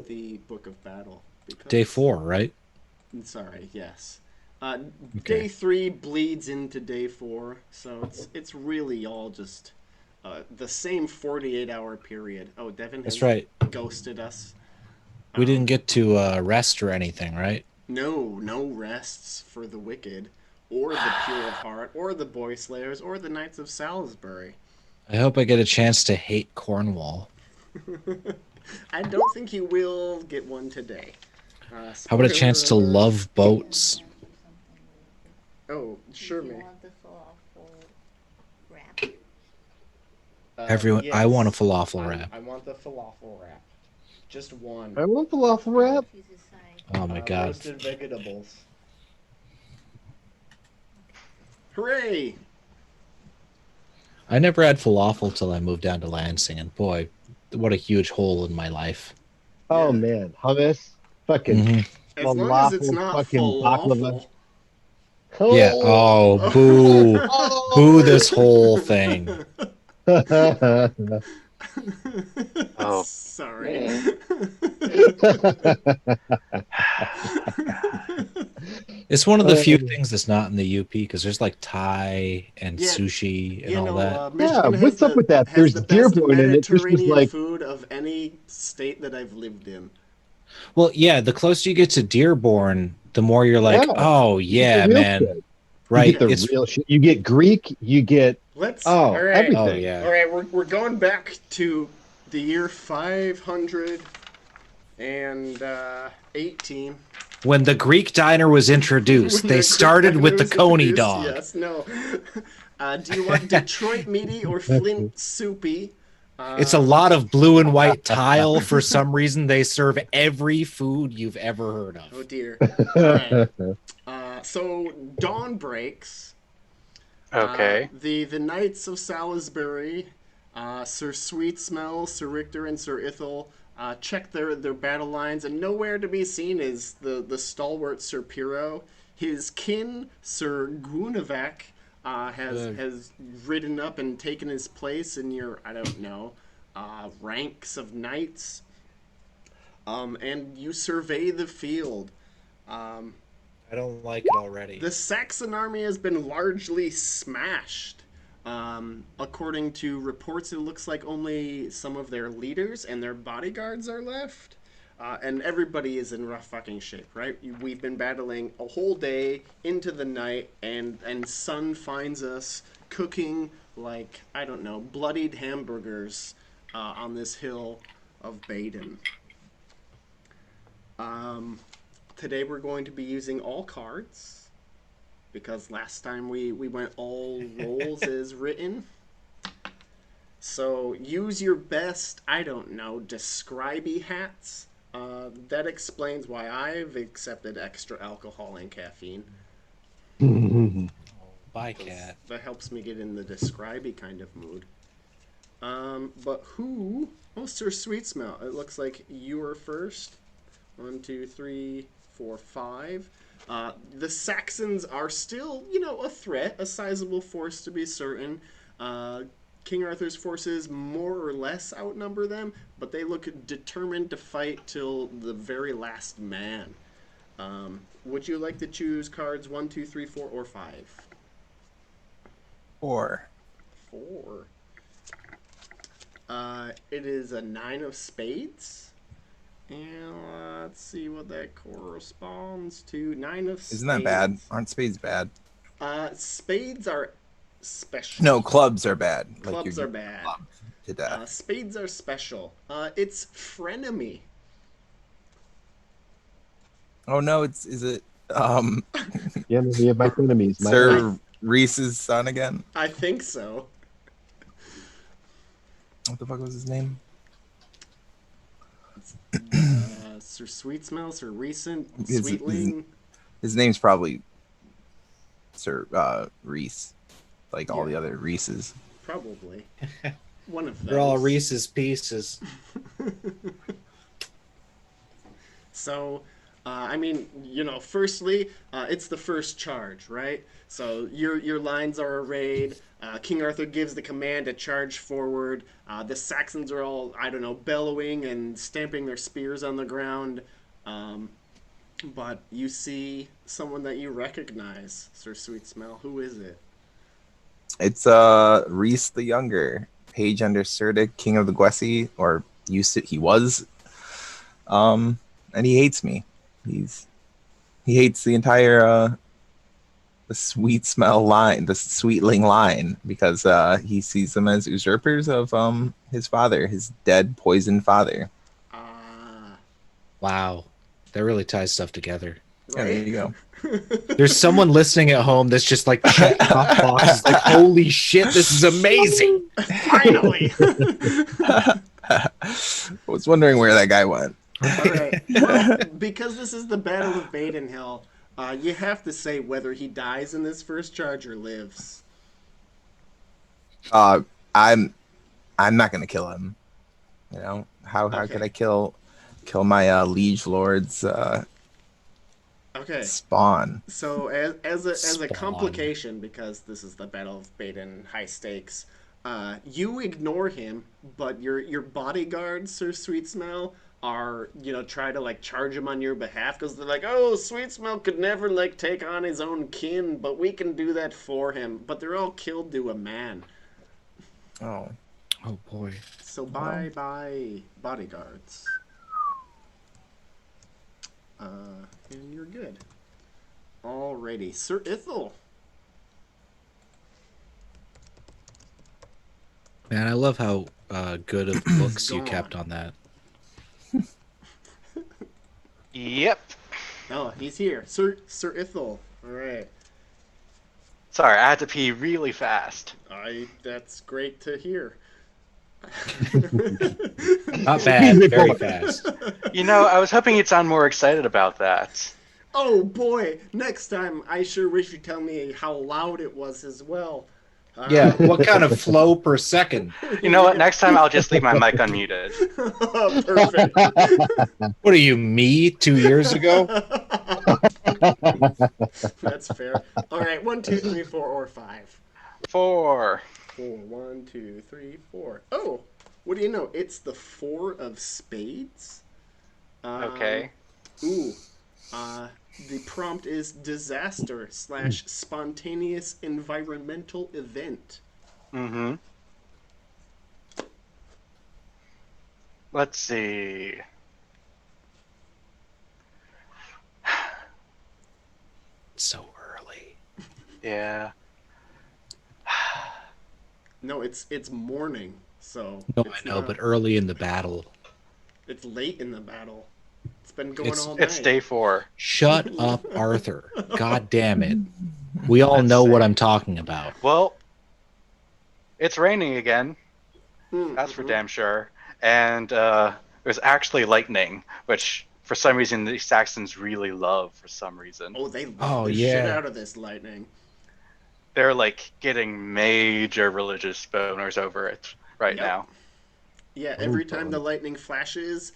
the Book of Battle. Day Because, 4, right? sorry, yes. Okay. Day 3 bleeds into day 4, so it's really all just the same 48-hour period. Oh, Devin That's has right. ghosted us. We didn't Um, get to rest or anything, right? no rests for the wicked, or the pure of heart, or the boy slayers, or the knights of Salisbury. I hope I get a chance to hate Cornwall. I don't think you will get one today. How about a Spoiler chance to alert. love boats? Oh, sure, me. Everyone, I want a Yes. falafel wrap. I want the falafel wrap. Just one. I want falafel wrap. Oh my god. Roasted vegetables. Hooray! I never had falafel till I moved down to Lansing, and boy, what a huge hole in my life. Oh Yeah. man, hummus, fucking Hmm. As long as it's falafel, not fucking baklava. falafel. Yeah. Oh, Oh, boo. Boo this whole thing. oh. Oh Sorry. man. It's one of the few Oh. things that's not in the UP because there's like Thai and Yeah, sushi and you all know, that. Yeah, Michigan what's up with that? has There's the best Dearborn in it. This was Mediterranean like, food of any state that I've lived in. Well, yeah, the closer you get to Dearborn, the more you're yeah, like, oh, you get the yeah, real man. shit. You get Right. the It's, real shit. You get Greek. You get All oh right, oh, everything. yeah. all right. We're going back to the year 518. When the Greek diner was introduced, When they the Greek started diner with the was Coney introduced, dog. yes, no. Do you want Detroit meaty or Flint soupy? It's a lot of blue and white tile. For some reason, they serve every food you've ever heard Oh of. dear. All right. So dawn breaks. Okay. The Knights of Salisbury, Sir Sweetsmell, Sir Richter, and Sir Ithel check their battle lines, and nowhere to be seen is the stalwart Sir Piro. His kin, Sir Gunavak, Ugh. has ridden up and taken his place in your, I don't know, ranks of knights. And you survey the field. I don't like it already. The Saxon army has been largely smashed. According to reports, it looks like only some of their leaders and their bodyguards are left. And everybody is in rough fucking shape, right? We've been battling a whole day into the night, and sun finds us cooking like, I don't know, bloodied hamburgers on this hill of Badon. Today we're going to be using all cards because last time we went all rolls as written. So use your best, I don't know, describey hats. That explains why I've accepted extra alcohol and caffeine. Bye, 'Cause cat. that helps me get in the describey kind of mood. But who? Oh, Sir Sweet Smell. It looks like you are first. 1, 2, 3, 4, 5. The Saxons are still, a threat, a sizable force to be certain. King Arthur's forces more or less outnumber them, but they look determined to fight till the very last man. Would you like to choose cards 1, 2, 3, 4, or 5? 4. 4. It is a 9 of spades. And let's see what that corresponds to. 9 of spades. Isn't that bad? Aren't spades bad? Spades are special. No, clubs are bad. Clubs you're are bad. clubbed to death. Spades are special. It's frenemy. Oh no, is it the enemy of my enemies. My Sir Reese's son again? I think so. What the fuck was his name? Sir Sweetsmell, Sir Recent, His- Sweetling. His name's probably Sir Reese, like all Yeah. the other Reeses. Probably. One of those. They're all Reese's Pieces. So, I mean, firstly, it's the first charge, right? So your lines are arrayed. King Arthur gives the command to charge forward. The Saxons are all, I don't know, bellowing and stamping their spears on the ground. Um, but you see someone that you recognize, Sir Sweet Smell. Who is it? It's Reese the Younger, page under Serdic, king of the Guessi, or he was. And he hates me. He hates the entire the sweet smell line, the sweetling line, because he sees them as usurpers of his father, his dead poisoned father. Ah, Wow, that really ties stuff together. Yeah, there you go. There's someone listening at home that's just like checking off boxes, like, holy shit, this is amazing. Finally. I was wondering where that guy went. All right. Well, because this is the Battle of Badon Hill, you have to say whether he dies in this first charge or lives. I'm not gonna kill him. You know how Okay. could I kill my liege lord's Okay. spawn? So as a Spawn. complication, because this is the Battle of Badon, high stakes, you ignore him, but your bodyguards, Sir Sweet Smell, are try to like charge him on your behalf because they're like, oh, Sweet Smell could never like take on his own kin, but we can do that for him. But they're all killed to a man. Oh, Oh boy. So bye bodyguards. And you're good. Alrighty, Sir Ithel. Man, I love how good of looks you Gone. kept on that. Yep. Oh, he's here. Sir Ithel. Alright. Sorry, I had to pee really fast. That's great to hear. Not bad, very fast. I was hoping you'd sound more excited about that. Oh boy, next time I sure wish you'd tell me how loud it was as well. Yeah, what kind of flow per second? You know what? Next time I'll just leave my mic unmuted. Perfect. What are you, me 2 years ago? That's fair. All right, 1, 2, 3, 4, or 5. 4. 4. 1, 2, 3, 4. Oh, what do you know? It's the 4 of spades. Okay. Ooh. The prompt is disaster / spontaneous environmental event. Mm-hmm. Let's see. So early. Yeah. No, it's morning, so No, it's I know, not- but early in the battle. it's late in the battle. It's been going It's- all night. It's day 4. Shut up, Arthur. God damn it. We all know what I'm talking about. Well, it's raining again. Mm, That's for damn sure. And there's actually lightning, which for some reason the Saxons really love for some reason. Oh, they love Oh, the shit yeah. out of this lightning. They're like getting major religious boners over it right Yep. now. Yeah, every time the lightning flashes,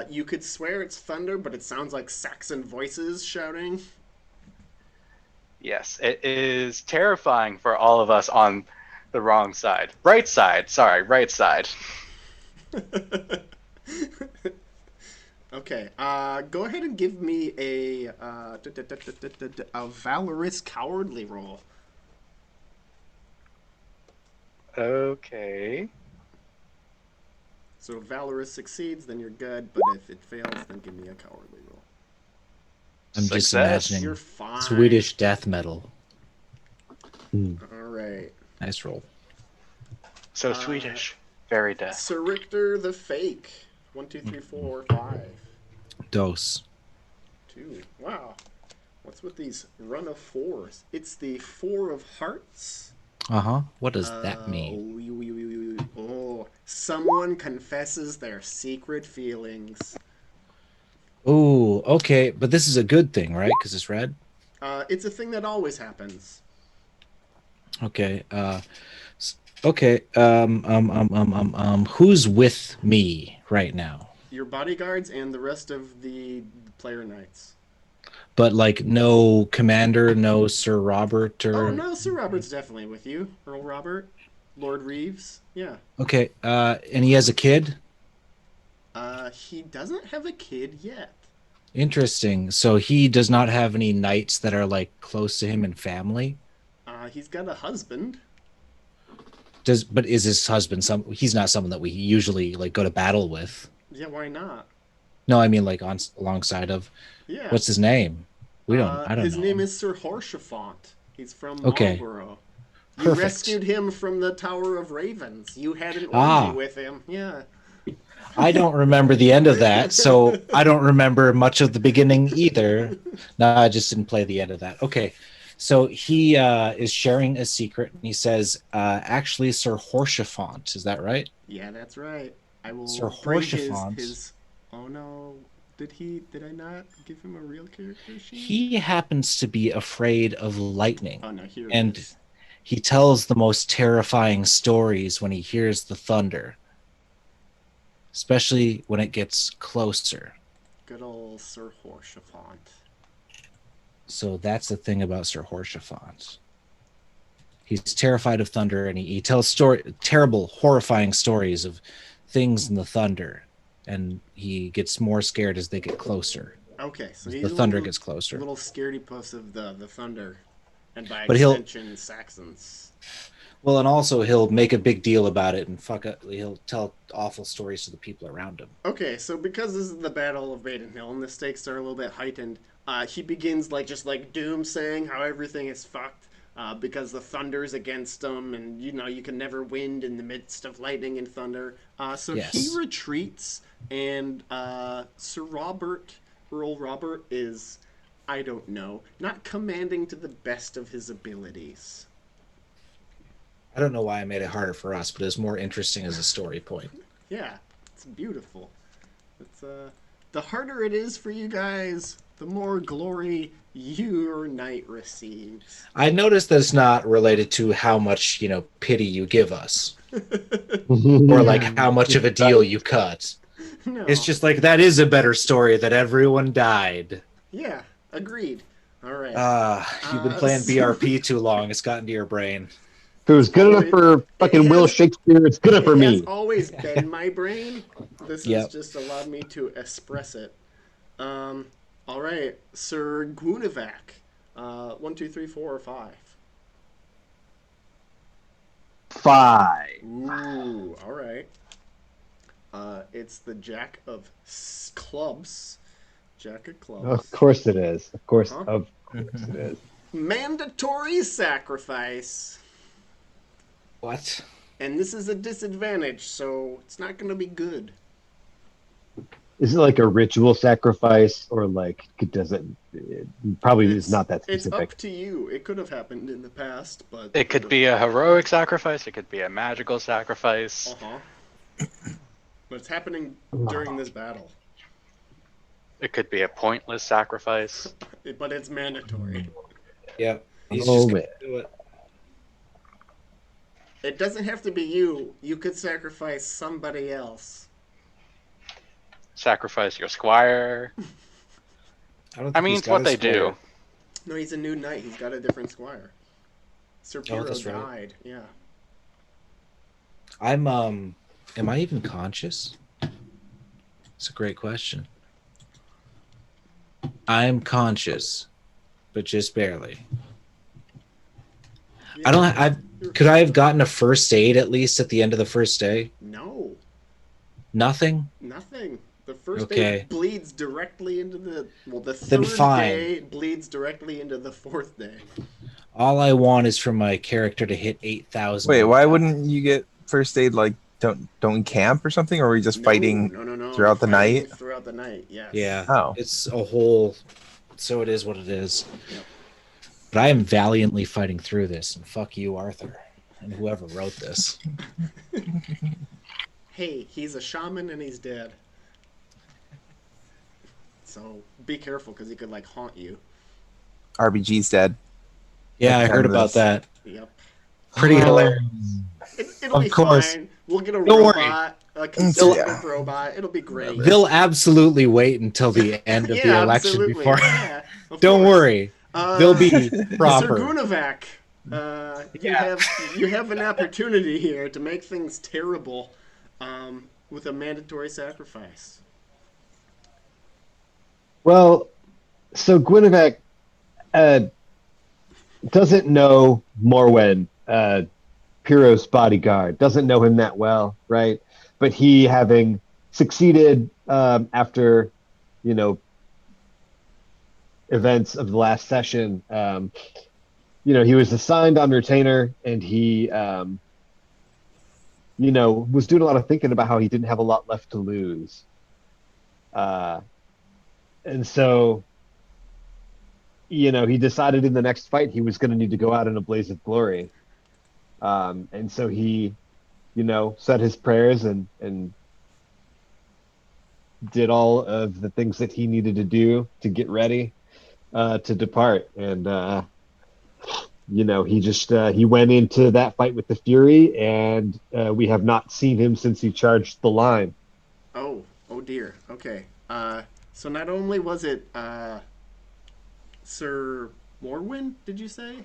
you could swear it's thunder, but it sounds like Saxon voices shouting. Yes, it is terrifying for all of us on the wrong side. Right side, sorry, right side. Okay, go ahead and give me a valorous cowardly roll. Okay. So if valorous succeeds, then you're good, but if it fails, then give me a cowardly roll. I'm just Success. imagining You're fine. Swedish death metal. All right. Nice roll. So Swedish. Very deaf. Sir Richter the Fake. 1, 2, 3, 4, 5. Dose. 2. Wow. What's with these run of 4s? It's the 4 of hearts. Uh-huh. What does that mean? Oh, someone confesses their secret feelings. Ooh, okay, but this is a good thing, right? Because it's red. It's a thing that always happens. Okay. Okay. Who's with me right now? Your bodyguards and the rest of the player knights. But like no commander, no Sir Robert or Oh no, Sir Robert's definitely with you. Earl Robert, Lord Reeves. Yeah. okay. And he has a kid. He doesn't have a kid yet. Interesting. So he does not have any knights that are like close to him in family. He's got a husband. But is his husband some? He's not someone that we usually like go to battle with. Yeah, why not? No, I mean like on alongside of. Yeah. What's his name? We don't. I don't his know. name is Sir Horschiefant. He's from Okay. Marlborough. You Perfect. rescued him from the Tower of Ravens. You had an orgy Ah. with him. Yeah. I don't remember the end of that, so I don't remember much of the beginning either. No, I just didn't play the end of that. Okay, so he is sharing a secret, and he says, "Actually, Sir Horschiefant, is that right?" Yeah, that's right. I will Sir bring Horschiefant. his. Oh no, did I not give him a real character sheet? He happens to be afraid of lightning, Oh no, here it and is. he tells the most terrifying stories when he hears the thunder, especially when it gets closer. Good old Sir Horschiefant. So that's the thing about Sir Horschiefant. He's terrified of thunder, and he tells terrible, horrifying stories of things in the thunder, and he gets more scared as they get closer. Okay, so The he's thunder a gets closer. little scaredy puss of the thunder, and by But he'll- extension, Saxons. Well, and also he'll make a big deal about it and he'll tell awful stories to the people around him. Okay, so because this is the Battle of Badon Hill and the stakes are a little bit heightened, he begins just doom saying how everything is fucked because the thunder's against him, and you can never win in the midst of lightning and thunder. So Yes. he retreats, and Earl Robert is, I don't know, not commanding to the best of his abilities. I don't know why I made it harder for us, but it's more interesting as a story point. Yeah, it's beautiful. It's the harder it is for you guys, the more glory your knight receives. I noticed that it's not related to how much, pity you give us or like how much of a deal you cut. No. It's just like that is a better story that everyone died. Yeah, agreed. All right. You've been playing BRP too long. It's gotten to your brain. If it was good enough for fucking Will Shakespeare, it's good enough for It me. has always been my brain. This Yep. has just allowed me to express it. All right, Sir Guinevere. 1, 2, 3, 4, or 5. 5. Ooh, all right. It's the Jack of Clubs. Jack of Clubs. Of course it is. Of course Uh-huh. it is. Mandatory sacrifice. What? And this is a disadvantage, so it's not going to be good. Is it like a ritual sacrifice, or does it probably is not that It's specific? up to you. It could have happened in the past, but It could be a heroic sacrifice. It could be a magical sacrifice. Uh-huh. But it's happening during this battle. It could be a pointless sacrifice. But it's mandatory. Yeah. He's Oh, just man. gonna do it. It doesn't have to be you. You could sacrifice somebody else. Sacrifice your squire. I mean, it's what they do. No, he's a new knight. He's got a different squire. Sir Piero that's right. died. Yeah. Am I even conscious? It's a great question. I'm conscious, but just barely. I don't. Could I have gotten a first aid at least at the end of the first day? No, Nothing. nothing. The first Okay. day bleeds directly into the the Then third fine. day bleeds directly into the fourth day. All I want is for my character to hit 8,000. Wait, why wouldn't you get first aid? Like, don't we camp or something? Or are we just fighting? No. throughout the Fighting night? Throughout the night, yes. Yeah. Oh. It's a whole. So it is what it is. Yep. But I am valiantly fighting through this, and fuck you, Arthur, and whoever wrote this. Hey, he's a shaman and he's dead. So be careful because he could haunt you. RBG's dead. Yeah, I That's heard kind of about this. that. Yep. Pretty hilarious. It'll Of be course. fine. We'll get a Don't worry. robot. a conservative Yeah. robot. It'll be great. They'll absolutely wait until the end of the Yeah, election absolutely. before. Yeah, of Don't course. worry, they'll be Sir proper. Gunevac, you have an opportunity here to make things terrible with a mandatory sacrifice. Well, so Guinevere uh, doesn't know Morwen, Piro's bodyguard, doesn't know him that well, right? But he, having succeeded after, you know, events of the last session, he was assigned on retainer, and he, was doing a lot of thinking about how he didn't have a lot left to lose. And so, he decided in the next fight he was going to need to go out in a blaze of glory. And so he, said his prayers and did all of the things that he needed to do to get ready to depart. And, he went into that fight with the Fury, and we have not seen him since he charged the line. Oh dear. Okay. So not only was it Sir Morwen, did you say?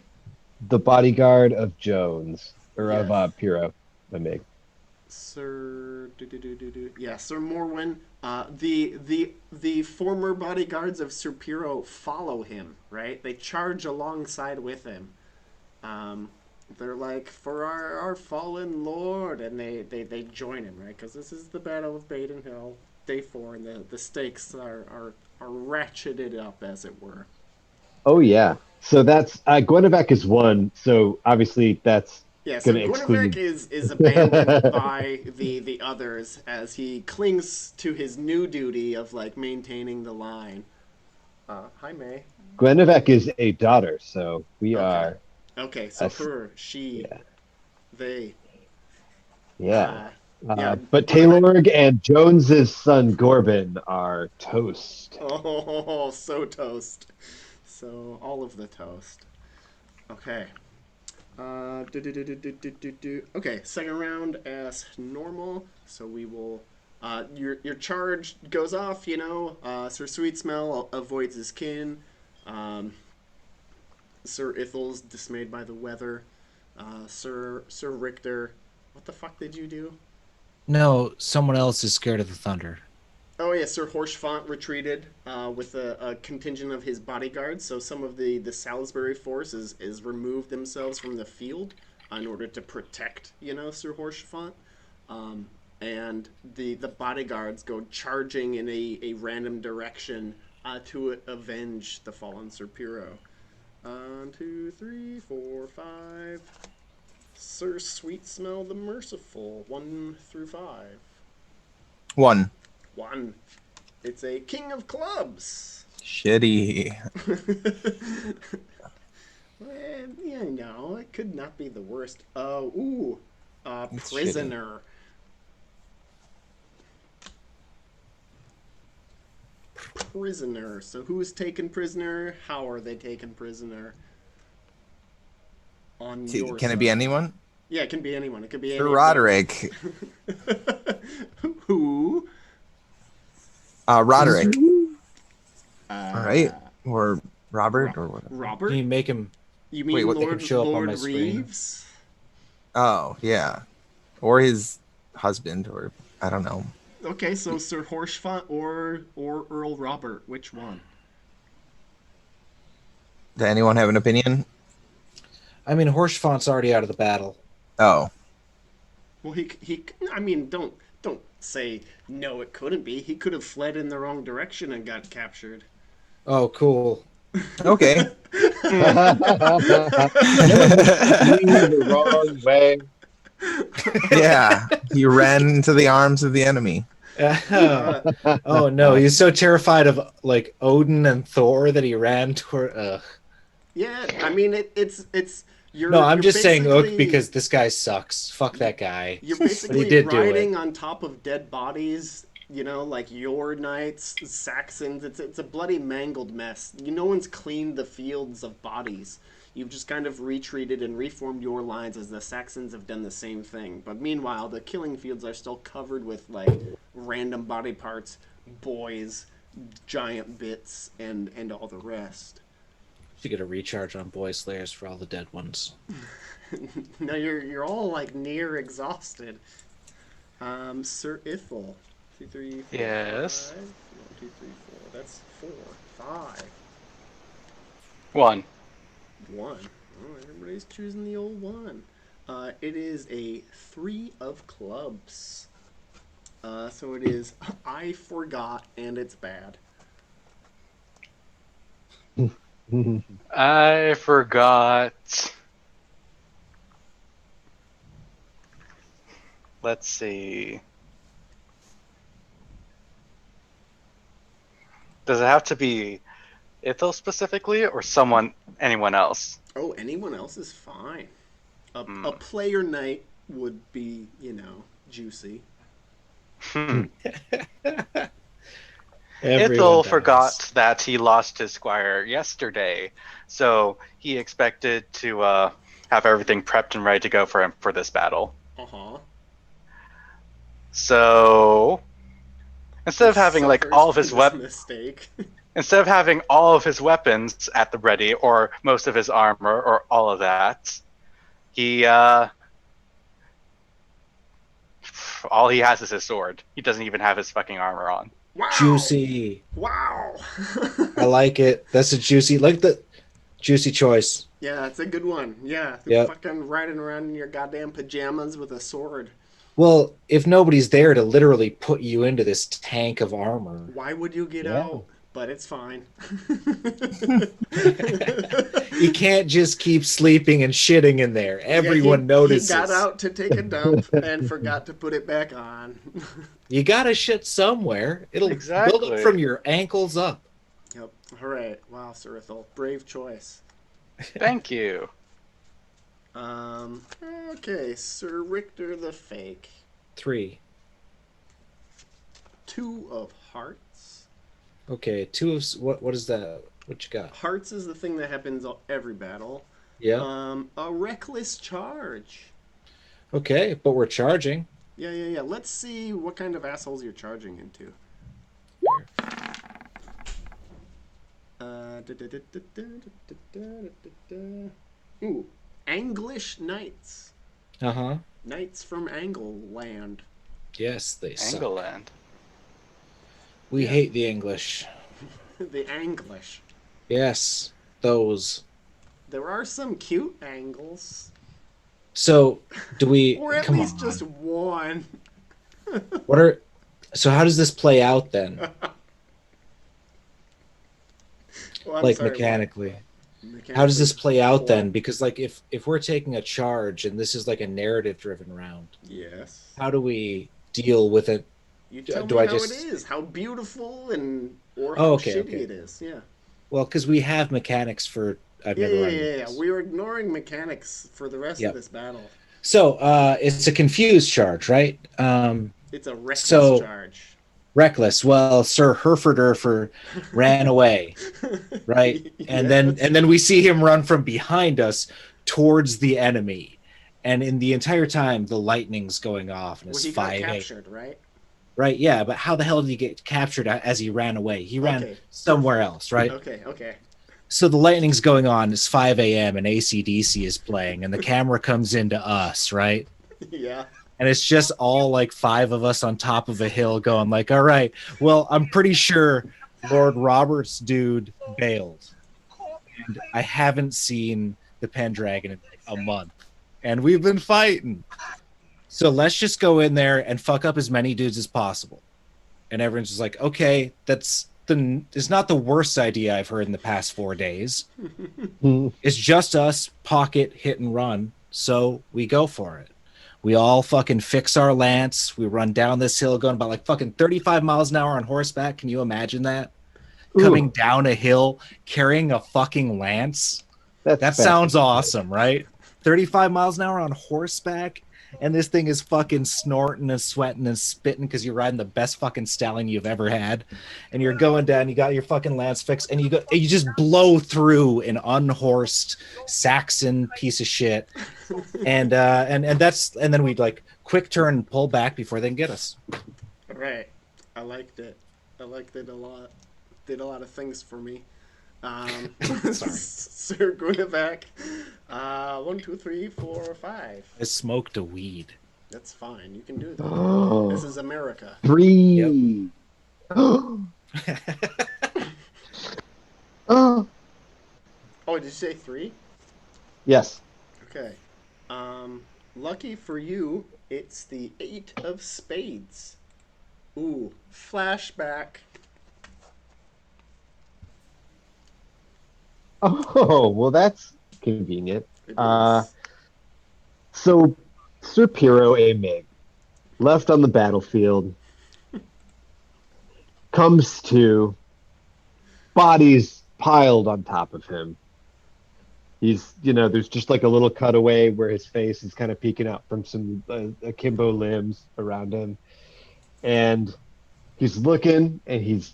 The bodyguard of Jones, or Yes. of Piro, I make. Sir yeah, Sir Morwen. The former bodyguards of Sir Piro follow him, right? They charge alongside with him. They're like, for our fallen lord, and they join him, right? Because this is the Battle of Badon Hill, day 4, and the stakes are ratcheted up, as it were. Oh yeah. So that's Guinevere is one. So obviously that's Yeah, so going to Guinevere exclude. is abandoned by the others as he clings to his new duty of like maintaining the line. Hi May. Guinevere is a daughter, so we Okay. are. Okay, so That's- her, she, yeah. they. Yeah. Yeah. But Guinevere- Taylorg and Jones's son Gorbin are toast. Oh, so toast. So all of the toast. Okay. Okay, second round as normal. So we will. Your charge goes off. Sir Sweet Smell avoids his kin. Sir Ithel's dismayed by the weather. Sir Richter, what the fuck did you do? No, someone else is scared of the thunder. Oh yeah, Sir Horsefont retreated with a contingent of his bodyguards. So some of the Salisbury force is removed themselves from the field in order to protect, Sir Horsefont. And the bodyguards go charging in a random direction to avenge the fallen Sir Piro. 1, 2, 3, 4, 5. Sir Sweet Smell the Merciful. 1 through 5. 1. 1. It's a King of Clubs. Shitty. Well, it could not be the worst. It's Prisoner. Prisoner. So who is taken prisoner? How are they taken prisoner? On your Can it side. be anyone? Yeah, it can be anyone. It could be Sir any. Roderick. Who? Roderick. Uh, Right? Or Robert or whatever. Robert? Can you make him? You mean Wait, what- Lord, show up on Lord my screen. Reeves? Oh, yeah. Or his husband, or I don't know. Okay, so Sir Horsefont or Earl Robert, which one? Does anyone have an opinion? I mean, Horsefont's already out of the battle. Oh. Well, he. I mean, don't say no. It couldn't be. He could have fled in the wrong direction and got captured. Oh, cool. Okay. The wrong way. Yeah. He ran into the arms of the enemy. Oh no, he's so terrified of like Odin and Thor that he ran toward. Yeah, I mean it's. You're, No, I'm you're just saying basically- Ook because this guy sucks. Fuck that guy. You're But he basically did do riding it. on top of dead bodies, like your knights, Saxons. It's a bloody mangled mess. No one's cleaned the fields of bodies. You've just kind of retreated and reformed your lines as the Saxons have done the same thing. But meanwhile, the killing fields are still covered with like random body parts, boys, giant bits, and all the rest. Should get a recharge on Boy Slayers for all the dead ones. Now you're all like near exhausted. Sir Ithel. 2, 3, 4, Yes. 5. 1, 2, 3, 4. That's 4, 5, 1. 1. Oh, everybody's choosing the old one. It is a 3 of clubs. So it is I forgot and it's bad. I forgot. Let's see. Does it have to be Ithel specifically, or anyone else? Oh, anyone else is fine. A player night would be, juicy. Everyone Ithel dies. forgot that he lost his squire yesterday, so he expected to have everything prepped and ready to go for him for this battle. Uh-huh. So instead of having like Suffers all of from his this mistake. instead of having all of his weapons at the ready, or most of his armor, or all of that, he all he has is his sword. He doesn't even have his fucking armor on. Wow. Juicy. Wow. I like it. That's a juicy, like the juicy choice. Yeah, it's a good one. Yeah, Yep. fucking riding around in your goddamn pajamas with a sword. Well, if nobody's there to literally put you into this tank of armor, Why would you get Yeah. out? But it's fine. you can't just keep sleeping and shitting in there. Everyone notices. He got out to take a dump and forgot to put it back on. You gotta shit somewhere. It'll build Exactly. up from your ankles up. Yep. All right. Wow, Sir Ithel. Brave choice. Thank you. Okay, Sir Richter the Fake. 3. 2 of hearts. Okay, 2 of what is that? What you got? Hearts is the thing that happens every battle. Yeah. A reckless charge. Okay, but we're charging. Yeah. Let's see what kind of assholes you're charging into. Ooh, Anglish Knights. Uh-huh. Knights from Angleland. Yes, they suck. Angleland. We Yeah. hate the English. The Anglish. Yes, those. There are some cute angles. So, do we Or at come least on. just one. So how does this play out then? Oh, I'm Like sorry, mechanically. what? How does this play out then? What? Because like if we're taking a charge and this is like a narrative driven round, Yes. how do we deal with it? You tell do me I how just- it is, how beautiful or Oh, how okay, shitty okay. it is. Yeah. Well, because we have mechanics for I've never run Yeah. this. We were ignoring mechanics for the rest Yep. of this battle. So it's a confused charge, right? It's a reckless So- charge. Reckless. Well, Sir Herfordurfer ran away, right? And then we see him run from behind us towards the enemy. And in the entire time, the lightning's going off, and Well, it's he got 5 a.m. captured, right? Right? Yeah, but how the hell did he get captured as he ran away? He ran Okay. somewhere else, right? Okay. So the lightning's going on. It's 5 a.m. and AC/DC is playing, and the camera comes into us, right? Yeah. And it's just all like 5 of us on top of a hill going like, all right, well, I'm pretty sure Lord Robert's dude bailed. And I haven't seen the Pendragon in a month. And we've been fighting. So let's just go in there and fuck up as many dudes as possible. And everyone's just like, okay, it's not the worst idea I've heard in the past 4 days. It's just us, pocket, hit and run. So we go for it. We all fucking fix our lance. We run down this hill going about like fucking 35 miles an hour on horseback. Can you imagine that? Coming down a hill, carrying a fucking lance. That's That fast. sounds awesome, right? 35 miles an hour on horseback. and this thing is fucking snorting and sweating and spitting because you're riding the best fucking stallion you've ever had, and you're going down. You got your fucking lance fixed, and you just blow through an unhorsed Saxon piece of shit, and then we'd like quick turn and pull back before they can get us. Right. I liked it. I liked it a lot. Did a lot of things for me. Sorry. Sir Guinevere. 1, 2, 3, 4, 5. I smoked a weed. That's fine. You can do that. This is America. 3. Oh. Oh, did you say 3? Yes. Okay. Lucky for you, it's the 8 of spades. Ooh, flashback. Oh, well, that's convenient. It is. So, Sir Piero A. Mig, left on the battlefield, comes to, bodies piled on top of him. He's, there's just like a little cutaway where his face is kind of peeking out from some akimbo limbs around him. And he's looking and he's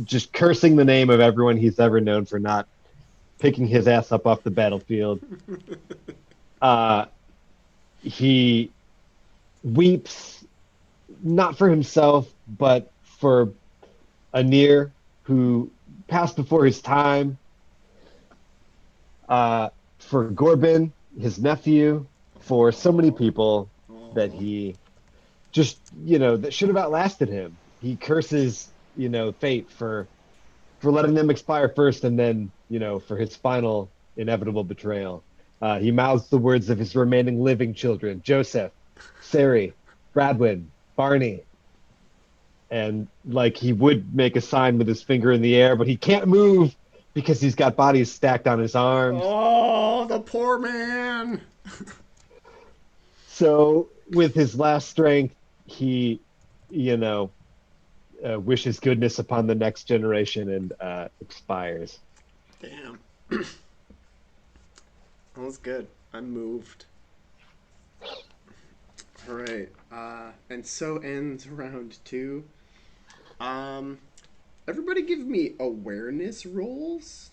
just cursing the name of everyone he's ever known for not picking his ass up off the battlefield. He weeps, not for himself, but for Anir, who passed before his time, for Gorbin, his nephew, for so many people that he just, that should have outlasted him. He curses, fate for letting them expire first, and then, for his final inevitable betrayal. He mouths the words of his remaining living children, Joseph, Sari, Bradwin, Barney. And like he would make a sign with his finger in the air, but he can't move because he's got bodies stacked on his arms. Oh, the poor man. So with his last strength, he, wishes goodness upon the next generation and expires. Damn. That was good. I'm moved. All right. And so ends round 2. Everybody give me awareness rolls.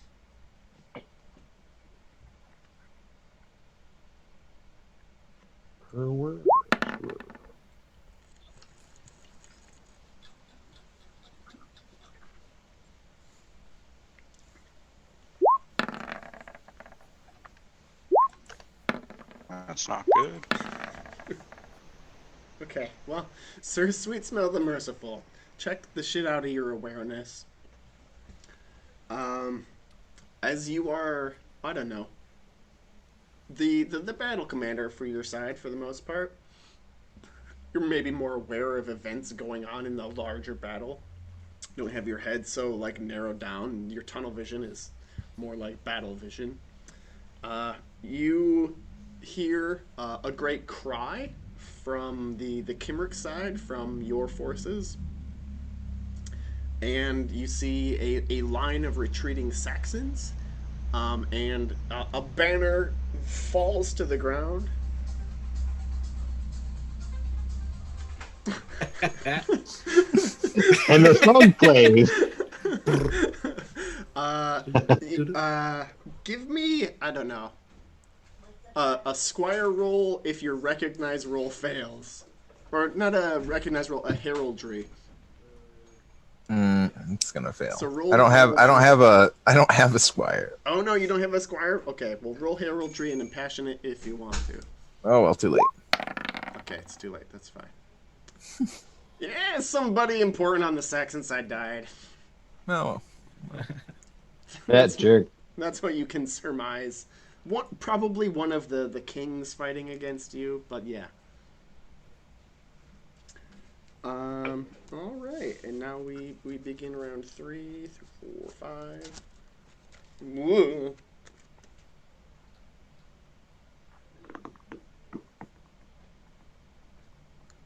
That's not good. Okay, well, Sir Sweet Smell the Merciful, check the shit out of your awareness. As you are, I don't know, the battle commander for your side for the most part, you're maybe more aware of events going on in the larger battle. You don't have your head so like narrowed down, and your tunnel vision is more like battle vision. You hear a great cry from the Kimrick side, from your forces. And you see a line of retreating Saxons. And a banner falls to the ground. And the song plays. Give me, I don't know, a squire roll if your recognize roll fails. Or not a recognize roll, a heraldry. It's gonna fail. So roll I don't have a squire. Oh no, you don't have a squire? Okay, well roll heraldry and impassionate if you want to. Oh well, too late. Okay, it's too late, that's fine. Yeah, somebody important on the Saxon side died. No. That jerk. That's what you can surmise. Probably one of the kings fighting against you, but yeah. All right, and now we begin round 3 through 4, 5. Whoa.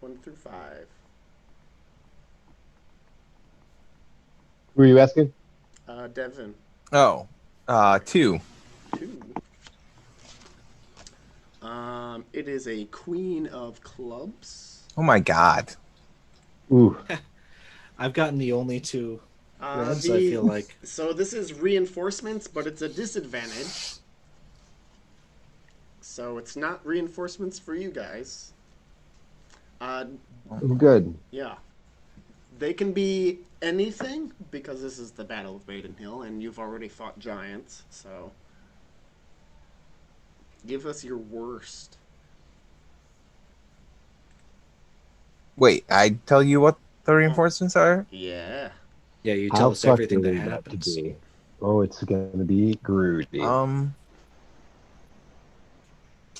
One through 5. Who are you asking? Devin. Oh, 2. 2. It is a queen of clubs. Oh my god. Ooh. I've gotten the only two reds, I The feel like. so this is reinforcements, but it's a disadvantage. So it's not reinforcements for you guys. Good. Yeah. They can be anything because this is the Battle of Badon Hill and you've already fought giants, so give us your worst. Wait, I tell you what the reinforcements are? Yeah. Yeah, you How tell us fucked everything are that we about happens. to be? Oh, it's gonna be Groody. Can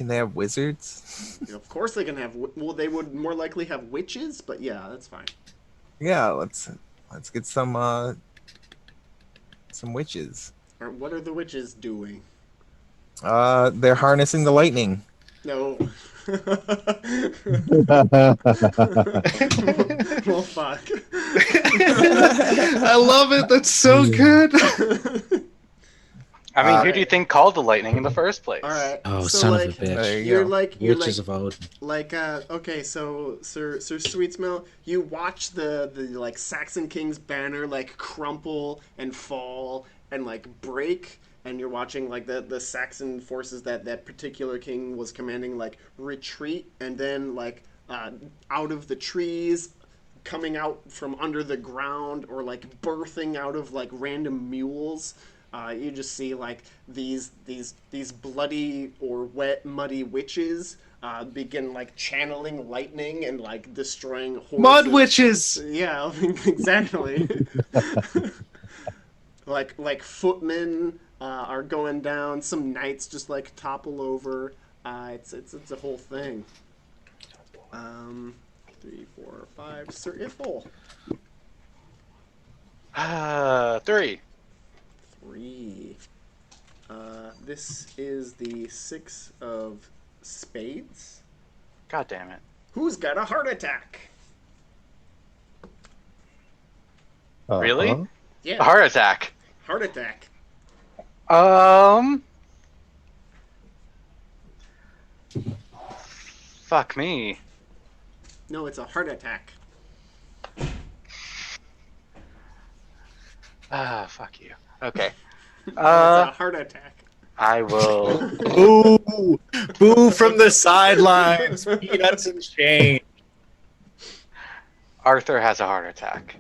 they have wizards? Of course they can have well they would more likely have witches, but yeah, that's fine. Yeah, let's get some witches. Or what are the witches doing? They're harnessing the lightning. No. Well, fuck. I love it. That's so good. I mean, who do you think called the lightning in the first place? All right. Oh, so son like, of a bitch. There you you're go. like Witches of Odin. like okay, so Sir Sweetsmell, you watch the like Saxon King's banner like crumple and fall and like break, and you're watching like the Saxon forces that particular king was commanding like retreat, and then like out of the trees, coming out from under the ground, or like birthing out of like random mules. You just see like these bloody or wet, muddy witches begin like channeling lightning and like destroying horses. Mud witches! Yeah, exactly. like footmen are going down. Some knights just like topple over. It's a whole thing. 3, 4, 5. Sir Ithel. 3. 3. This is the 6 of spades. God damn it. Who's got a heart attack? Really? Uh-huh. Yeah, A heart attack. heart attack. Fuck me. No, it's a heart attack. Fuck you. Okay. It's a heart attack. I will. Boo! Boo from the sidelines. Peanuts and change. Arthur has a heart attack.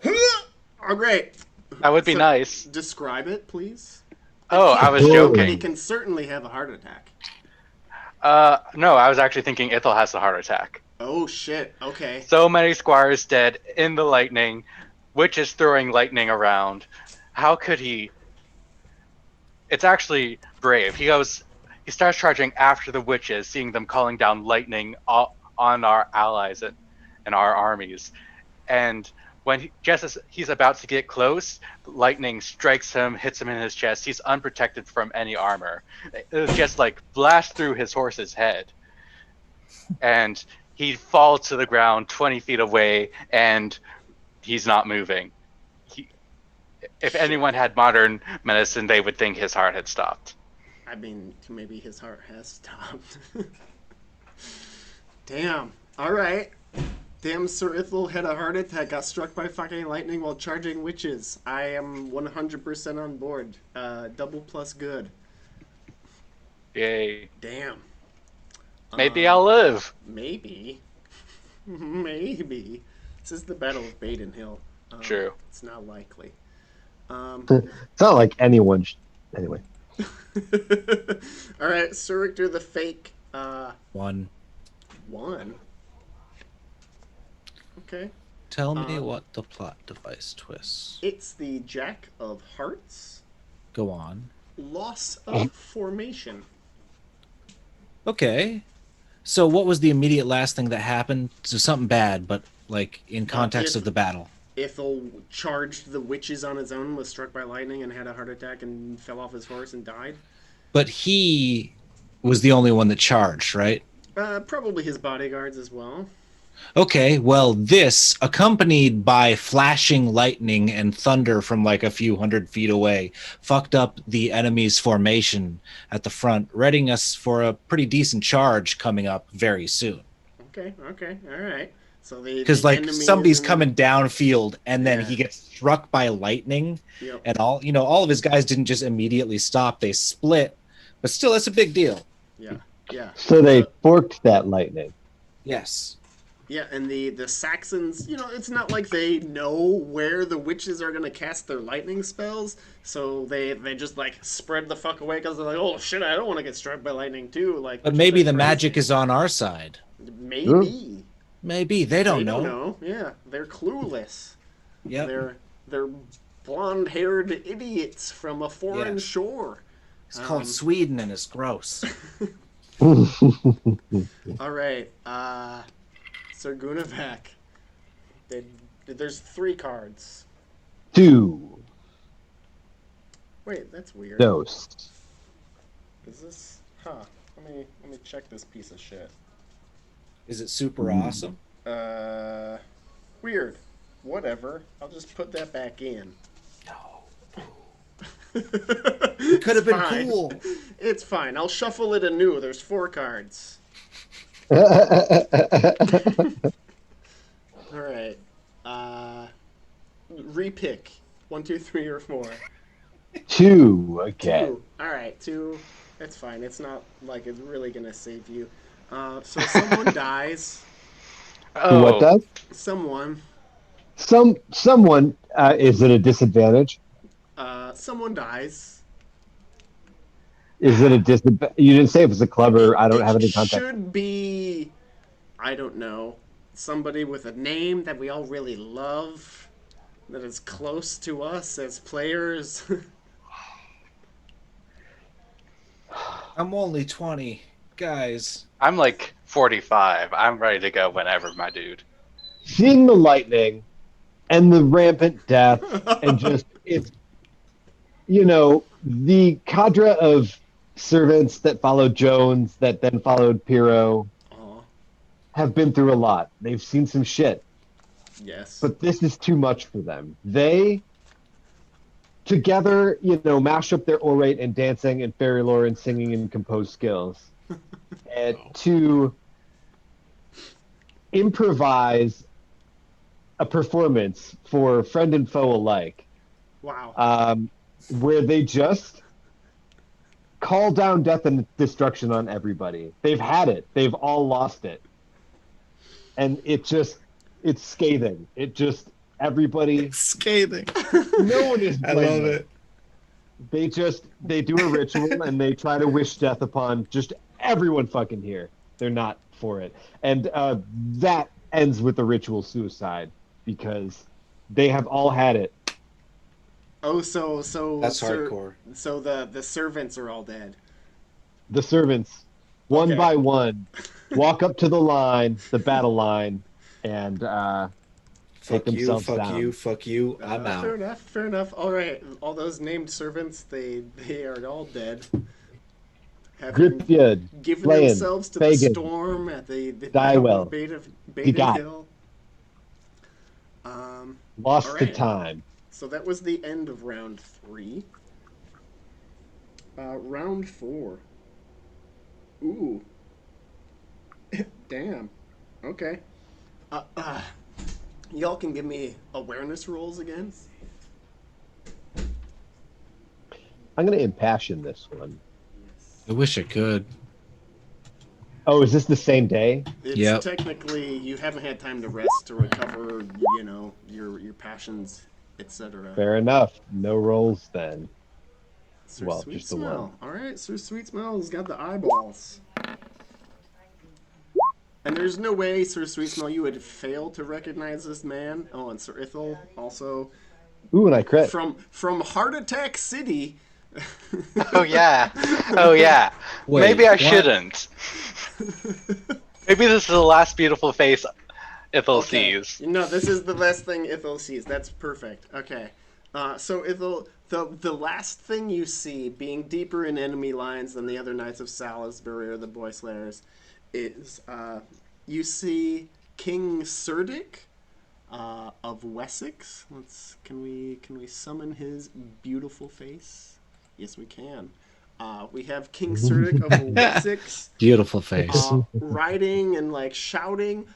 Oh, great. That would be So, nice. Describe it, please. Oh, I was He joking. can certainly have a heart attack. No, I was actually thinking Ithel has the heart attack. Oh, shit. Okay. So many squires dead in the lightning. Witches throwing lightning around. How could he? It's actually brave. He starts charging after the witches, seeing them calling down lightning on our allies and our armies. And when just as he's about to get close, lightning strikes him, hits him in his chest. He's unprotected from any armor. It just like blasts through his horse's head. And he falls to the ground 20 feet away, and he's not moving. If anyone had modern medicine, they would think his heart had stopped. I mean, maybe his heart has stopped. Damn. All right. Damn, Sir Ithel had a heart attack, got struck by fucking lightning while charging witches. I am 100% on board. Double plus good. Yay. Damn. Maybe I'll live. Maybe. Maybe. This is the Battle of Badon Hill. True. It's not likely. It's not like anyone. Anyway. All right, Sir Richter the Fake. 1. 1. Okay. Tell me what the plot device twists. It's the Jack of Hearts. Go on. Loss of formation. Okay. So what was the immediate last thing that happened? So something bad, but like in context of the battle. Ithel charged the witches on his own, was struck by lightning, and had a heart attack and fell off his horse and died. But he was the only one that charged, right? Probably his bodyguards as well. Okay, well, this, accompanied by flashing lightning and thunder from like a few 100 feet away, fucked up the enemy's formation at the front, readying us for a pretty decent charge coming up very soon. Okay, all right. So the Because like enemy is somebody's in coming downfield and then Yeah. he gets struck by lightning, Yep. and all of his guys didn't just immediately stop, they split, but still that's a big deal. Yeah. So they forked that lightning. Yes. Yeah, and the Saxons, it's not like they know where the witches are gonna cast their lightning spells, so they just like spread the fuck away because they're like, oh shit, I don't want to get struck by lightning too. Like, But witches maybe are the crazy. magic is on our side. Maybe. Maybe they They don't don't know. know. Yeah, they're clueless. Yep. They're blonde-haired idiots from a foreign Yes. shore. It's called Sweden and it's gross. All right, Sir Gunavak. There's 3 cards. 2 Wait, that's weird. dose. Is this? Huh. Let me check this piece of shit. Is it super awesome? Weird. Whatever. I'll just put that back in. No. It Could have been cool. It's fine. I'll shuffle it anew. There's 4 cards. All right. Repick. 1, 2, 3, or 4. 2 again. 2. All right. 2. That's fine. It's not like it's really gonna save you. So someone dies. Oh, What does? Someone. Someone is at a disadvantage. Someone dies. Is it a disadvantage? You didn't say if it's a club or I don't have any context. It should be, I don't know, somebody with a name that we all really love, that is close to us as players. I'm only 20. Guys. I'm like 45. I'm ready to go whenever, my dude. Seeing the lightning and the rampant death and just it's the cadre of servants that followed Jones that then followed Piro Aw, have been through a lot. They've seen some shit, yes. but this is too much for them. They together, mash up their orate and dancing and fairy lore and singing and composed skills and to improvise a performance for friend and foe alike. Wow. Where they just call down death and destruction on everybody. They've had it. They've all lost it. And it's scathing. Everybody, Scathing. no one is I blaming love them. it. They do a ritual and they try to wish death upon just everyone fucking here. They're not for it. And that ends with the ritual suicide because they have all had it. Oh, so That's hardcore. So the servants are all dead. The servants, one Okay. by one, walk up to the line, the battle line, and take Fuck you, themselves fuck down. you, fuck you. I'm out. Fair enough. All right, all those named servants, they are all dead. Having Gripyad, given Flayan, themselves to Fagin, the storm at the Die Battle well. of Badon Begot. Hill. lost all the right. time. So that was the end of round 3. Round 4. Ooh. Damn. Okay. Y'all can give me awareness rolls again. I'm going to impassion this one. I wish I could. Oh, is this the same day? It's Yep. technically you haven't had time to rest to recover, your passions, etc. Fair enough. No rolls then. Sir Well, Sweet just the Smell. one. All right, Sir Sweet Smell's got the eyeballs. And there's no way, Sir Sweet Smell, you would fail to recognize this man. Oh, and Sir Ithel also Ooh, and I crit. from Heart Attack City. Oh yeah. Oh yeah. Wait, Maybe I what? shouldn't. Maybe this is the last beautiful face Ithel Okay. sees. No, this is the last thing Ithel sees. That's perfect. Okay. So Ithel, the last thing you see, being deeper in enemy lines than the other Knights of Salisbury or the Boy Slayers, is you see King Cerdic of Wessex. Can we summon his beautiful face? Yes, we can. We have King Cerdic of Wessex. Beautiful face. Riding and like shouting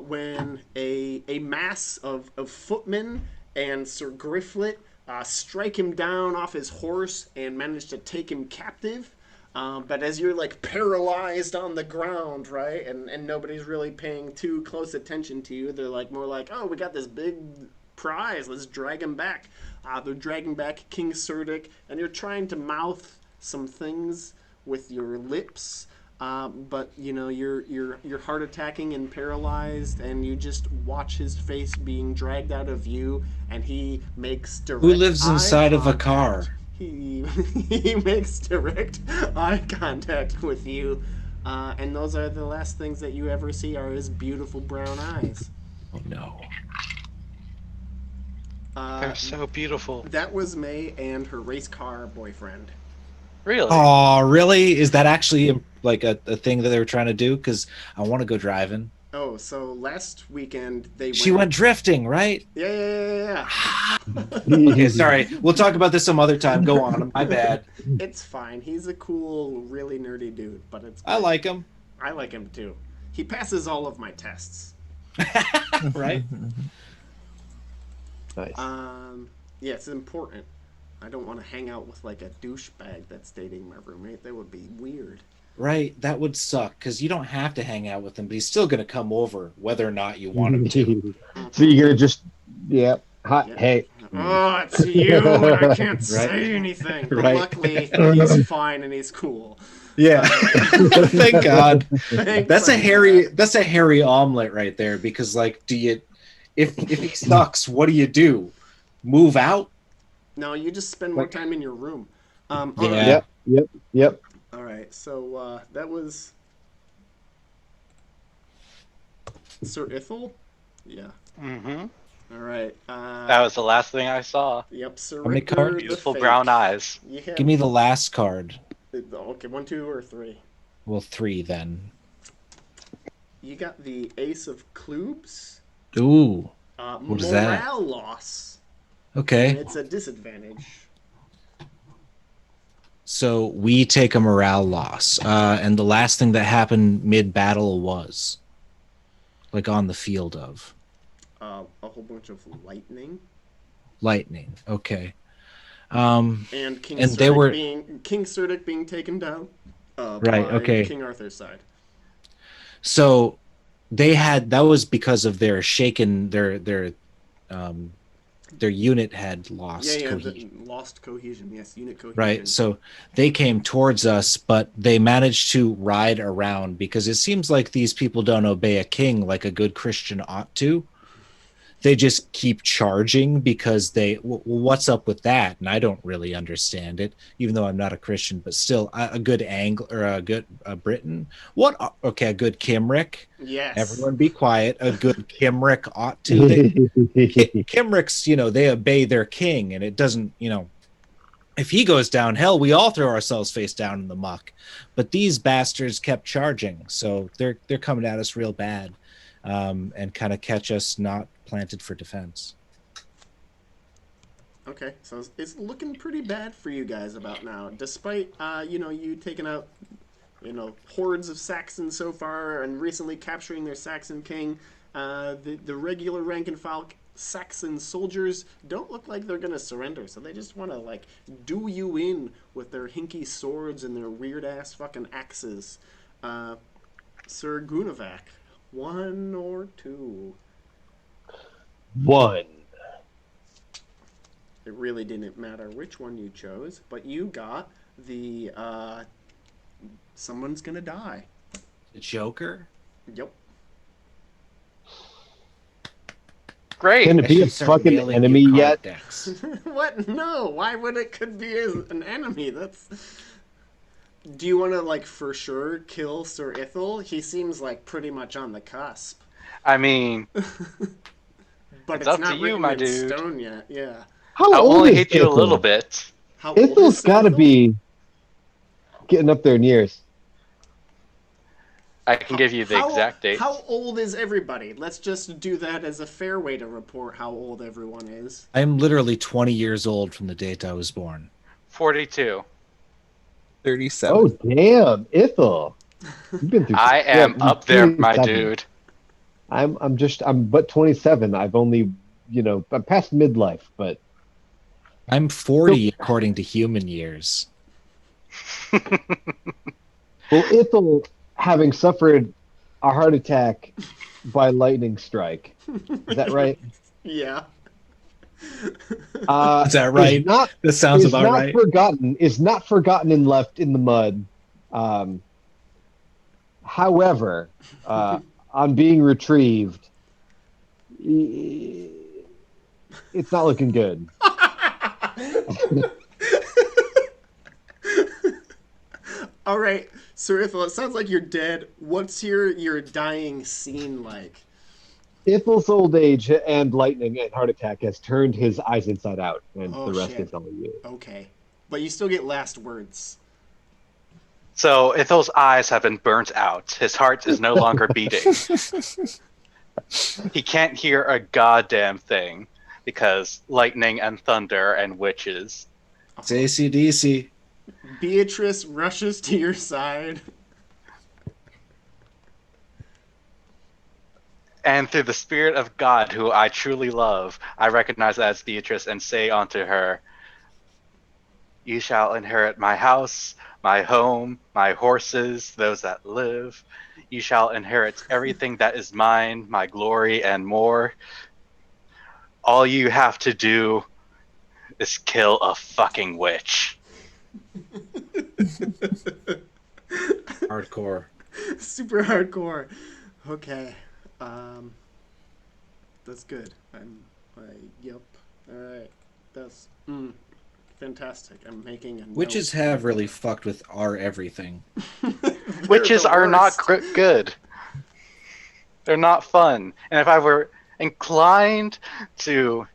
when a mass of footmen and Sir Grifflet strike him down off his horse and manage to take him captive. But as you're like paralyzed on the ground, right, and nobody's really paying too close attention to you, they're like more like, oh, we got this big prize, let's drag him back. They're dragging back King Cerdic, and you're trying to mouth some things with your lips. But you know you're heart attacking and paralyzed, and you just watch his face being dragged out of view, and he makes direct. Who lives inside of a contact. car? He makes direct eye contact with you, and those are the last things that you ever see are his beautiful brown eyes. Oh no. They're so beautiful. That was May and her race car boyfriend. Really? Oh, really? Is that actually like a thing that they were trying to do? Because I want to go driving. Oh, so last weekend She went drifting, right? Yeah. Okay, sorry. We'll talk about this some other time. Go on. My bad. It's fine. He's a cool, really nerdy dude, but it's. I like him. I like him too. He passes all of my tests. Right? Nice. Yeah, it's important. I don't want to hang out with like a douchebag that's dating my roommate. That would be weird. Right. That would suck because you don't have to hang out with him, but he's still going to come over whether or not you want him to. So you're gonna just, hi, Yeah. hey. Oh, it's you, and I can't say anything. But Right. luckily, he's fine and he's cool. Yeah. Thank God. Thanks, That's a I'm hairy. glad. That's a hairy omelet right there. Because like, if he sucks, what do? Move out? No, you just spend more time in your room. All Yeah. right. Yep. All right. So that was Sir Ithel. Yeah. Mm-hmm. All right. That was the last thing I saw. Yep. Sir How many Richter cards? the Beautiful Fake. brown eyes. You have, Give me the last card. okay, 1, 2, or 3. Well, 3 then. You got the Ace of Clubs. Ooh. What is that? Morale loss. And Okay. it's a disadvantage. So we take a morale loss, and the last thing that happened mid-battle was, like on the field of A whole bunch of lightning. lightning. Okay. And King And Cerdic they were- King Cerdic being taken down. Right, By okay. King Arthur's side. So that was because of their shaken their unit had lost cohesion. Lost cohesion. Yes, unit cohesion. Right. So they came towards us, but they managed to ride around because it seems like these people don't obey a king like a good Christian ought to. They just keep charging because what's up with that? And I don't really understand it, even though I'm not a Christian, but still a good Anglo or a good Briton. Okay, a good Kimrick. Yes. Everyone be quiet. A good Kimrick ought to. Kimricks, they obey their king, and it doesn't, if he goes downhill, we all throw ourselves face down in the muck. But these bastards kept charging, so they're coming at us real bad, and kind of catch us not planted for defense. Okay, so it's looking pretty bad for you guys about now, despite you taking out hordes of Saxons so far and recently capturing their Saxon king. The regular rank and file Saxon soldiers don't look like they're gonna surrender, so they just want to do you in with their hinky swords and their weird ass fucking axes. Sir Gunavac, 1 or 2? 1. It really didn't matter which one you chose, but you got the someone's gonna die. The Joker? Yep. Great. Can it be a Actually start fucking mailing enemy you card yet? decks. What? No. Why would it could be an enemy? Do you want to for sure kill Sir Ithel? He seems pretty much on the cusp. I mean, But It's it's, up to not you, written my in dude. stone yet. Yeah. How I old only is hate you a Ithel? little bit. How old is Ithel's Sir got to Ithel? be getting up there in years. I can give you the exact date. How old is everybody? Let's just do that as a fair way to report how old everyone is. I'm literally 20 years old from the date I was born. 42. 37. Oh damn, Ithel. You've been through. I am Well, up there, my 27. dude. I'm but 27. I've only, I'm past midlife, but I'm 40 according to human years. well, Ithel, having suffered a heart attack by lightning strike, is that right? Yeah. Is that right? That sounds is about not right. forgotten. Is not forgotten and left in the mud. However, on being retrieved, it's not looking good. All right, Sir Ithel, it sounds like you're dead. What's your dying scene like? Ithel's old age and lightning and heart attack has turned his eyes inside out, and Oh, the rest shit. is all you. Okay. But you still get last words. So Ithel's eyes have been burnt out. His heart is no longer beating. He can't hear a goddamn thing because lightning and thunder and witches. It's AC/DC. Beatrice rushes to your side. And through the spirit of God, who I truly love, I recognize that as Beatrice and say unto her, "You shall inherit my house, my home, my horses, those that live. You shall inherit everything that is mine, my glory and more. All you have to do is kill a fucking witch." Hardcore. Super hardcore. Okay. That's good. Yep. All right. That's fantastic. I'm making a note. Witches have really fucked with our everything. Witches the are not worst. good. They're not fun. And if I were inclined to,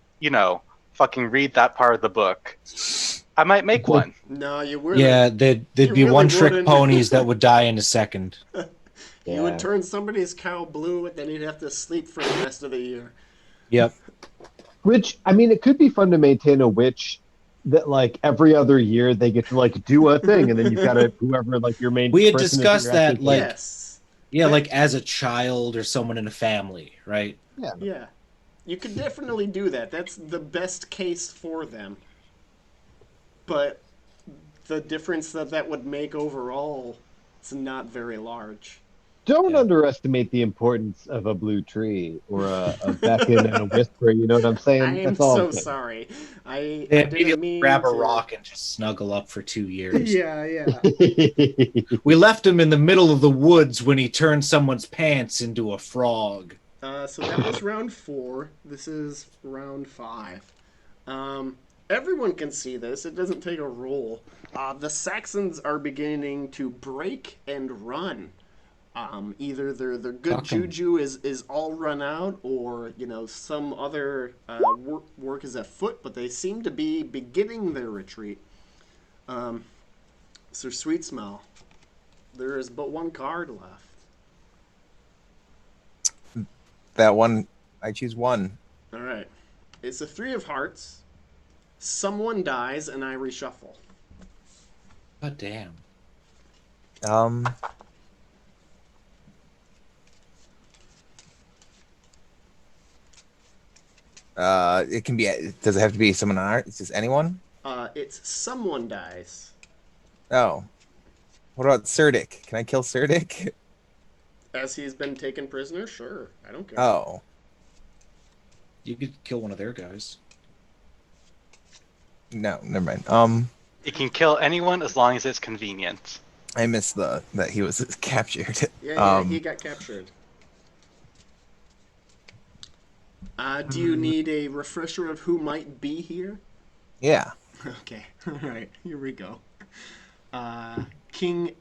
fucking read that part of the book, I might make one. No, you wouldn't. Yeah, they'd You be really one-trick wouldn't. ponies that would die in a second. You would turn somebody's cow blue, and then you'd have to sleep for the rest of the year. Yep. Which, I mean, it could be fun to maintain a witch that, like, every other year they get to, like, do a thing, and then you've got to, whoever, like, your main We had person is discussed that, actually like, Yes. yeah, like as a child or someone in a family, right? Yeah. You could definitely do that. That's the best case for them. But the difference that would make overall, it's not very large. Don't Yeah. underestimate the importance of a blue tree or a beckon and a whisper. You know what I'm saying? I am That's all. so I'm saying. sorry. I They didn't immediately mean grab a to... rock and just snuggle up for 2 years. Yeah. We left him in the middle of the woods when he turned someone's pants into a frog. So that was round 4. This is round 5. Everyone can see this. It doesn't take a roll. The Saxons are beginning to break and run. Either their good Fuck 'em. juju is all run out, or some other work is afoot. But they seem to be beginning their retreat. Sir Sweet Smell, there is but one card left. That one, I choose one. All right, it's a 3 of hearts. Someone dies, and I reshuffle. God damn. It can be. Does it have to be someone on art? It's just anyone. It's someone dies. Oh, what about Surdic? Can I kill Surdic? As he's been taken prisoner? Sure. I don't care. Oh, You could kill one of their guys. no, never mind. You can kill anyone as long as it's convenient. I missed that he was captured. Yeah, he got captured. Do you need a refresher of who might be here? Yeah. Okay. Alright, here we go. King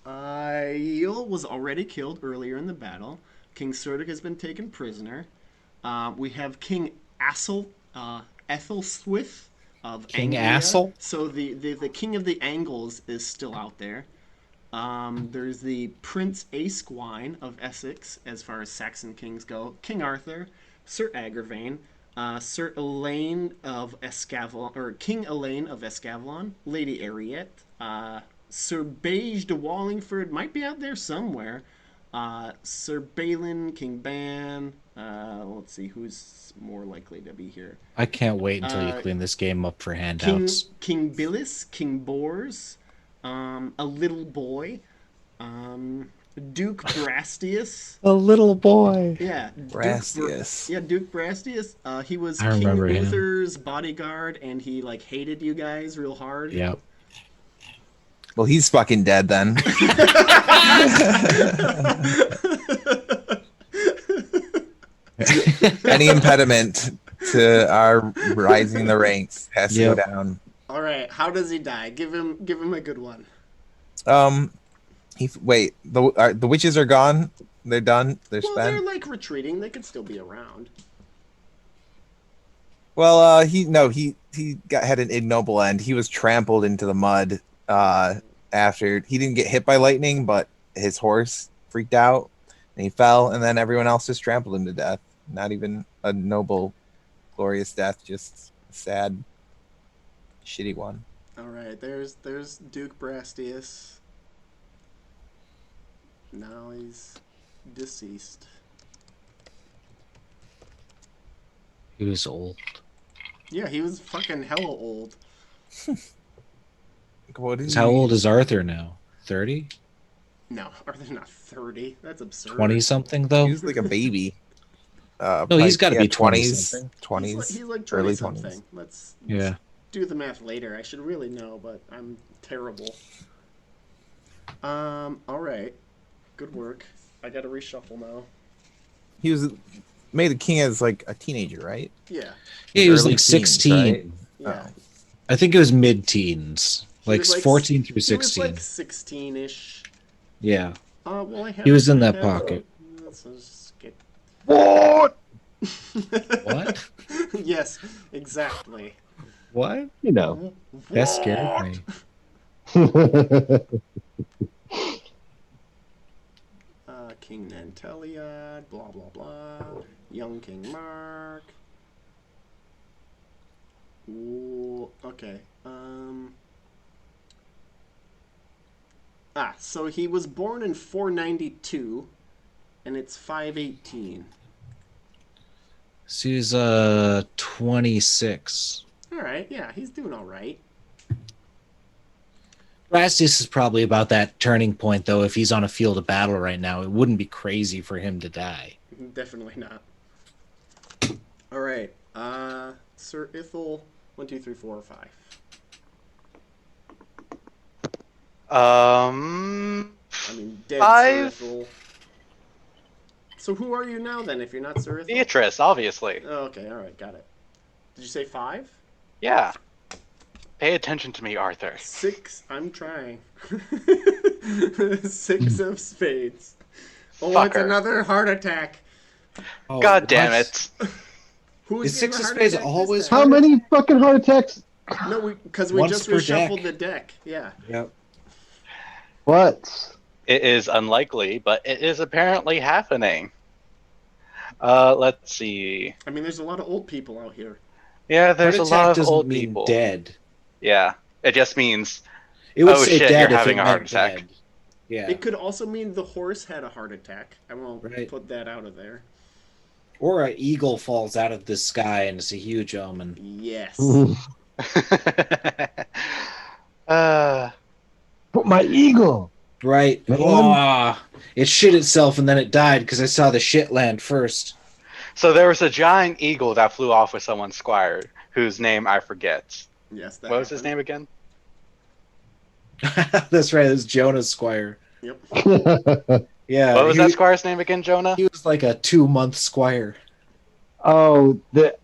Aiel was already killed earlier in the battle. King Surdic has been taken prisoner. We have King Ethelswith of King Anglia. Assel? So the king of the Angles is still out there. There's the Prince Asquine of Essex, as far as Saxon kings go. King Arthur, Sir Agravain, Sir Elaine of Escavalon, or King Elaine of Escavalon, Lady Ariette, Sir Beige de Wallingford might be out there somewhere. Sir Balin, King Ban. Let's see who's more likely to be here. I can't wait until you clean this game up for handouts. King Billis, King Bors, a little boy, Duke Brastius. A little boy. Yeah, Brastius. Duke Brastius. He was I King remember him. Uther's bodyguard, and he like hated you guys real hard. Yep. Well, he's fucking dead then. Any impediment to our rising the ranks has to go down. All right, how does he die? Give him a good one. Wait. The witches are gone. They're done. They're Well, spent. they're like retreating. They could still be around. Well, he had an ignoble end. He was trampled into the mud. After he didn't get hit by lightning, but his horse freaked out and he fell, and then everyone else just trampled him to death. Not even a noble, glorious death, just a sad, shitty one. All right, there's Duke Brastius. Now he's deceased. He was old. Yeah, he was fucking hella old. What is How old is Arthur now? 30? No, Arthur's not 30. That's absurd. 20 something though? He was like a baby. No, he's got to be 20 20s, something. 20s, He's like 20 early something. 20s. Let's Yeah. do the math later. I should really know, but I'm terrible. All right. Good work. I gotta reshuffle now. He was made a king as like a teenager, right? Yeah. Yeah, he was Early like teens, 16. right? Yeah. I think it was mid-teens. He Like was, like, 14 through He was 16. like 16-ish. Yeah. Well, I have. He was in that I have- pocket. Let's just get. What? What? Yes, exactly. What? You know. That scared me. King Nanteliad, blah blah blah. Young King Mark. Ooh, okay. So he was born in 492, and it's 518. So he's 26. All right, yeah, he's doing all right. Rastus is probably about that turning point, though. If he's on a field of battle right now, it wouldn't be crazy for him to die. Definitely not. All right, Sir Ithel, 1, 2, 3, 4, 5. I I mean, dead 5. Sir Ithel. So who are you now then? If you're not Sir Ithel? Beatrice, obviously. Oh, okay, all right, got it. Did you say 5? Yeah. Pay attention to me, Arthur. 6. I'm trying. 6 of spades. Oh, it's Fucker. another heart attack. Oh, God damn what? it. Who's Is getting 6 a of heart spades attack this always time? How many fucking heart attacks? No, because we Once just per reshuffled deck. the deck. Yeah. Yep. What? It is unlikely, but it is apparently happening. Let's see. I mean, there's a lot of old people out here. Yeah, there's a Heart lot attack of doesn't old mean people. dead. Yeah, it just means It would Oh, say shit, dead you're if having it a heart meant attack. dead. Yeah. It could also mean the horse had a heart attack. I won't Right. put that out of there. Or an eagle falls out of the sky and it's a huge omen. Yes. But my eagle. Right. Man. Oh, it shit itself and then it died because I saw the shit land first. So there was a giant eagle that flew off with someone's squire, whose name I forget. Yes. That What was his happened. name again? That's right. It was Jonah's squire. Yep. Yeah. What was he, that squire's name again, Jonah? He was like a 2-month squire. Oh, the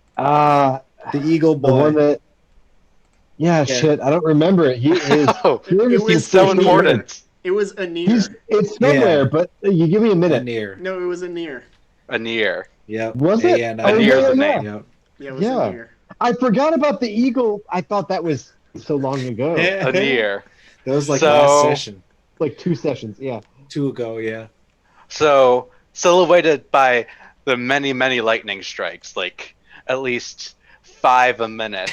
Eagle the one boy. that. Yeah, shit. I don't remember it. He is. Oh, It was so Anir. important. It was Anir. It's somewhere, Yeah. but you give me a minute. Near. No, it was Anir. Anir. Yep. Was it? A-N-I. Oh, Anir's yeah, the yeah. name. Yep. Yeah, it was Yeah. Anir. I forgot about the eagle. I thought that was so long ago. Anir. That was like So- last session. like 2 sessions. Yeah. 2 ago, yeah. So silhouetted by the many, many lightning strikes, like at least 5 a minute.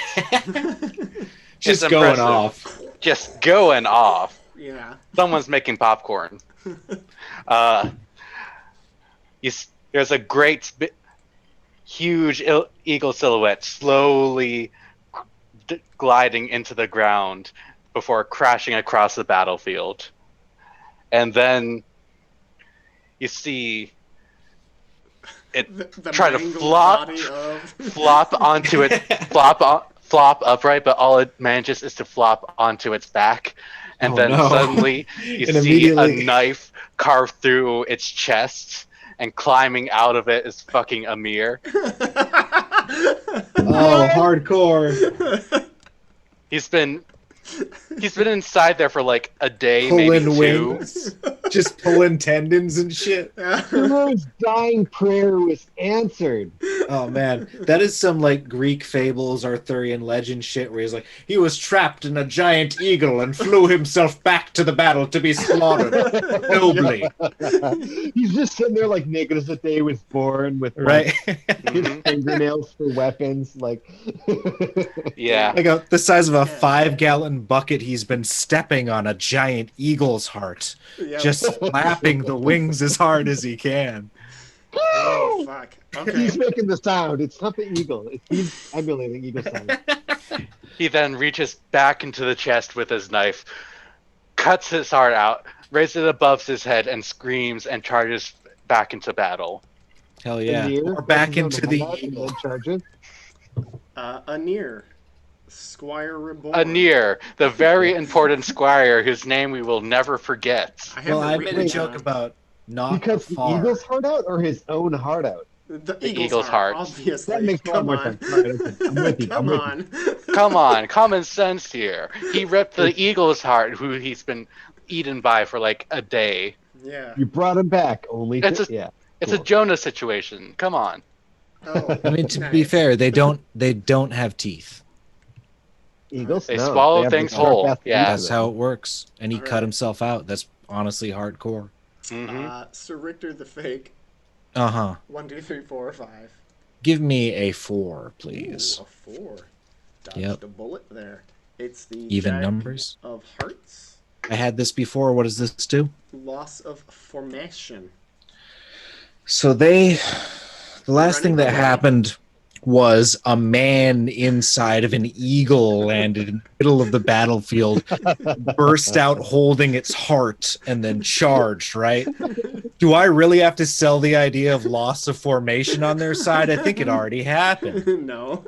Just It's going impressive. off. Just going off. Yeah. Someone's making popcorn. There's a great, huge eagle silhouette slowly gliding into the ground before crashing across the battlefield. And then you see it The try to mangled flop body of... flop onto it, flop upright, but all it manages is to flop onto its back. And Oh, then no. suddenly you And see a immediately- knife carved through its chest, and climbing out of it is fucking Amir. Oh, hardcore. He's been inside there for like a day, maybe Pulling 2. wings. Just pulling tendons and shit. Hero's dying prayer was answered. Oh man, that is some like Greek fables, Arthurian legend shit where he's like, he was trapped in a giant eagle and flew himself back to the battle to be slaughtered nobly. He's just sitting there like naked as the day he was born with Right? his fingernails for weapons. Like, Yeah. Like the size of a 5-gallon bucket, he's been stepping on a giant eagle's heart, Yep. just flapping the wings as hard as he can. Oh, fuck. Okay. he's making the sound. It's not the eagle. He's emulating eagle sound. He then reaches back into the chest with his knife, cuts his heart out, raises it above his head, and screams and charges back into battle. Hell yeah. Anir Or back presses into on the hideout and eagle. then charges. Anir. Squire Reborn. Anir, the very important squire whose name we will never forget. I Well, haven't I made written a it joke down. about not He cuts the far. eagle's heart out or his own heart out? The eagle's heart. obviously. That makes a lot Come more on. sense. All right, okay. I'm with you. Come I'm with on. Come on, common sense here. He ripped the eagle's heart, who he's been eaten by for like a day. Yeah. You brought him back only It's to, yeah. It's a Cool. Jonah situation. Come on. Oh, I mean, to be nice. fair, they don't have teeth. Eagles? They No, swallow have things the sharp whole, ass yeah. teeth. That's how it works. And he All cut right. himself out. That's honestly hardcore. Sir Richter the Fake. Uh-huh. 1, 2, 3, 4, 5. Give me a 4, please. Ooh, a 4. Dodged Yep. a bullet there. It's the Even Jack numbers. of Hearts. I had this before. What does this do? Loss of formation. So the last thing that Running away. happened was a man inside of an eagle landed in the middle of the battlefield, burst out holding its heart, and then charged, right? Do I really have to sell the idea of loss of formation on their side? I think it already happened. No.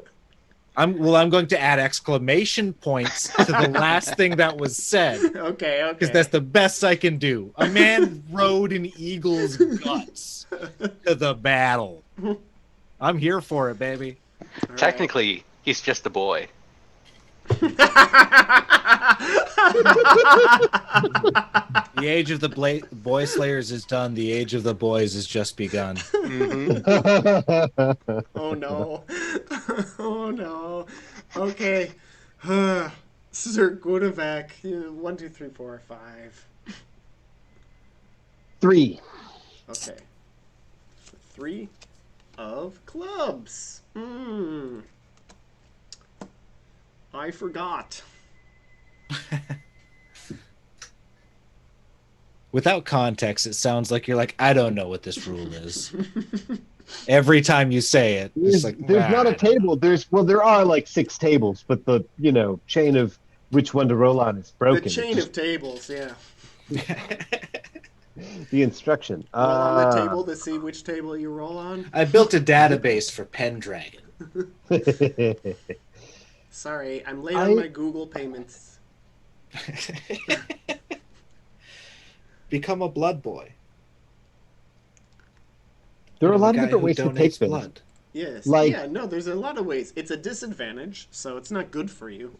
I'm going to add exclamation points to the last thing that was said, Okay. because that's the best I can do. A man rode an eagle's guts to the battle. I'm here for it, baby. All Technically, he's just a boy. The age of the boy slayers is done. The age of the boys has just begun. Oh no. Oh no. Okay. Sir Gudovac. 1, 2, 3, 4, 5. 3. Okay. 3 of clubs. I forgot. Without context, it sounds like you're like, I don't know what this rule is. Every time you say it, it's like, There's not a "Ah." table. There are like 6 tables, but the chain of which one to roll on is broken. The chain of tables, yeah. the instruction. Roll on the table to see which table you roll on. I built a database for Pendragon. Sorry, I'm late on my Google payments. Become a blood boy. There are a The lot of guy different who ways to take donates things. blood. Yes. Like- yeah, no, there's a lot of ways. It's a disadvantage, so it's not good for you.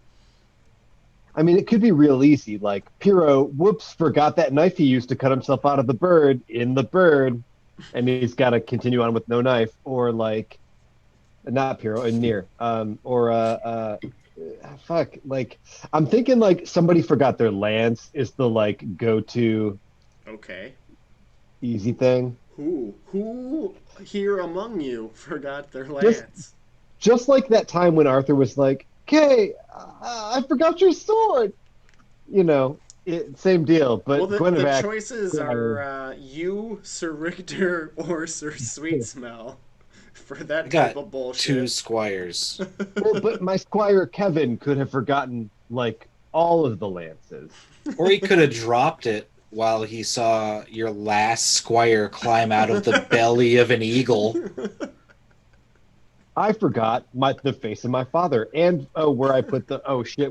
I mean, it could be real easy. Like, Piro, whoops, forgot that knife he used to cut himself out of the bird in the bird, and he's got to continue on with no knife. Or, like, not Piro, Anir. fuck, like I'm thinking like somebody forgot their lance is the like go-to Okay. easy thing. Who here among you forgot their Just- lance? Just like that time when Arthur was like, "Okay, I forgot your sword." You know, same deal. But Well, the Guinevere, choices are you, Sir Richter, or Sir Sweetsmell for I that got type of bullshit. 2 squires. well, but my squire Kevin could have forgotten like all of the lances. Or he could have dropped it while he saw your last squire climb out of the belly of an eagle. I forgot the face of my father and where I put the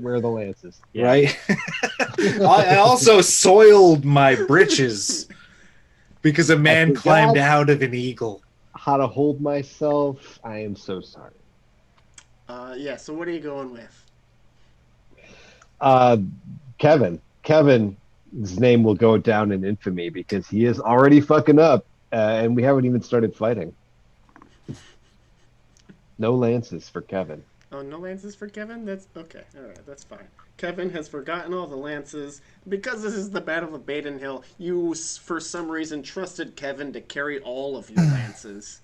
where are the lances? Yeah. Right? I also soiled my britches because a man forgot. climbed out of an eagle. How to hold myself? I am so sorry. Yeah. So what are you going with? Kevin. Kevin's name will go down in infamy because he is already fucking up, and we haven't even started fighting. No lances for Kevin. Oh, no lances for Kevin? That's okay. All right, that's fine. Kevin has forgotten all the lances. Because this is the Battle of Badon Hill, you, for some reason, trusted Kevin to carry all of your lances.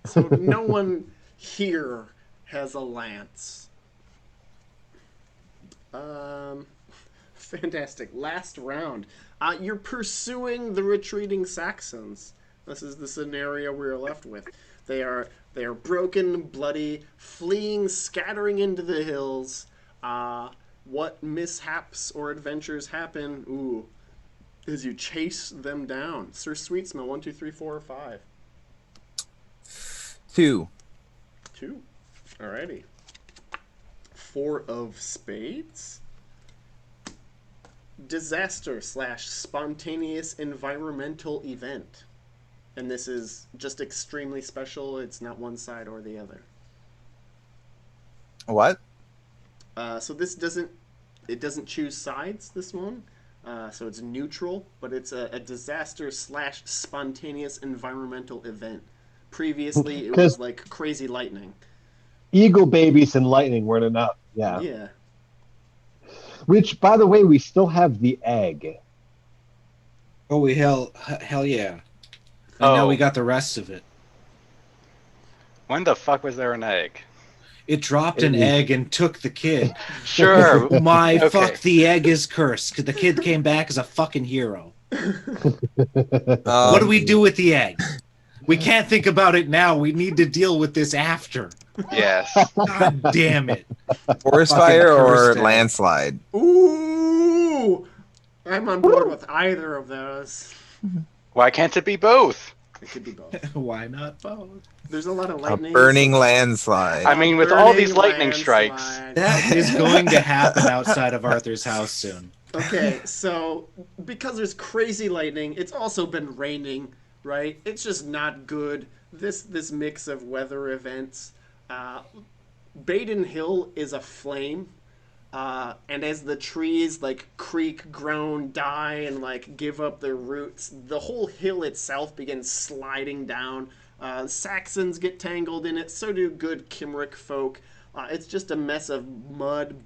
So no one here has a lance. Fantastic. Last round. You're pursuing the retreating Saxons. This is the scenario we're left with. They are broken, bloody, fleeing, scattering into the hills. What mishaps or adventures happen? Ooh, as you chase them down. Sir Sweetsmell, 1, 2, 3, 4, or 5. 2. 2. Alrighty. 4 of spades. Disaster / spontaneous environmental event. And this is just extremely special. It's not one side or the other. What? So this doesn't choose sides, this one. So it's neutral, but it's a disaster / spontaneous environmental event. Previously, it was like crazy lightning. Eagle babies and lightning weren't enough. Yeah. Yeah. Which, by the way, we still have the egg. Oh, hell yeah. And now we got the rest of it. When the fuck was there an egg? It dropped an egg and took the kid. Sure. Okay. Fuck, the egg is cursed. The kid came back as a fucking hero. What do we do with the egg? We can't think about it now. We need to deal with this after. Yes. God damn it. Forest Fucking fire or cursed egg. landslide? Ooh! I'm on board with either of those. Why can't it be both? It could be both. Why not both? There's a lot of A lightning. burning landslide. I mean, with all these lightning strikes. That is going to happen outside of Arthur's house soon. Okay, so because there's crazy lightning, it's also been raining, right? It's just not good. This mix of weather events. Badon Hill is aflame, and as the trees like creak, groan, die, and like give up their roots, the whole hill itself begins sliding down. Saxons get tangled in it. So do good Cymric folk. It's just a mess of mud,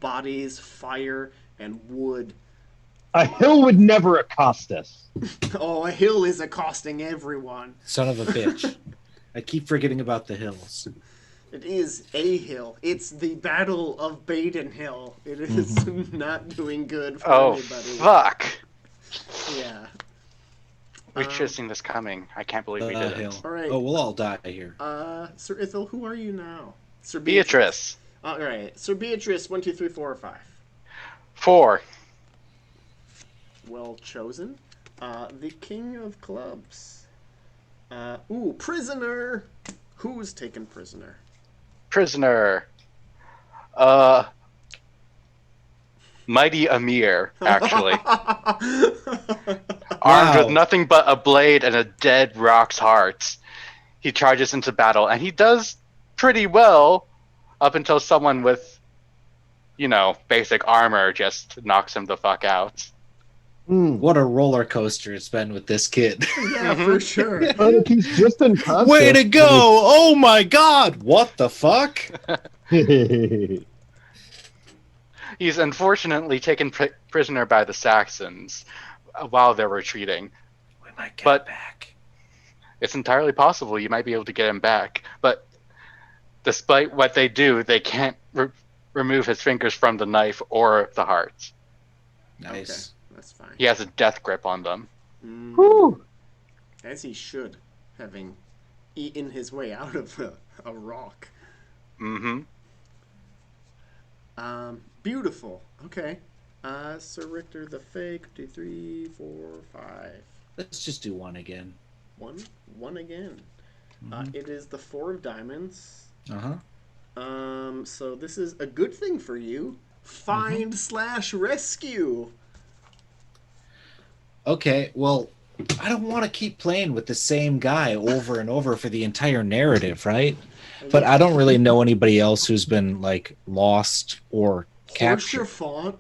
bodies, fire, and wood. A hill would never accost us. Oh, a hill is accosting everyone. Son of a bitch. I keep forgetting about the hills. It is a hill. It's the Battle of Badon Hill. It is not doing good for Oh, anybody. fuck. Yeah. We should have seen this coming. I can't believe we did Hill. it. All right. Oh, we'll all die here. Sir Ithil, who are you now? Sir Beatrice. All right. Sir Beatrice, 1, 2, 3, 4, or 5. 4. Well chosen. The King of Clubs. Prisoner. Who's taken prisoner? Prisoner. Mighty Amir, actually. Armed with nothing but a blade and a dead rock's heart. He charges into battle, and he does pretty well up until someone with, basic armor just knocks him the fuck out. What a roller coaster it's been with this kid. Yeah, for sure. But he's just unconscious. Way to go! Oh my god! What the fuck? He's unfortunately taken prisoner by the Saxons while they're retreating. We might get But- it back. It's entirely possible you might be able to get him back. But despite what they do, they can't remove his fingers from the knife or the hearts. Nice. Okay, that's fine. He has a death grip on them. Whew. As he should, having eaten his way out of a rock. Mm-hmm. Beautiful. Okay. Sir Richter the Fake. 2, 3, 4, 5. Let's just do one again. One again. It is the 4 of diamonds. So this is a good thing for you. Find / rescue. Okay, well, I don't want to keep playing with the same guy over and over for the entire narrative, right? But I don't really know anybody else who's been like lost or captured. Horsefont.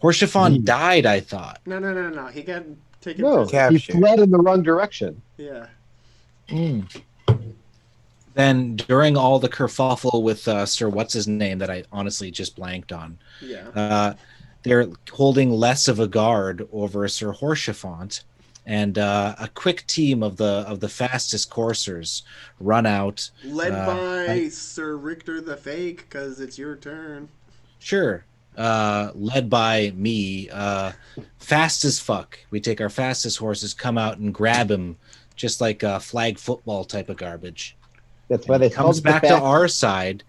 Horsefont died, I thought. No. He got taken No, prisoner. he Captured. fled in the wrong direction. Yeah. Then during all the kerfuffle with Sir What's His Name that I honestly just blanked on, Yeah. they're holding less of a guard over Sir Horsefont, and a quick team of the fastest coursers run out. Led by Sir Richter the Fake, because it's your turn. Sure. Led by me, fast as fuck. We take our fastest horses, come out and grab him, just like a flag football type of garbage. That's why they Comes called it back the to fast- our side,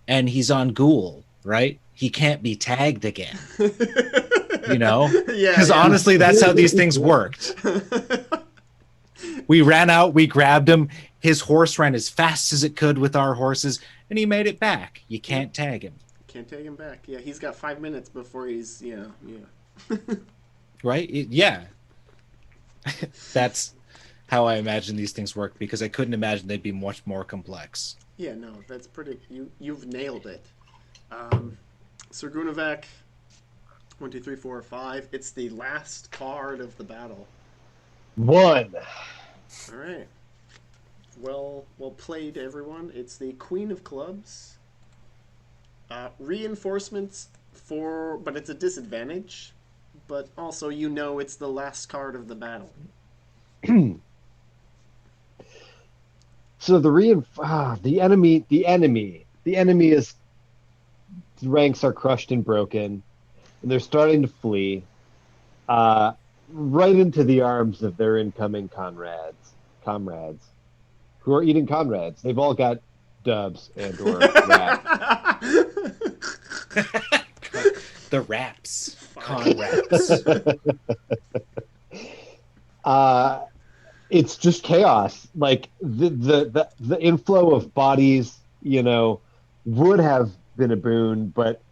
and he's on Ghoul, right? He can't be tagged again, you know? Yeah. Because honestly, that's how these things worked. We ran out, we grabbed him. His horse ran as fast as it could with our horses, and he made it back. You can't tag him. Can't take him back. Yeah, he's got 5 minutes before he's, yeah. Right? Yeah. That's how I imagine these things work, because I couldn't imagine they'd be much more complex. Yeah, no, that's pretty. You've nailed it. Sir Grunewald, 1, 2, 3, 4, 5. It's the last card of the battle. 1. All right. Well played, everyone. It's the Queen of Clubs. Reinforcements but it's a disadvantage. But also, it's the last card of the battle. So the enemy is ranks are crushed and broken, and they're starting to flee, right into the arms of their incoming comrades, who are eating Conrads. They've all got dubs and or rats. The raps. Con raps. It's just chaos. Like the inflow of bodies, would have been a boon, but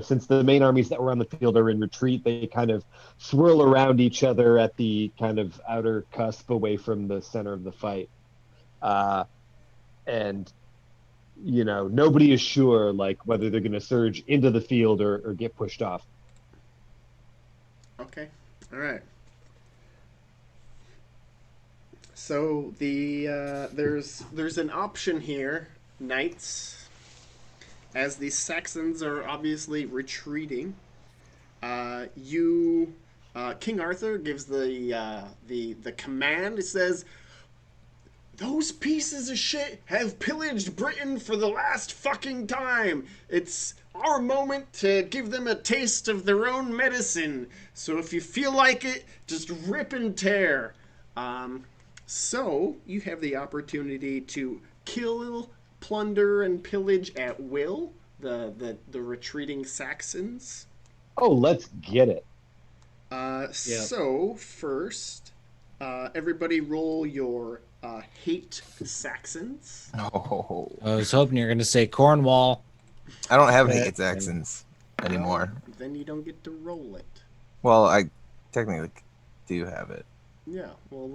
since the main armies that were on the field are in retreat, they kind of swirl around each other at the kind of outer cusp away from the center of the fight. And nobody is sure like whether they're going to surge into the field or get pushed off. Okay. All right. So there's an option here, knights, as the Saxons are obviously retreating. King Arthur gives the command. It says, "Those pieces of shit have pillaged Britain for the last fucking time. It's our moment to give them a taste of their own medicine. So if you feel like it, just rip and tear." So you have the opportunity to kill, plunder, and pillage at will the retreating Saxons. Oh, let's get it. So first, everybody roll your hate Saxons. Oh, I was hoping you were going to say Cornwall. I don't have hate Saxons anymore. Then you don't get to roll it. Well, I technically do have it. Yeah, well,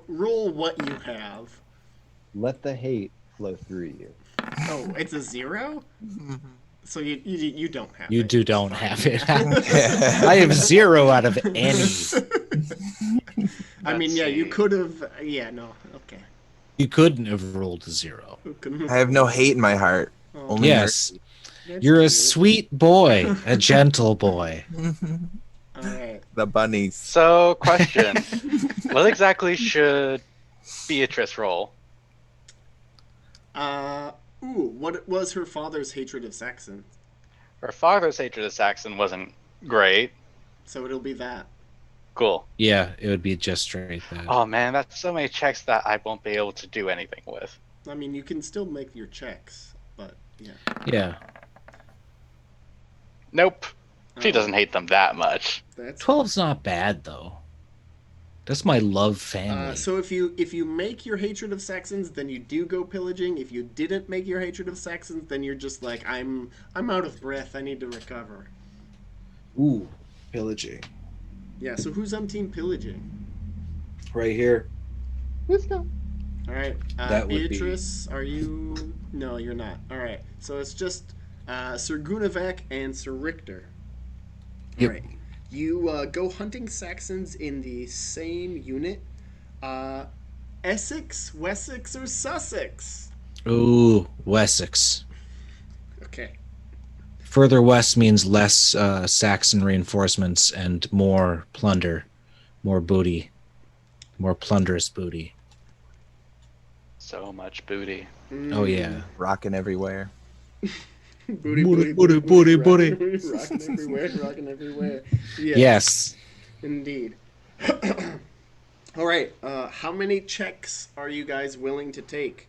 roll what you have. Let the hate flow through you. Oh, it's a 0? So you don't have You it. don't have it. I have 0 out of any. I mean, yeah, you could have. Yeah, no, okay. You couldn't have rolled a 0. Couldn't I have no hate in my heart. Oh. Only Yes. That's You're a cute. sweet boy, a gentle boy. All right. The bunnies. So, question: what exactly should Beatrice roll? What was her father's hatred of Saxon? Her father's hatred of Saxon wasn't great. So it'll be that. Cool. Yeah, it would be just straight that. Oh man, that's so many checks that I won't be able to do anything with. I mean, you can still make your checks, but yeah. Yeah. Nope. She Oh, doesn't hate them that much. That's 12's not bad though. That's my love family. so if you make your hatred of Saxons, then you do go pillaging. If you didn't make your hatred of Saxons, then you're just like I'm out of breath. I need to recover. Ooh, pillaging. Yeah. So who's on team pillaging? Right here. Let's go. All right. That would be- Beatrice, are you? No, you're not. All right. So it's just Sir Gunavak and Sir Richter. Yep. All right. You go hunting Saxons in the same unit. Essex, Wessex, or Sussex? Ooh, Wessex. Okay. Further west means less Saxon reinforcements and more plunder, more booty, more plunderous booty. So much booty. Oh yeah. Rocking everywhere. Booty, Booty, booty, booty, booty, booty, rocking, rocking everywhere, rocking everywhere. Yeah, Yes. indeed. All right. How many checks are you guys willing to take?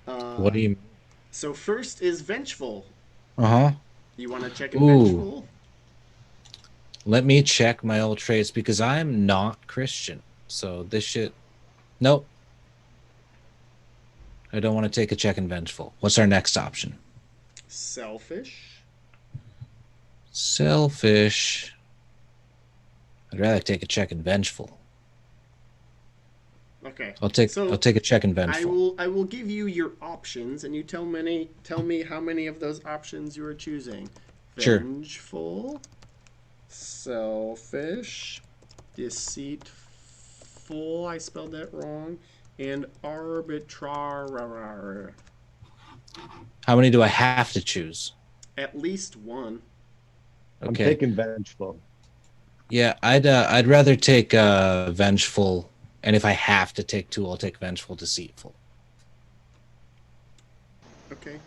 What do you? So first is vengeful. Uh huh. You want to check in Ooh. vengeful? Let me check my old traits because I'm not Christian. So this shit. Nope. I don't want to take a check in vengeful. What's our next option? Selfish. Selfish. I'd rather take a check in vengeful. Okay. I'll take a check in vengeful. I will give you your options, and you tell me how many of those options you are choosing. Sure. Vengeful, selfish, deceitful. I spelled that wrong. And arbitrary. How many do I have to choose? At least one. I'm Okay. taking vengeful. Yeah, I'd rather take vengeful, and if I have to take two, I'll take vengeful, deceitful. Okay.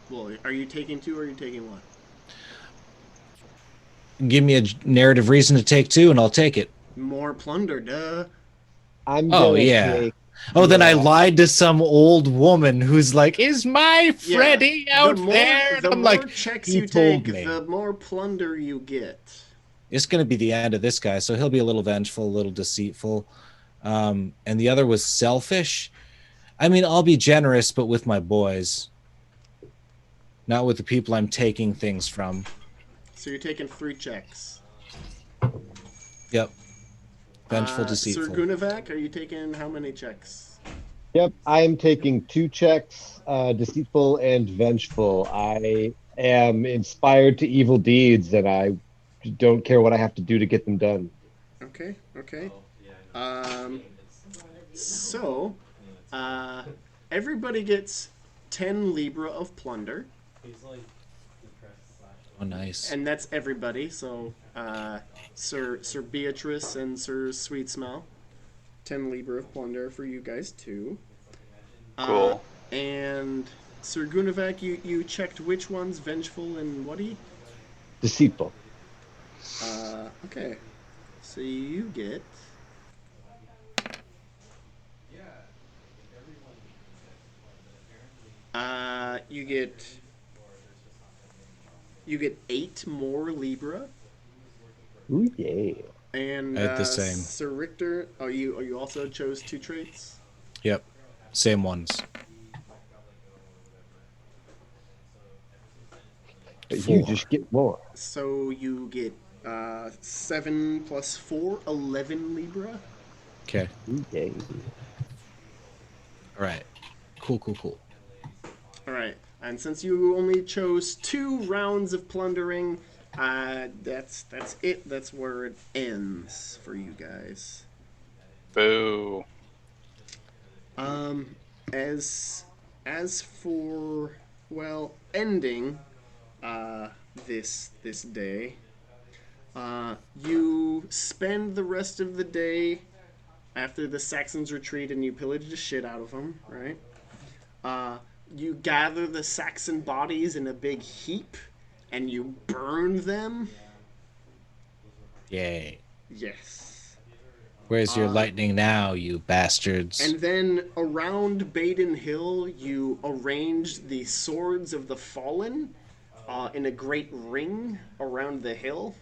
Well, are you taking two or are you taking one? Give me a narrative reason to take two, and I'll take it. More plunder, duh. I'm Oh, gonna yeah. take. Oh, then I Yeah. lied to some old woman who's like, "Is my Freddy out there?" And The I'm more like, checks "He you told take, me." the more plunder you get. It's going to be the end of this guy, so he'll be a little vengeful, a little deceitful. And the other was selfish. I mean, I'll be generous, but with my boys, not with the people I'm taking things from. So you're taking 3 checks. Yep. Vengeful, Sir deceitful. Gunavak, are you taking how many checks? Yep, I am taking 2 checks, deceitful and vengeful. I am inspired to evil deeds, and I don't care what I have to do to get them done. Okay, okay. So, everybody gets 10 Libra of plunder, Oh, nice. and that's everybody. So, Sir Beatrice and Sir Sweet Smell, 10 Libra of plunder for you guys too. Cool. And Sir Gunavak, you checked which ones, vengeful and whatty? Deceitful. Okay. So you get. You get 8 more Libra. Ooh, yeah. And I had the same. Sir Richter, you also chose 2 traits? Yep. Same ones. But 4. you just get more. So you get 7 plus 4, 11 Libra. Okay. Ooh, yeah. All right. Cool. All right. And since you only chose 2 rounds of plundering, that's it. That's where it ends for you guys. Boo. As for ending, this day. You spend the rest of the day after the Saxons retreat, and you pillage the shit out of them, right? You gather the Saxon bodies in a big heap, and you burn them. Yay. Yes. Where's your lightning now, you bastards? And then around Badon Hill, you arrange the swords of the fallen in a great ring around the hill.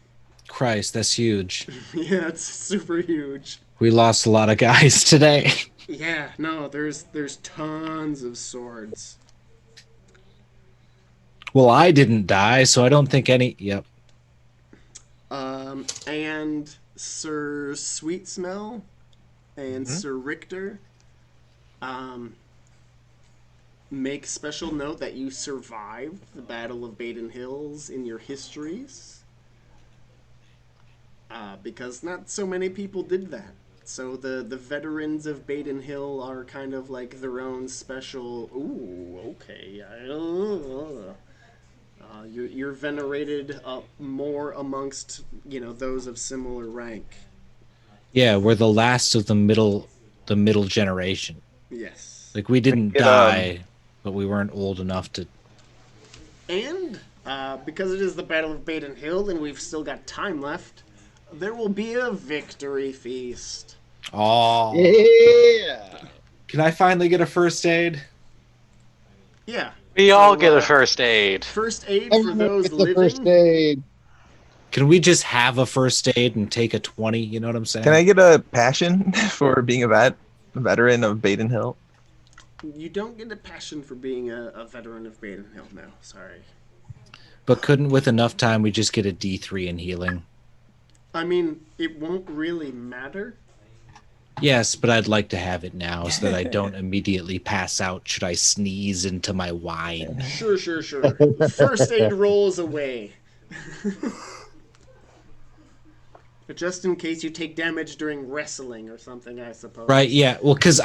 Christ, that's huge. Yeah, it's super huge. We lost a lot of guys today. Yeah, no, there's tons of swords. Well, I didn't die, so I don't think any... Yep. And Sir Sweet Smell and Sir Richter make special note that you survived the Battle of Badon Hills in your histories. Because not so many people did that. So the veterans of Badon Hill are kind of like their own special... Ooh, okay. You're venerated more amongst, those of similar rank. Yeah, we're the last of the middle generation. Yes. Like, we didn't die, but we weren't old enough to... And because it is the Battle of Badon Hill and we've still got time left, there will be a victory feast. Oh. Yeah. Can I finally get a first aid? Yeah. We all get a first aid. First aid for those It's the living. first aid. Can we just have a first aid and take a 20? You know what I'm saying? Can I get a passion for being a veteran of Badon Hill? You don't get a passion for being a veteran of Badon Hill now. Sorry. But couldn't, with enough time, we just get a D3 in healing? I mean, it won't really matter. Yes, but I'd like to have it now so that I don't immediately pass out should I sneeze into my wine. Sure. First aid rolls away. Just in case you take damage during wrestling or something, I suppose. Right, yeah. Well, because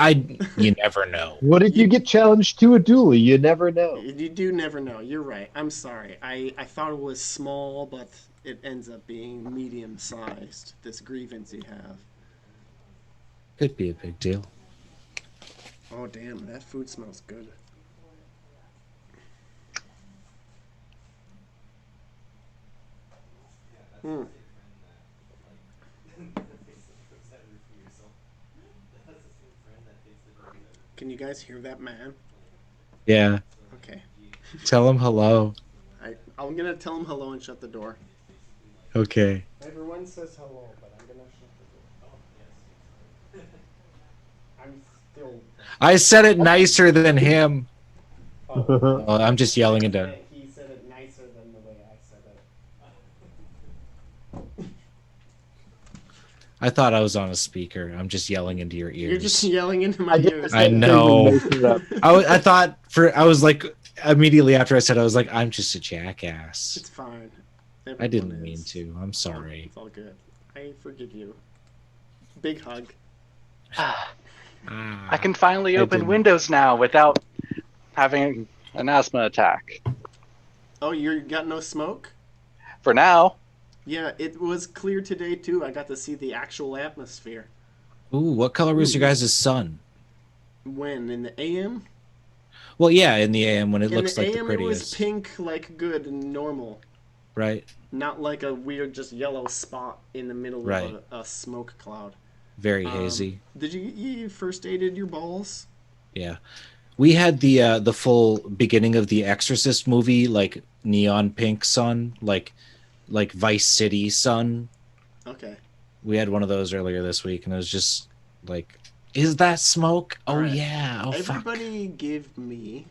you never know. What if you get challenged to a duel? You never know. You do never know. You're right. I'm sorry. I thought it was small, but it ends up being medium-sized, this grievance you have. Could be a big deal. Oh, damn. That food smells good. Can you guys hear that man? Yeah. Okay. Tell him hello. I'm going to tell him hello and shut the door. Okay. Everyone says hello, but I'm going to shut the door. I'm still... I said it nicer than him. Oh, Oh, I'm just yelling into... he said it nicer than the way I said it. I thought I was on a speaker. I'm just yelling into your ears. You're just yelling into my ears. I know. I thought I was like, immediately after I said, I was like, I'm just a jackass. It's fine. I didn't Everyone mean is. to. I'm sorry. It's all good. I forgive you. Big hug. I can finally I open didn't. windows now without having an asthma attack. Oh, you got no smoke? For now. Yeah, it was clear today too. I got to see the actual atmosphere. Ooh, what color was your guys' sun? When? In the AM? Well, yeah, in the AM when it In looks the like AM the it was prettiest. pink, like good and normal. Right? Not like a weird just yellow spot in the middle Right. of a smoke cloud. Very hazy. Did you first aided your balls? Yeah. We had the full beginning of the Exorcist movie, like neon pink sun, like Vice City sun. Okay. We had one of those earlier this week, and it was just like, is that smoke? Oh, Alright. yeah. Oh, fuck. Everybody give me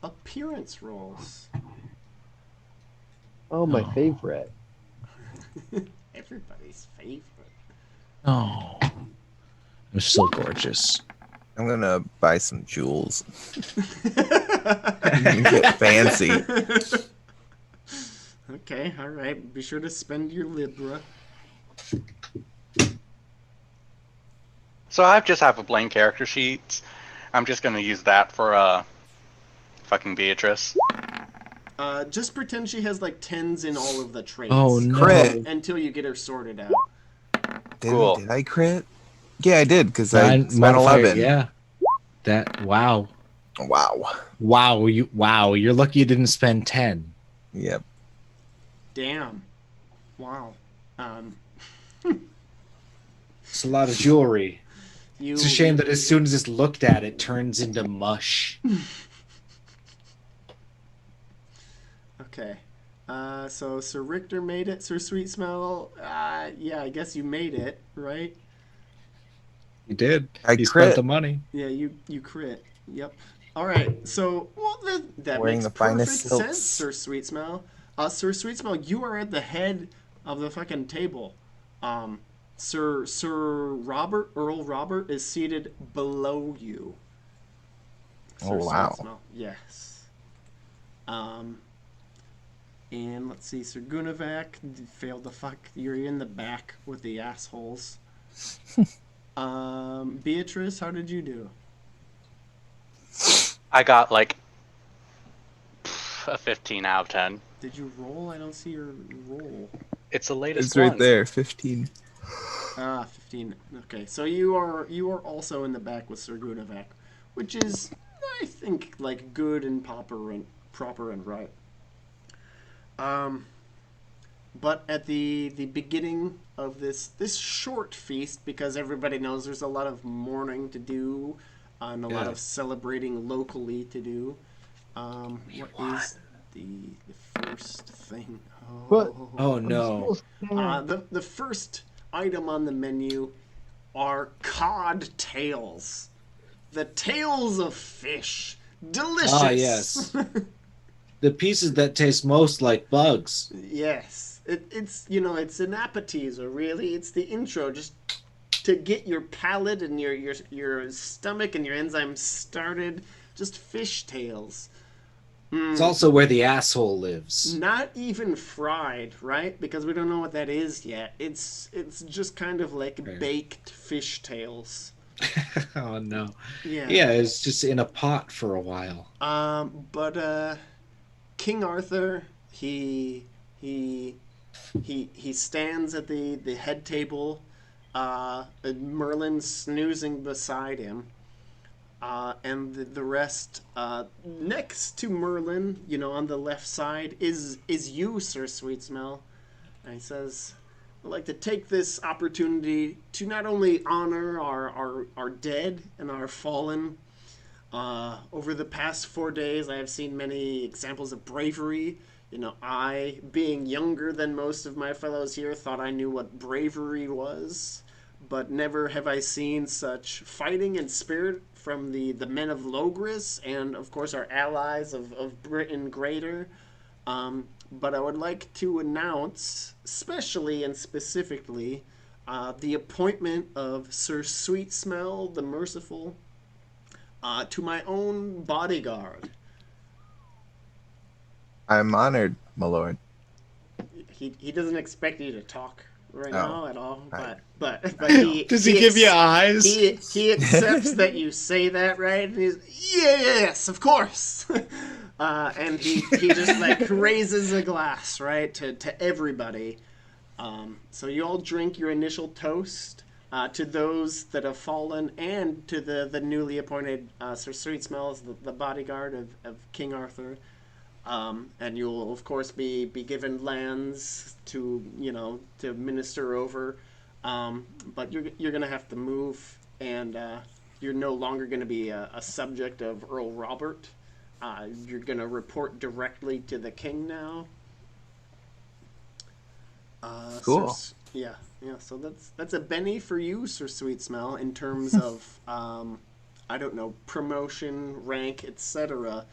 appearance rolls. Oh, my favorite. Everybody's favorite. Oh. I'm so gorgeous. I'm gonna buy some jewels. Get fancy. Okay, alright. Be sure to spend your Libra. So I just have a blank character sheet. I'm just gonna use that for fucking Beatrice. Just pretend she has like 10s in all of the traits. Oh no! Crit. Until you get her sorted out. Cool. Did I crit? Yeah, I did because I Nine spent modifier, 11. yeah. That wow, Wow. wow! You're lucky you didn't spend 10. Yep. Damn. Wow. It's a lot of jewelry. You. It's a shame that as soon as it's looked at, it turns into mush. Okay. So Sir Richter made it. Sir Sweet Smell. Yeah, I guess you made it, right? You did. I You crit. spent the money. Yeah, you crit. Yep. All right. So, well, that Wearing makes the finest perfect sense, silks. Sir Sweet Smell. Sir Sweet Smell, you are at the head of the fucking table. Sir Robert, Earl Robert, is seated below you. Oh, Sir wow. Sweet Smell. Yes. And let's see, Sir Gunavac failed the fuck. You're in the back with the assholes. Beatrice, how did you do? I got like a 15 out of 10. Did you roll? I don't see your roll. It's the latest It's right one. there. 15. 15. Okay, so you are also in the back with Sir Gunavac, which is, I think, like good and proper and right. But at the beginning of this short feast, because everybody knows there's a lot of mourning to do, and a lot of Yes. celebrating locally to do. What is the first thing? But- Oh I'm no! so sad. The first item on the menu are cod tails. The tails of fish. Delicious. Ah, yes. The pieces that taste most like bugs. Yes. It's it's an appetizer, really. It's the intro just to get your palate and your stomach and your enzymes started. Just fish tails. It's also where the asshole lives. Not even fried, right? Because we don't know what that is yet. It's just kind of like Okay. baked fish tails. Oh no! Yeah. Yeah, it's just in a pot for a while. But King Arthur, he stands at the head table, Merlin snoozing beside him. And the rest next to Merlin, on the left side is you, Sir Sweet Smell. And he says, I'd like to take this opportunity to not only honor our dead and our fallen. Over the past 4 days, I have seen many examples of bravery. I, being younger than most of my fellows here, thought I knew what bravery was, but never have I seen such fighting and spirit from the men of Logris and, of course, our allies of Britain Greater. But I would like to announce, specially and specifically, the appointment of Sir Sweet Smell the Merciful to my own bodyguard. I'm honored, my lord. He doesn't expect you to talk right now at all, I- but he Does he give you eyes? He accepts that you say that, right? And he's yes, of course. And he just like raises a glass, right, to everybody. So you all drink your initial toast to those that have fallen and to the newly appointed Sir Sweet Smells, the bodyguard of King Arthur. And you'll of course be given lands to to minister over, but you're gonna have to move, and you're no longer gonna be a subject of Earl Robert. You're gonna report directly to the king now. Cool. Yeah. So that's a Benny for you, Sir Sweet Smell, in terms of I don't know, promotion, rank, etc.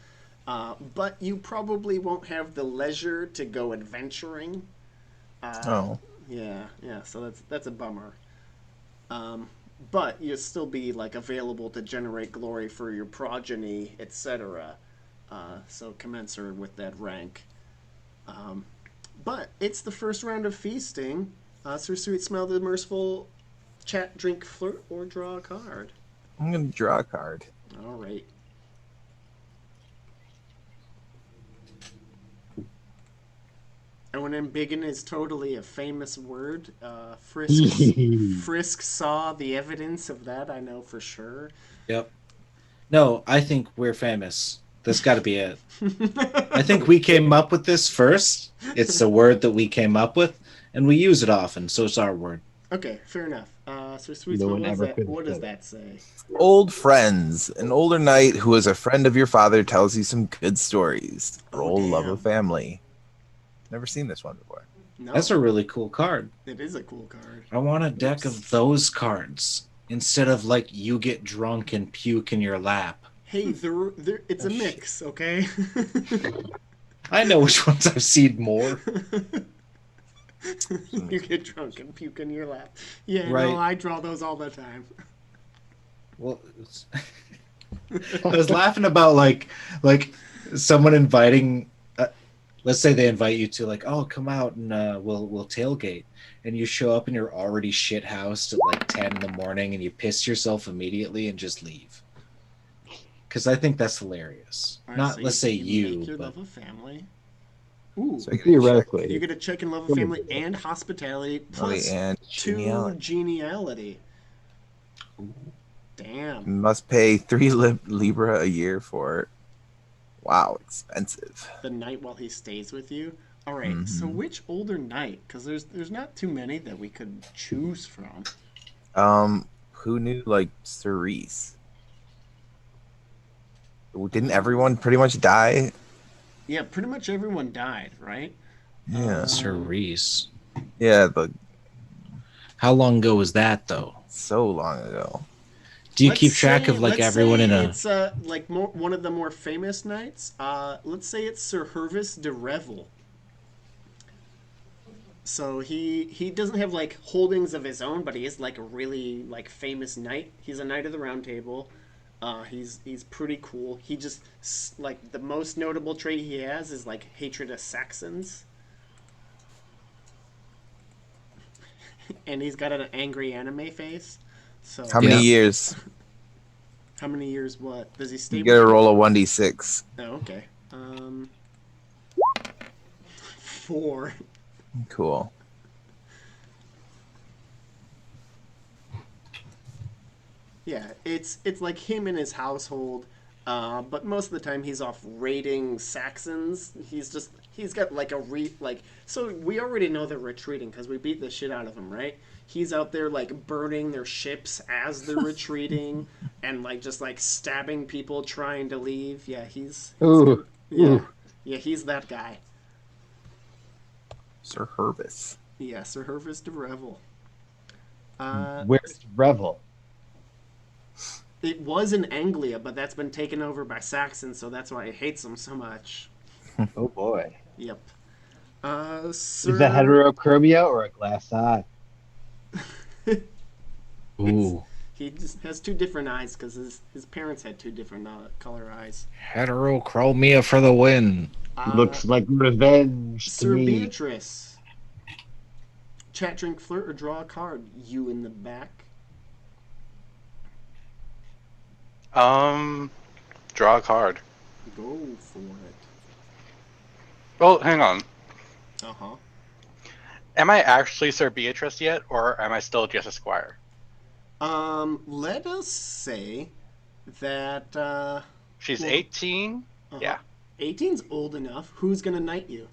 But you probably won't have the leisure to go adventuring. Oh. Yeah. So that's a bummer. But you'll still be like available to generate glory for your progeny, etc. So commensurate with that rank. But it's the first round of feasting. Sir Sweet Smell the Merciful, chat, drink, flirt, or draw a card. I'm going to draw a card. All right. And when embiggen is totally a famous word, Frisk saw the evidence of that, I know for sure. Yep. No, I think we're famous. That's got to be it. I think we came up with this first. It's a word that we came up with, and we use it often, so it's our word. Okay, fair enough. So Sweet No Smell, one ever could have what does said it. that say? Old friends. An older knight who is a friend of your father tells you some good stories. Oh, Roll love damn. of family. Never seen this one before. No, That's a really cool card. it is a cool card. I want a deck of those cards instead of like you get drunk and puke in your lap. Hey, it's a Oh, shit. mix, okay? I know which ones I've seen more. You get drunk and puke in your lap. Yeah, Right. no, I draw those all the time. Well, I was laughing about like someone inviting. Let's say they invite you to like, oh, come out and we'll tailgate, and you show up and you're already shit housed at like 10 in the morning, and you piss yourself immediately and just leave. Because I think that's hilarious. All right, Not so let's say make you, your but love of family. Ooh, So I get a Theoretically. you get a check in love of family and hospitality plus and 2 geniality. geniality. Damn. Must pay 3 Libra a year for it. Wow, expensive. The knight while he stays with you. All right, so which older knight? Because there's not too many that we could choose from. Who knew like Cerise? Didn't everyone pretty much die? Yeah, pretty much everyone died, right? Yeah. Cerise. Yeah, but How long ago was that though? so long ago. Do you keep track of like everyone in a? It's like one of the more famous knights. Let's say it's Sir Hervis de Revel. So he doesn't have like holdings of his own, but he is like a really like famous knight. He's a knight of the Round Table. He's pretty cool. He just like the most notable trait he has is like hatred of Saxons. And he's got an angry anime face. So How many Yeah. years? how many years? What does he stay? You get a with roll of 1d6. Oh, okay. 4. Cool. Yeah, it's like him and his household, but most of the time he's off raiding Saxons. He's got like so we already know they're retreating because we beat the shit out of them, right? He's out there like burning their ships as they're retreating, and like just like stabbing people trying to leave. Yeah, Ooh. yeah, Ooh. yeah, he's that guy. Sir Hervis. Yeah, Sir Hervis de Revel. Where's Revel? It was in Anglia, but that's been taken over by Saxons, so that's why he hates them so much. Oh boy. Yep. Is that heterochromia or a glass eye? Ooh, He just has 2 different eyes because his parents had 2 different color eyes. heterochromia for the win. Looks like revenge to Sir me. Beatrice. Chat, drink, flirt, or draw a card. You in the back. Draw a card. Go for it. Well, hang on. Uh-huh. Am I actually Sir Beatrice yet, or am I still just a squire? Let us say that, She's Well, 18. uh-huh. Yeah. 18's old enough. Who's gonna knight you?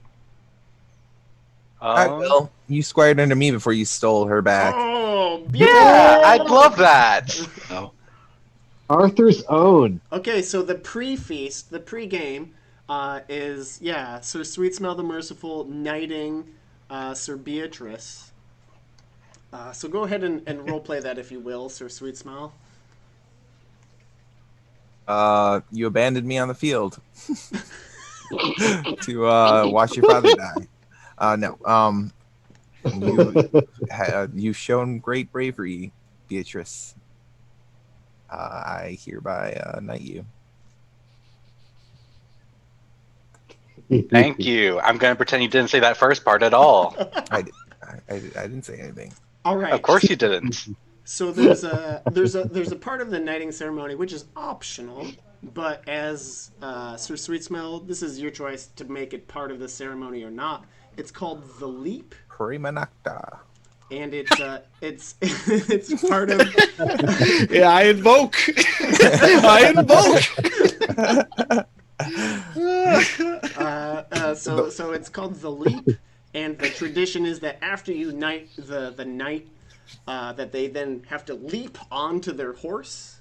Alright, Will. You squired under me before you stole her back. Oh, Yeah, I'd love that. Oh, Arthur's own. Okay, so the pre-feast, the pre-game, is Sir Sweet Smell the Merciful knighting Sir Beatrice. So go ahead and roleplay that if you will, Sir Sweet Smell. You abandoned me on the field to watch your father die. No. You've shown great bravery, Beatrice. I hereby knight you. Thank you. I'm going to pretend you didn't say that first part at all. I didn't say anything. All right. Of course you didn't. So there's a part of the knighting ceremony which is optional, but as Sir Sweet Smell, this is your choice to make it part of the ceremony or not. It's called the Leap, Primanacta. and it's it's part of. Yeah, I invoke. I invoke. So it's called the Leap, and the tradition is that after you knight the knight, that they then have to leap onto their horse,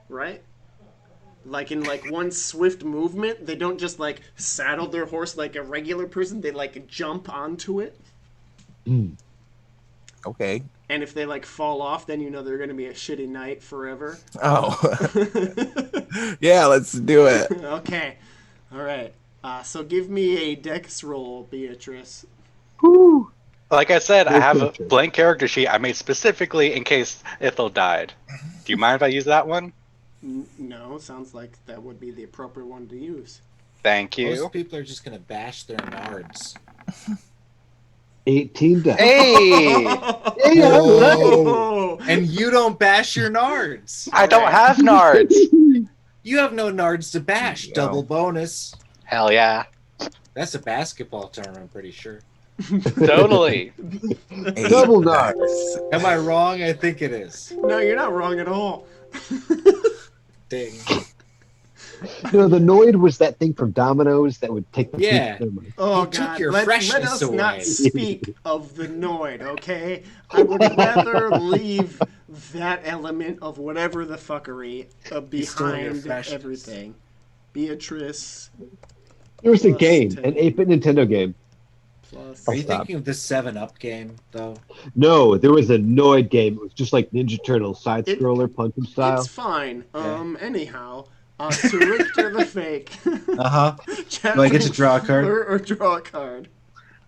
right? Like in like one swift movement. They don't just like saddle their horse like a regular person. They like jump onto it. Okay. And if they like fall off, then you know they're gonna be a shitty knight forever. Oh. Yeah, let's do it. Okay. All right. So give me a dex roll, Beatrice. Whew. Like I said, I have a Good blank character sheet I made specifically in case Ithel died. Do you mind if I use that one? No, sounds like that would be the appropriate one to use. Thank you. Most people are just gonna bash their nards. 18 deaths. Hey! Hey, all right. Oh, And you don't bash your nards. I don't have nards. You have no nards to bash. Yeah. Double bonus. Hell yeah. That's a basketball term, I'm pretty sure. Totally. Double knocks. Am I wrong? I think it is. no, you're not wrong at all. Ding. No, the Noid was that thing from Domino's that would take the Yeah. Never mind. Oh You took God! your Let freshness us away. not speak of the Noid, okay? I would rather leave that element of whatever the fuckery You stole your behind freshness. everything. Beatrice There was a Plus game, 10. an 8-bit Nintendo game. plus. Are you Stop. thinking of the 7-Up game, though? No, there was a Noid game. It was just like Ninja Turtles, side It- scroller, punch 'em style. It's fine. Okay. Anyhow, to Richter the Fake. Uh-huh. Do I get to draw a card? Or draw a card.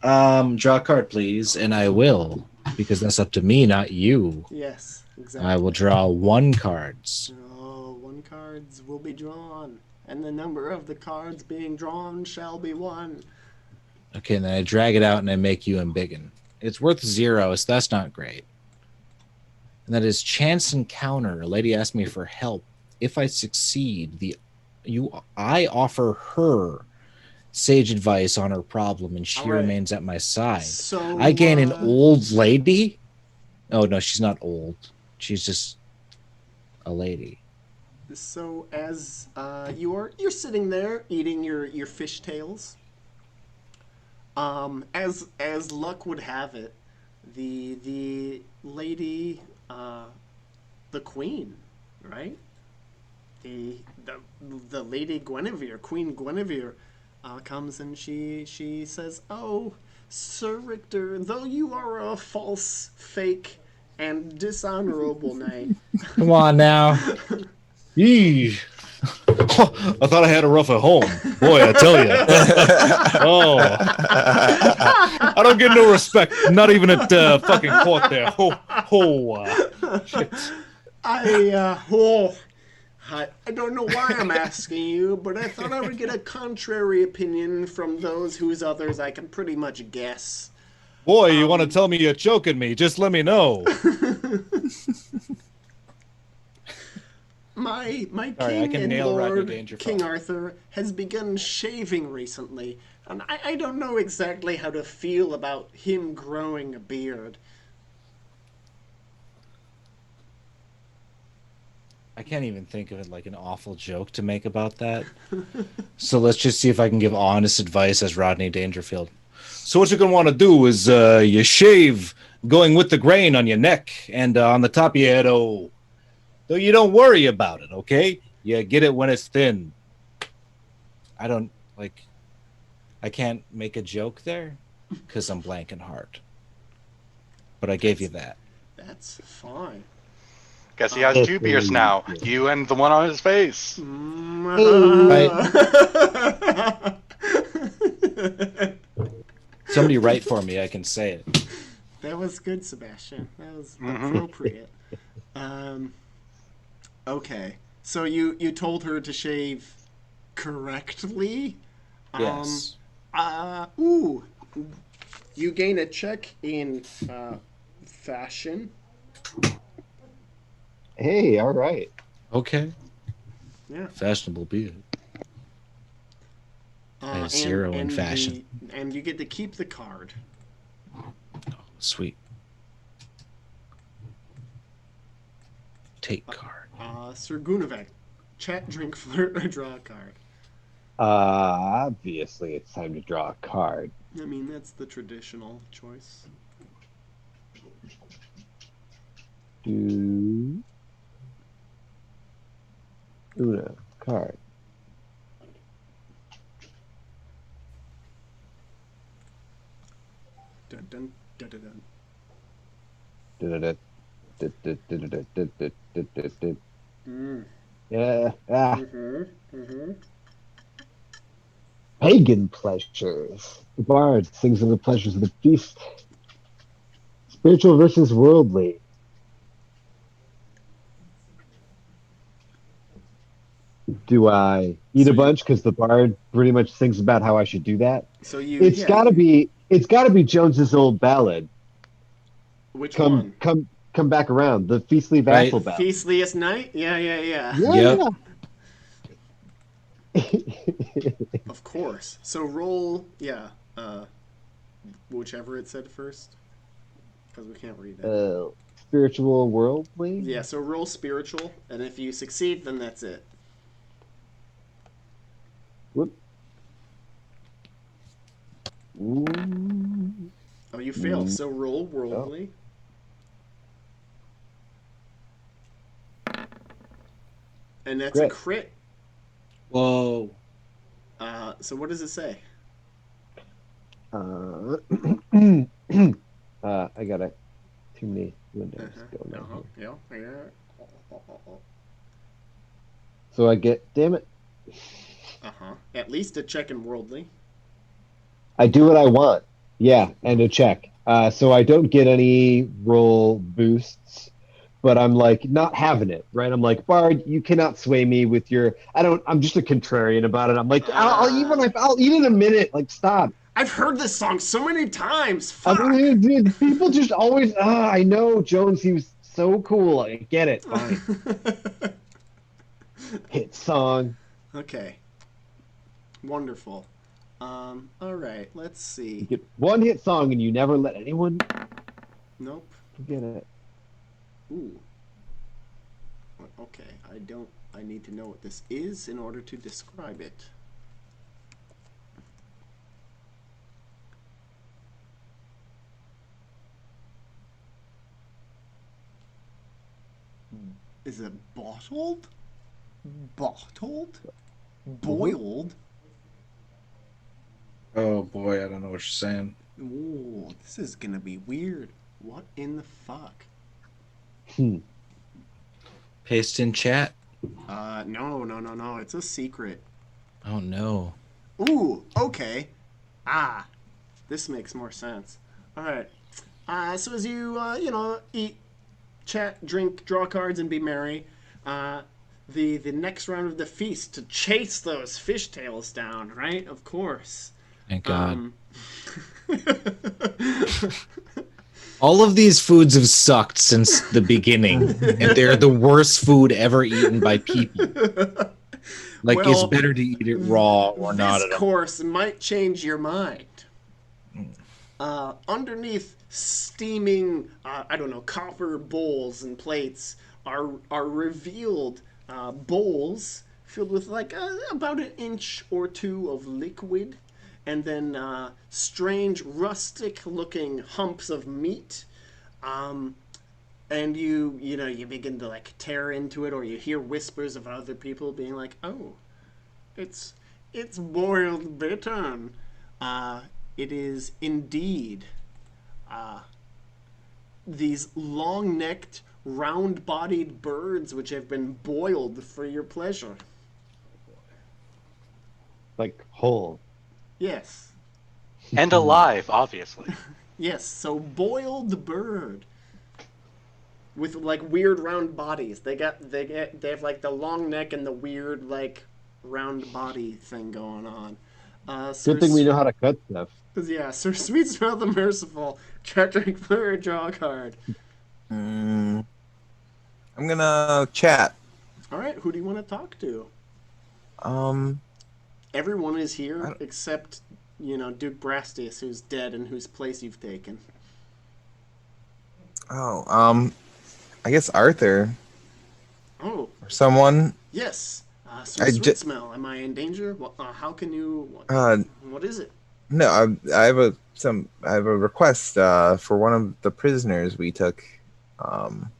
Draw a card, please, and I will, because that's up to me, not you. Yes, exactly. I will draw 1 cards. Oh, 1 cards will be drawn, and the number of the cards being drawn shall be 1. Okay, and then I drag it out and I make you embiggen. It's worth 0, so that's not great. And that is Chance Encounter. A lady asked me for help. If I succeed, I offer her sage advice on her problem, and she All right. remains at my side. So I gain an old lady. Oh no, she's not old. She's just a lady. So as you're sitting there eating your fishtails, as luck would have it, the lady, the queen, right? The lady Guinevere, Queen Guinevere, comes and she says, "Oh, Sir Richter, though you are a false, fake, and dishonorable knight." Come on now. Yee. I thought I had a rough at home. Boy, I tell you. Oh. I don't get no respect. Not even at fucking court there. Shit. I don't know why I'm asking you, but I thought I would get a contrary opinion from those whose others I can pretty much guess. Boy, you want to tell me you're choking me? Just let me know. My Sorry, I king can and nail Rodney lord, Dangerfield. King Arthur, has begun shaving recently, and I don't know exactly how to feel about him growing a beard. I can't even think of it like an awful joke to make about that. So let's just see if I can give honest advice as Rodney Dangerfield. So what you're going to want to do is you shave going with the grain on your neck and on the top of your head. Oh, though you don't worry about it, okay? You get it when it's thin. I can't make a joke there because I'm blanking hard. But I gave you that. That's fine. Guess he has 2 beers now. You and the one on his face. Somebody write for me. I can say it. That was good, Sebastian. That was appropriate. Okay, so you told her to shave correctly. Yes. Ooh, you gain a check in fashion. Hey, all right. Okay. Yeah. Fashionable beard. I have 0 in fashion. And you get to keep the card. Sweet. Take card. Sir Gunavek, chat, drink, flirt, or draw a card. Obviously, it's time to draw a card. I mean, that's the traditional choice. Do Una card. Dun dun dun dun dun. Yeah. Mm-hmm. Pagan pleasures. The bard sings of the pleasures of the feast. Spiritual versus worldly. Do I eat a bunch because the bard pretty much sings about how I should do that? So you. It's gotta be Jones's old ballad. Which one? Come back around. The Feastly Vassal ballad. Feastliest Night? Yeah. Yeah. Of course. So roll, whichever it said first, because we can't read that. Spiritual worldly. Yeah. So roll spiritual, and if you succeed, then that's it. Whoop. Ooh. Oh, you failed. So roll worldly. And that's a crit. Whoa. So what does it say? I got too many windows going on here. Yeah. So I get, damn it. At least a check in worldly. I do what I want. Yeah, and a check. So I don't get any roll boosts, but I'm like not having it, right? I'm like, Bard, you cannot sway me with your. I'm just a contrarian about it. I'm like, I'll eat in a minute. Like, stop. I've heard this song so many times. Fuck. I mean, dude, people just always. I know Jones. He was so cool. I get it. Fine. Hit song. Okay. Wonderful. All right. Let's see. You get one hit song and you never let anyone. Nope. Forget it. Ooh. Okay. I need to know what this is in order to describe it. Is it bottled? Bottled? Boiled? Oh boy, I don't know what you're saying. Ooh, this is gonna be weird. What in the fuck? Paste in chat. No. It's a secret. Oh no. Ooh, okay. This makes more sense. All right. So as you eat, chat, drink, draw cards, and be merry, the next round of the feast to chase those fishtails down, right? Of course. Thank God. All of these foods have sucked since the beginning, and they're the worst food ever eaten by people. Like, it's better to eat it raw or not at all. This course might change your mind. Underneath steaming, copper bowls and plates are revealed bowls filled with about an inch or two of liquid, and then strange rustic-looking humps of meat. And you begin to tear into it, or you hear whispers of other people being like, "Oh, it's boiled bittern." It is indeed these long-necked, round-bodied birds which have been boiled for your pleasure. Like whole. Yes. And alive, obviously. Yes, so boiled bird with weird round bodies. They have the long neck and the weird round body thing going on. Good thing we know how to cut stuff. Yeah, Sir Sweet Smell the Merciful, Chattering Fleur, draw a card. I'm gonna chat. All right, who do you want to talk to? Everyone is I here don't- except, Duke Brastius, who's dead and whose place you've taken. Oh, I guess Arthur Oh, or someone. yes. Sir I Sweet just Smell, am I in danger? How can you... uh what is it? no, I have a request for one of the prisoners we took. Um,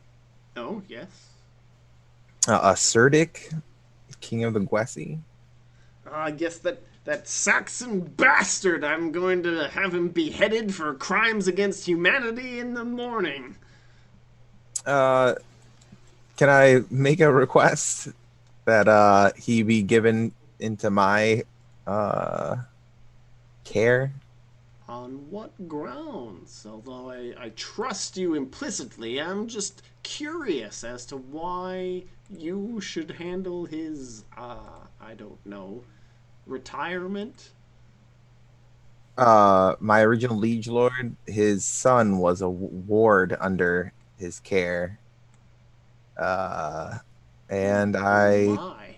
Oh, yes. a Surdic, king of the Gwesi. I guess that Saxon bastard, I'm going to have him beheaded for crimes against humanity in the morning. Uh, can I make a request that he be given into my uh care? On what grounds? Although I trust you implicitly, I'm just curious as to why you should handle his, I don't know, retirement? My original liege lord, his son was a ward under his care. Uh, and Oh I my.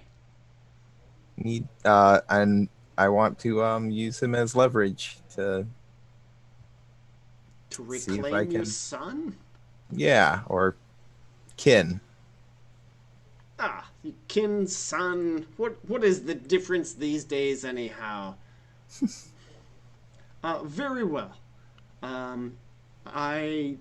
need and I want to use him as leverage to To see if I reclaim your can, son? yeah, or kin. You kin son. What is the difference these days anyhow? Very well. Um,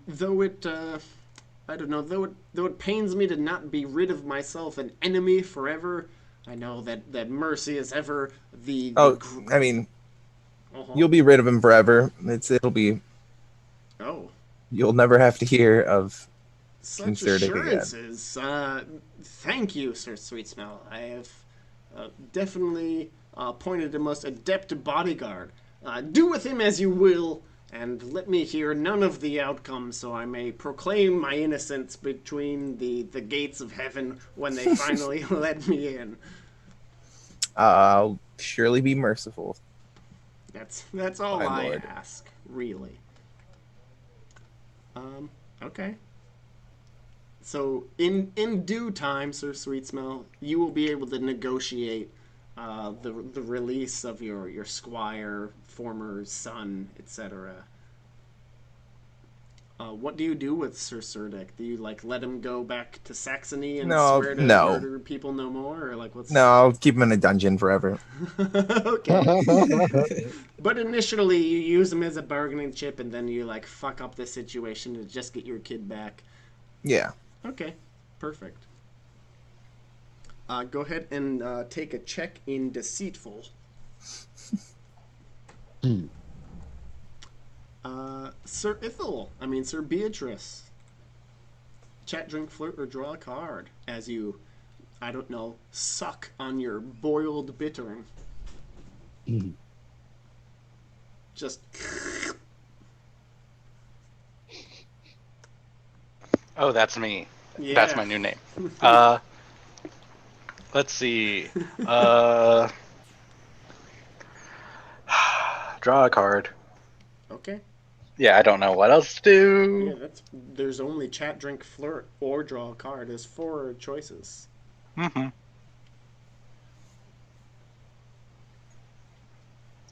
though it, I don't know, though it pains me to not be rid of myself an enemy forever, I know that mercy is ever Oh, I mean, uh-huh. you'll be rid of him forever. It'll be Oh, you'll never have to hear of King such Cerdic again. assurances. Thank you, Sir Sweet Smell. I have definitely appointed a most adept bodyguard. Do with him as you will, and let me hear none of the outcome, so I may proclaim my innocence between the gates of heaven when they finally let me in. I'll surely be merciful, That's all my I lord. ask, really. Okay. So in due time, Sir Sweet Smell, you will be able to negotiate the release of your squire, former son, etc. What do you do with Sir Cerdic? Do you let him go back to Saxony and No, swear to no, murder people no more, or what's? no. I'll keep him in a dungeon forever. Okay, but initially you use him as a bargaining chip, and then you fuck up the situation to just get your kid back. Yeah. Okay, perfect. Go ahead and take a check in deceitful. Sir Ithil, Sir Beatrice. Chat, drink, flirt, or draw a card as you, I don't know, suck on your boiled bittern. Just. Oh, that's me. Yeah. That's my new name. Let's see. Draw a card. Okay. Yeah, I don't know what else to Yeah, do. there's only chat, drink, flirt, or draw a card. There's 4 choices. Mm-hmm.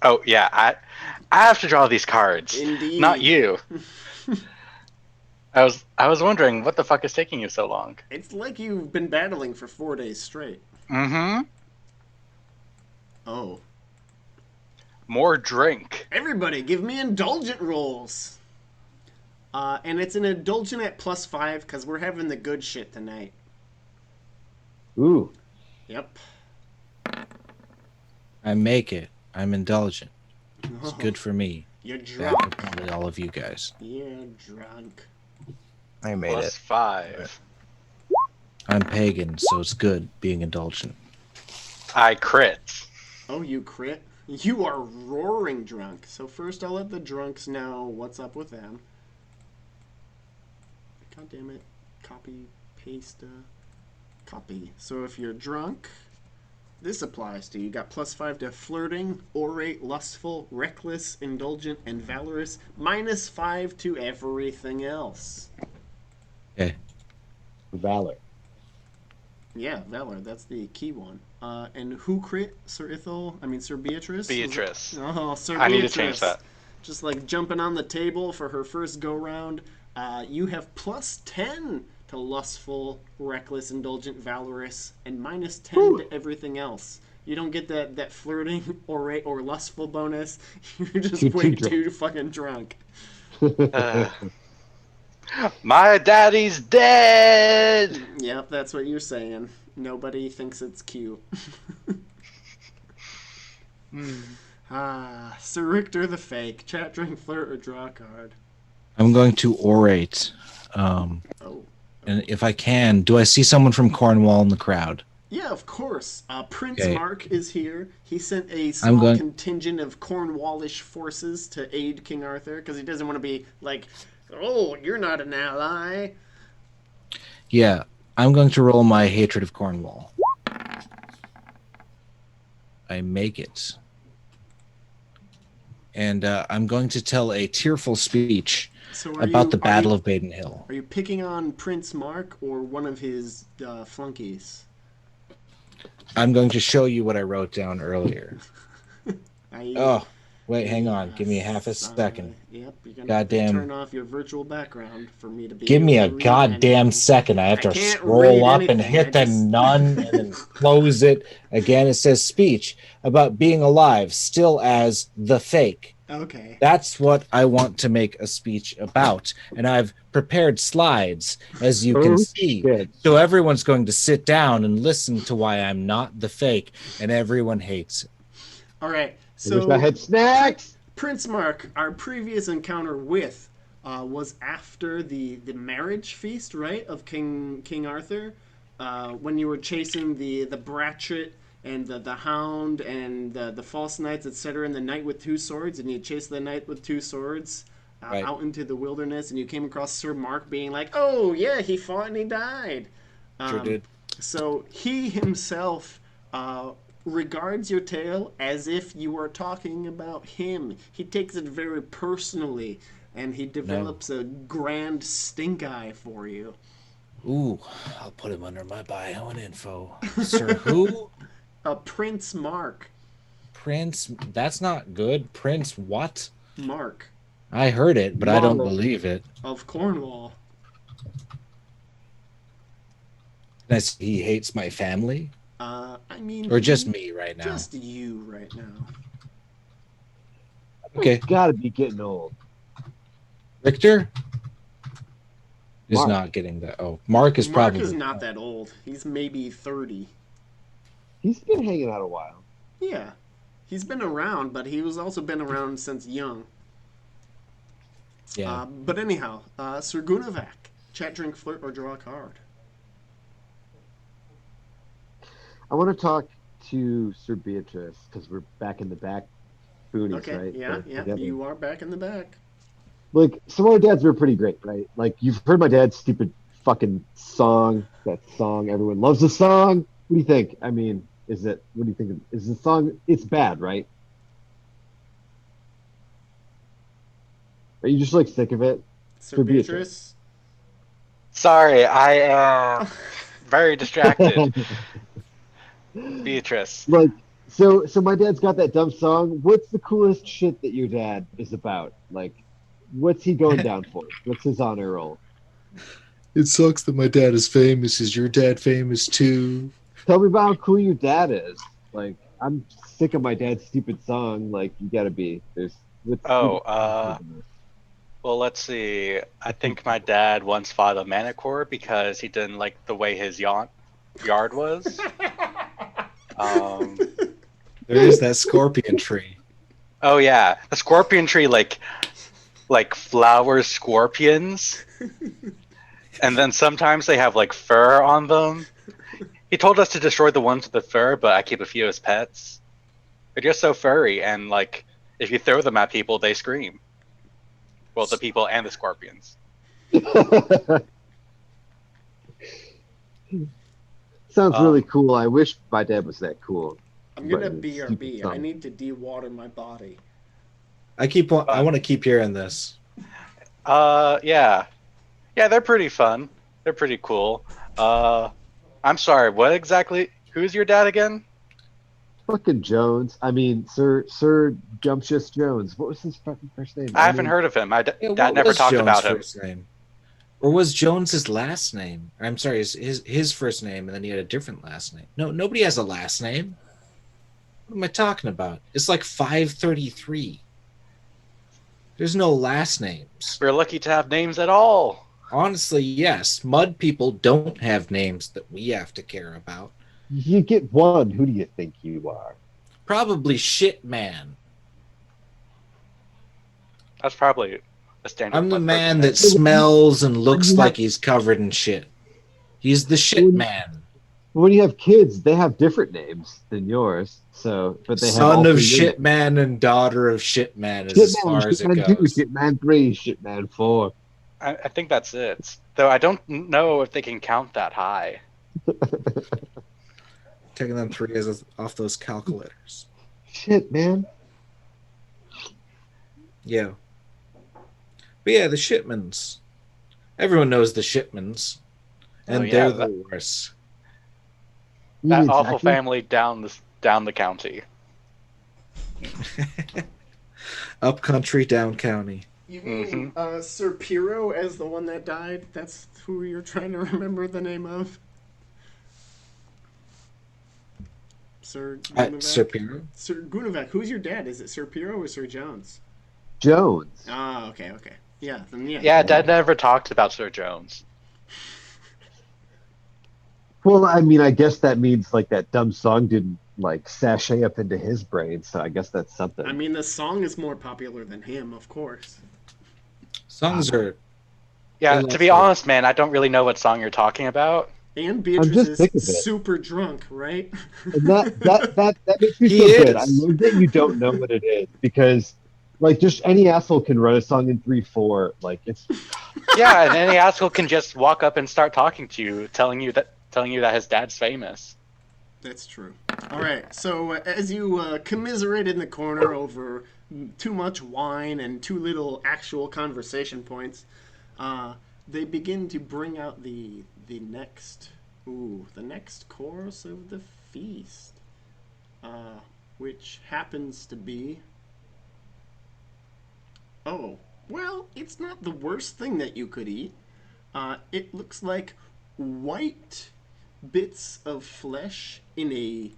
Oh yeah, I have to draw these cards. Indeed. Not you. I was wondering what the fuck is taking you so long. It's like you've been battling for 4 days straight. Mm-hmm. Oh. More drink. Everybody, give me indulgent rolls. And it's an indulgent at +5 because we're having the good shit tonight. Ooh. Yep. I make it. I'm indulgent. It's Oh, good for me. you're Bad drunk. for probably all of you guys. You're drunk. I made it. +5. I'm pagan, so it's good being indulgent. I crit. Oh, you crit? You are roaring drunk. So first I'll let the drunks know what's up with them. God damn it. Copy, paste, copy. So if you're drunk, this applies to you. You got +5 to flirting, orate, lustful, reckless, indulgent, and valorous. -5 to everything else. Okay. Valor. Yeah, Valor. That's the key one. And who crit Sir Ithel? I mean, Sir Beatrice? Beatrice. Oh, Sir I need to change Beatrice. that. Just like jumping on the table for her first go round. You have +10 to lustful, reckless, indulgent, valorous, and -10 to everything else. You don't get that flirting, orate, or lustful bonus. You're just Too way drunk. too fucking drunk. Uh, my daddy's dead. Yep, that's what you're saying. Nobody thinks it's cute. Sir Richter the Fake. Chat, drink, flirt, or draw a card. I'm going to orate. Oh. And if I can, do I see someone from Cornwall in the crowd? Yeah, of course. Prince Okay. Mark is here. He sent a small going- contingent of Cornwallish forces to aid King Arthur because he doesn't want to be like, oh, you're not an ally. Yeah, I'm going to roll my hatred of Cornwall. I make it. And I'm going to tell a tearful speech So about the Battle of Badon Hill. Are you picking on Prince Mark or one of his flunkies? I'm going to show you what I wrote down earlier. Oh, wait, hang on. Give me half a second. Yep, you're gonna Goddamn. have to turn off your virtual background for me to be. Give me a able to read goddamn anything. second. I have to I can't scroll read up and anything. hit I the just- none and then close it again. It says speech about being alive, still as the fake. Okay. That's what I want to make a speech about. And I've prepared slides, as you can see. Shit. So everyone's going to sit down and listen to why I'm not the fake, and everyone hates it. All right. I wish I So had snacks. Prince Mark, our previous encounter with, was after the marriage feast, right, of King Arthur, when you were chasing the Bratchet and the Hound and the False Knights, etc., and the Knight with Two Swords, and you chased the Knight with Two Swords Right. out into the wilderness, and you came across Sir Mark being like, "Oh yeah, he fought and he died." Sure did. So he himself regards your tale as if you are talking about him. He takes it very personally, and he develops a grand stink eye for you. Ooh, I'll put him under my bio and info. Sir who? Prince Mark. Prince? That's not good. Prince what? Mark I heard it, but I don't Mark. believe it. of Cornwall. He hates my family? I mean, Or just me right now? Just you right now. Okay. Gotta be getting old. Victor? Is Mark. not getting that. Oh, Mark is Mark probably. is not that old. He's maybe 30. He's been hanging out a while. Yeah. He's been around, but he was also been around since young. Yeah. But anyhow, Sir Gunnavac, chat, drink, flirt, or draw a card. I want to talk to Sir Beatrice because we're back in the back boonies, Okay, right? yeah, We're yeah. together. You are back in the back. Like, some of my dads were pretty great, right? Like, you've heard my dad's stupid fucking song. That song, everyone loves the song. What do you think? I mean, what do you think? Is the song, it's bad, right? Are you just, like, sick of it? Sir Sir Beatrice. Sorry, I am very distracted. Beatrice. Like, so my dad's got that dumb song. What's the coolest shit that your dad is about? Like, what's he going down for? What's his honor roll? It sucks that my dad is famous. Is your dad famous too? Tell me about how cool your dad is. Like, I'm sick of my dad's stupid song. Like, you gotta be. Well, let's see. I think my dad once fought a manicore because he didn't like the way his yard was. There is that scorpion tree. Oh yeah, the scorpion tree like flowers scorpions, and then sometimes they have like fur on them. He told us to destroy the ones with the fur, but I keep a few as pets. They're just so furry, and like if you throw them at people, they scream. Well, the people and the scorpions. Sounds really cool. I wish my dad was that cool. I'm gonna But it's BRB. stupid I song. need to de-water my body. I want to keep hearing this. Yeah, they're pretty fun. They're pretty cool. I I'm sorry, what exactly? Who's your dad again? Fucking Jones. I mean, Sir Jumptious Jones. What was his fucking first name? I haven't heard of him. My Yeah, dad what never was talked Jones' about him. first name? Or was Jones his last name? I'm sorry, his first name, and then he had a different last name. No, nobody has a last name. What am I talking about? It's like 533. There's no last names. We're lucky to have names at all. Honestly, yes. Mud people don't have names that we have to care about. You get one. Who do you think you are? Probably shit man. That's probably a standard. I'm the Mud man person that name. smells and looks you like have- he's covered in shit. He's the shit man. When you have kids, they have different names than yours. So, but they have all Son of three shit names. man and daughter of shit man is Shit as man, far as shit it man 2, goes. shit man 3, shit man 4. I think that's it. Though I don't know if they can count that high. Taking them three as off those calculators. Shit, man. Yeah. But yeah, the Shipmans. Everyone knows the Shipmans. And Oh, yeah, they're the worst. You That mean awful Jackie? family down the county. Up country, down county. You mean Sir Piero as the one that died? That's who you're trying to remember the name of? Sir Gunavak? Sir Piero? Sir Gunavak. Who's your dad? Is it Sir Piero or Sir Jones? Jones. Ah, okay. Yeah, then yeah. Yeah, Dad never talked about Sir Jones. Well, I mean, I guess that means like that dumb song didn't like sashay up into his brain, so I guess that's something. I mean, the song is more popular than him, of course. Songs are. Yeah, Well, to be that's honest, man, I don't really know what song you're talking about. And I'm Beatrice just sick of is it. super drunk, right? And that makes me He feel good. I is. love that you don't know what it is because, like, just any asshole can write a song in 3/4. Like, it's Yeah, and any asshole can just walk up and start talking to you, telling you that his dad's famous. That's true. All right, so as you commiserate in the corner over too much wine and too little actual conversation points, they begin to bring out the next course of the feast, which happens to be. Oh, well, it's not the worst thing that you could eat. It looks like white bits of flesh in a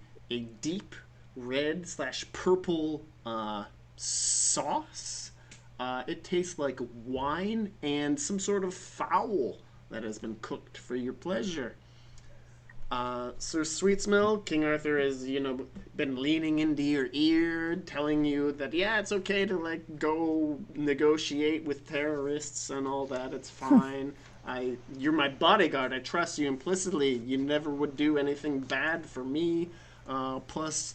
deep red / purple sauce. It tastes like wine and some sort of fowl that has been cooked for your pleasure. Sir Sweetsmell, King Arthur has, been leaning into your ear, telling you that, yeah, it's okay to, go negotiate with terrorists and all that. It's fine. You're my bodyguard. I trust you implicitly. You never would do anything bad for me. Plus,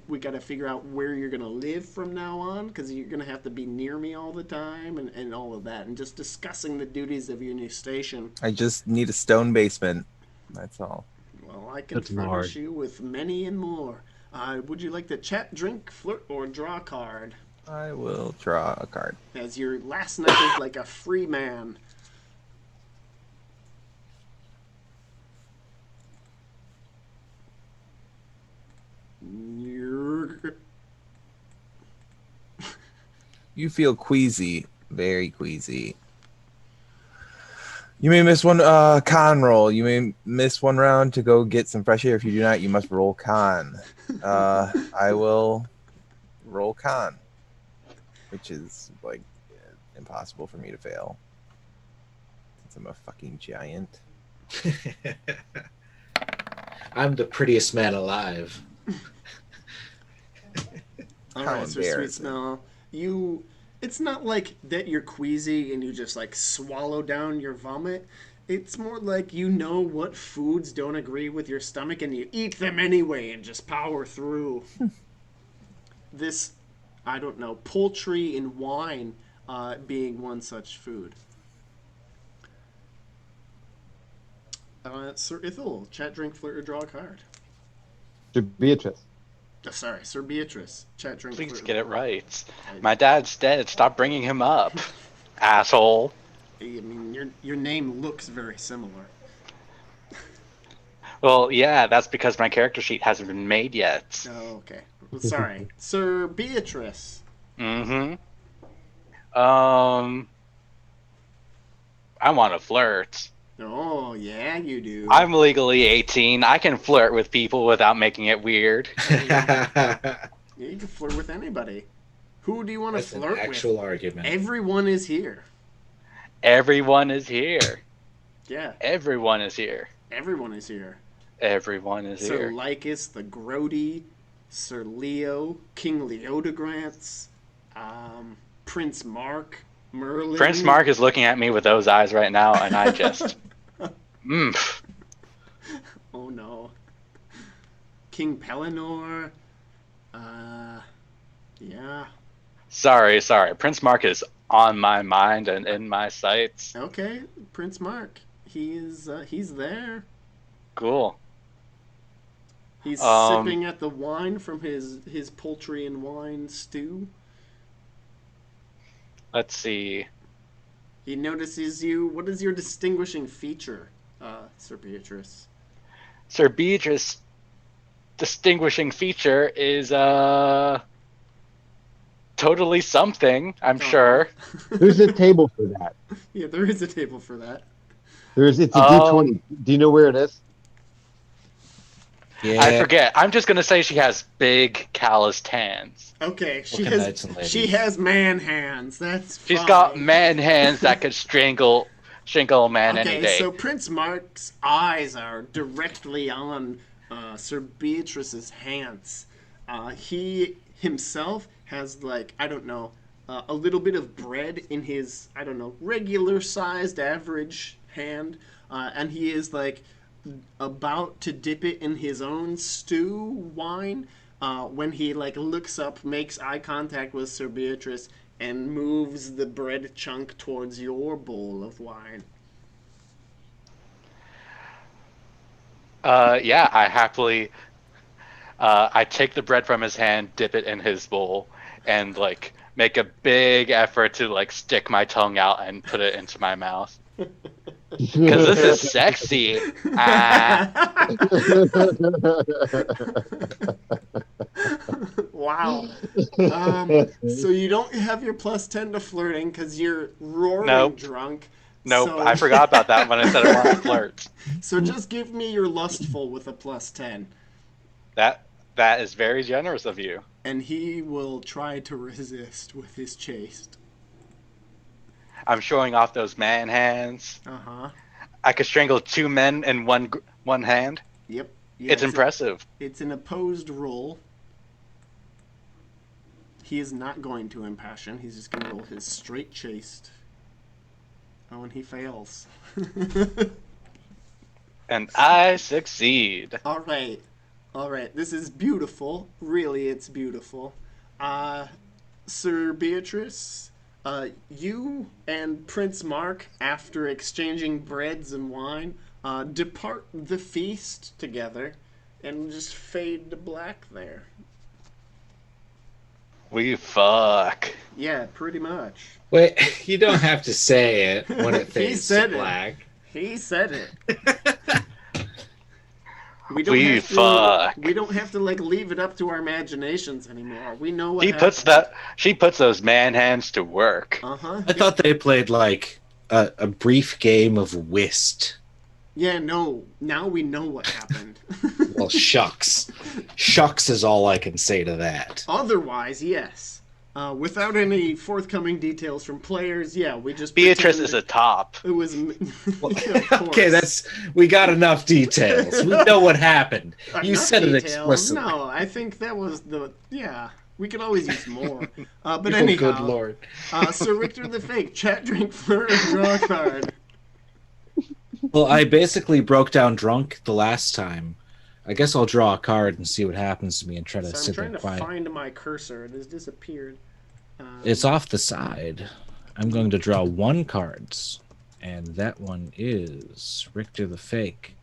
we got to figure out where you're going to live from now on, because you're going to have to be near me all the time and all of that. And just discussing the duties of your new station. I just need a stone basement. That's all. Well, I can That's furnish large. you with many and more. Would you like to chat, drink, flirt, or draw a card? I will draw a card. As your last night is like a free man. You feel queasy, very queasy. You may miss one con roll. You may miss one round to go get some fresh air. If you do not, you must roll con. I will roll con, which is like impossible for me to fail since I'm a fucking giant. I'm the prettiest man alive. All How right, Sir embarrassing. Sweetsmell. It's not like that you're queasy and you just swallow down your vomit. It's more like you know what foods don't agree with your stomach and you eat them anyway and just power through. This, I don't know, poultry and wine being one such food. Sir Ithil, chat, drink, flirt, or draw a card. to Beatrice. Sorry, Sir Beatrice, chat, drink, Please flirt. get it right. My dad's dead. Stop bringing him up, asshole. I mean, your name looks very similar. Well, yeah, that's because my character sheet hasn't been made yet. Oh, okay. Sorry. Sir Beatrice. Mm-hmm. I want to flirt. Oh, yeah, you do. I'm legally 18. I can flirt with people without making it weird. Yeah, you can flirt with anybody. Who do you want to That's an flirt actual with? argument. Everyone is here. Everyone is here. Yeah, Everyone is here. everyone is here. Everyone is Sir here. Lycus the Grody, Sir Leo, King Leodegrance, Prince Mark, Merlin. Prince Mark is looking at me with those eyes right now, and I just... Oh no. King Pellinor. Yeah. Sorry. Prince Mark is on my mind and in my sights. Okay, Prince Mark. He's there. Cool. He's sipping at the wine from his poultry and wine stew. Let's see. He notices you. What is your distinguishing feature, Sir Beatrice? Sir Beatrice's distinguishing feature is totally something, I'm sure. There's a table for that. Yeah, there is a table for that. It's a D20. Do you know where it is? Yeah. I forget. I'm just gonna say she has big calloused hands. Okay, she Welcome, knights and ladies. has man hands. That's She's fine. got man hands that could strangle a man any Okay, day. so Prince Mark's eyes are directly on Sir Beatrice's hands. He himself has, like, I don't know, a little bit of bread in his, I don't know, regular-sized average hand, and he is, like, about to dip it in his own stew wine when he, like, looks up, makes eye contact with Sir Beatrice, and moves the bread chunk towards your bowl of wine. Yeah, I happily I take the bread from his hand, dip it in his bowl, and like make a big effort to like stick my tongue out and put it into my mouth. Because this is sexy. Wow. So you don't have your +10 to flirting because you're roaring Nope. drunk. Nope, So... I forgot about that when I said I wanted to flirt. So just give me your lustful with a +10. That is very generous of you. And he will try to resist with his chaste. I'm showing off those man hands. Uh-huh. I could strangle 2 men in one hand. Yep. Yeah, It's impressive. It's an opposed roll. He is not going to impassion. He's just going to roll his straight chaste. Oh, and he fails. And I succeed. All right. This is beautiful. Really, it's beautiful. Sir Beatrice, you and Prince Mark, after exchanging breads and wine, depart the feast together and just fade to black there. We fuck. Yeah, pretty much. Wait, you don't have to say it when it He fades said to it. black. He said it. We have to, fuck. We don't have to like leave it up to our imaginations anymore. We know what She puts those man hands to work. Uh-huh. I thought they played like a brief game of whist. Yeah, no. Now we know what happened. Well, shucks. Shucks is all I can say to that. Otherwise, yes. Without any forthcoming details from players, yeah, we just Beatrice pretended is a top. It was Well, yeah, of course. okay, we got enough details. We know what happened. You Enough said it details. explicitly. No, I think that was we could always use more. But Oh, anyhow, good lord. Sir Richter the Fake, chat, drink, flirt, and draw a card. Well, I basically broke down drunk the last time. I guess I'll draw a card and see what happens to me and try to So I'm sit there trying to quiet. find my cursor. It has disappeared. It's off the side. I'm going to draw 1 cards, and that one is Richter the Fake.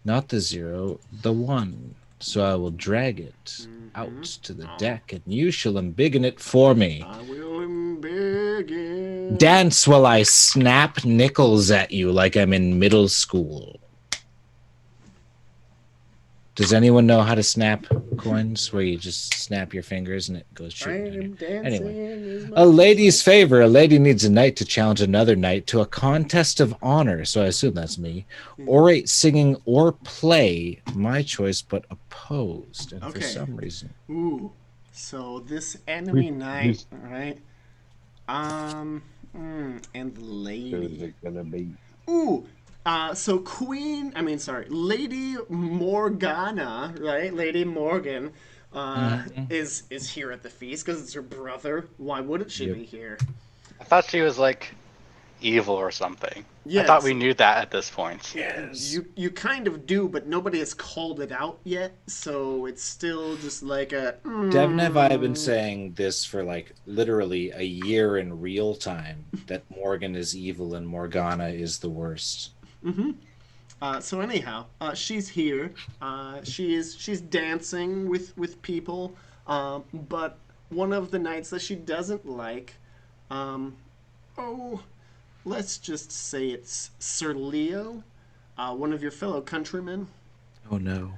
Not the 0, the 1. So I will drag it out to the deck, and you shall embiggen it for me. I will embiggen. Dance while I snap nickels at you like I'm in middle school. Does anyone know how to snap coins where you just snap your fingers and it goes I shooting down am here? dancing. Anyway, as much a as lady's I- favor. A lady needs a knight to challenge another knight to a contest of honor. So I assume that's me. Orate, singing, or play. My choice, but opposed. And for Okay. some reason, Ooh. So this enemy knight, who's- right? And the Who's lady. it gonna be? Ooh. So Lady Morgana, right? Lady Morgan, is here at the feast because it's her brother. Why wouldn't she Yep. be here? I thought she was like evil or something. I Yes. thought we knew that at this point. yes. You kind of do, but nobody has called it out yet, so it's still just like a. Dev and I have been saying this for like literally a year in real time that Morgan is evil and Morgana is the worst. So anyhow, she's here. She's dancing with people, but one of the knights that she doesn't like, oh, let's just say it's Sir Leo, one of your fellow countrymen. Oh no.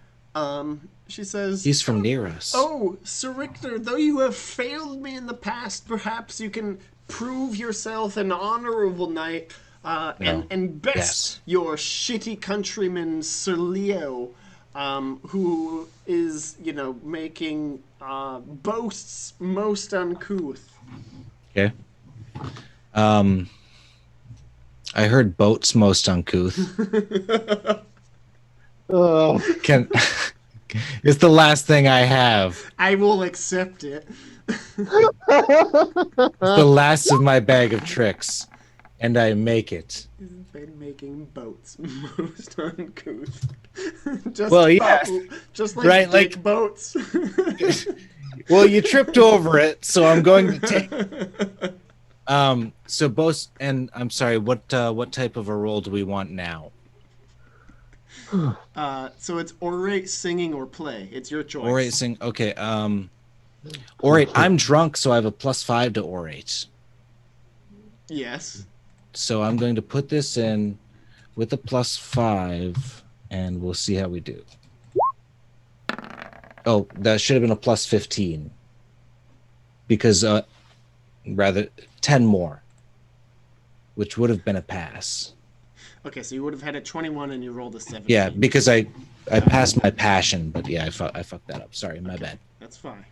She says, He's from near us. "Oh, Sir Richter, though you have failed me in the past, perhaps you can prove yourself an honorable knight, and best Yes. your shitty countryman Sir Leo, who is, making boasts most uncouth." Okay. I heard boats most uncouth. Oh, Can it's the last thing I have. I will accept it. It's the last of my bag of tricks, and I make it. He's been making boats most uncouth. Just Well, yes. just like Right, dick like- boats. Well, you tripped over it, so I'm going to take. So both, and I'm sorry. What type of a role do we want now? So it's orate, singing, or play. It's your choice. Orate, sing. Okay. Orate. I'm drunk, so I have a +5 to orate. Yes. So I'm going to put this in with a +5, and we'll see how we do. Oh, that should have been a +15. Because rather 10 more, which would have been a pass. Okay, so you would have had a 21 and you rolled a 17. Yeah, because I passed my passion, but yeah, I fucked that up. Sorry, my bad. That's fine.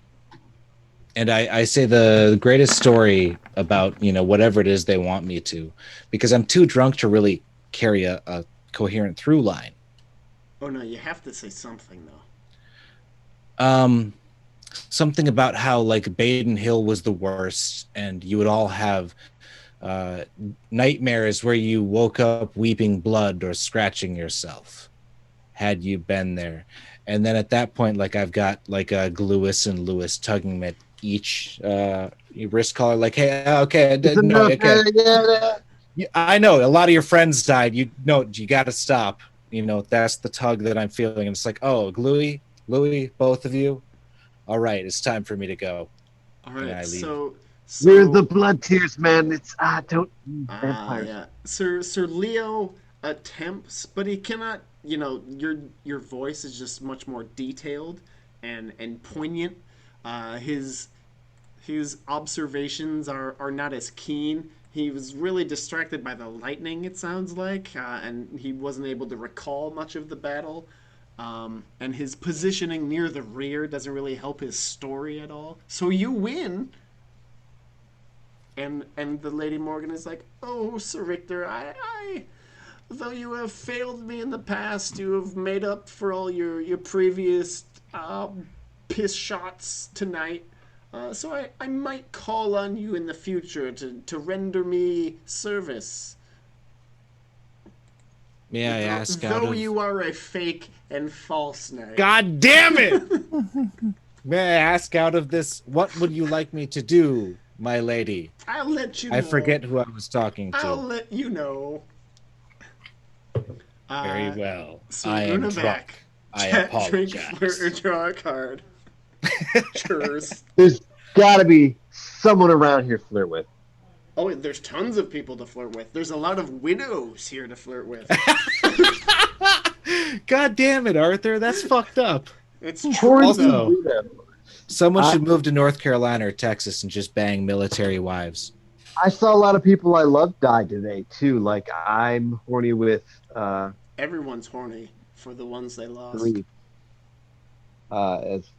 And I say the greatest story about, whatever it is they want me to, because I'm too drunk to really carry a coherent through line. Oh no, you have to say something though. Something about how like Badon Hill was the worst, and you would all have nightmares where you woke up weeping blood or scratching yourself had you been there. And then at that point, like I've got like Lewis and Lewis tugging me at each wrist collar, like, hey, okay, no, okay. I know a lot of your friends died. You got to stop. That's the tug that I'm feeling. And it's like, oh, Louis, both of you. All right, it's time for me to go. All And I right, leave. so where's the blood tears, man? It's don't vampires. yeah. Sir Leo attempts, but he cannot. Your voice is just much more detailed and poignant. His observations are not as keen. He was really distracted by the lightning, it sounds like, and he wasn't able to recall much of the battle. And his positioning near the rear doesn't really help his story at all. So you win. And the Lady Morgan is like, "Oh, Sir Richter, I though you have failed me in the past, you have made up for all your previous piss shots tonight. So I might call on you in the future to render me service. May I ask out Though of... you are a fake and false knight." God damn it! May I ask out of this, what would you like me to do, my lady? I'll let you know. I forget who I was talking to. I'll let you know. Very well. So I am Runevac, drunk. I chat, drink, apologize. flirt, or draw a card. Cheers. There's got to be someone around here to flirt with. Oh, there's tons of people to flirt with. There's a lot of widows here to flirt with. God damn it, Arthur. That's fucked up. It's true, Horny though. widow. Someone I- should move to North Carolina or Texas and just bang military wives. I saw a lot of people I love die today too. Like I'm horny with Everyone's horny for the ones they lost. 3. As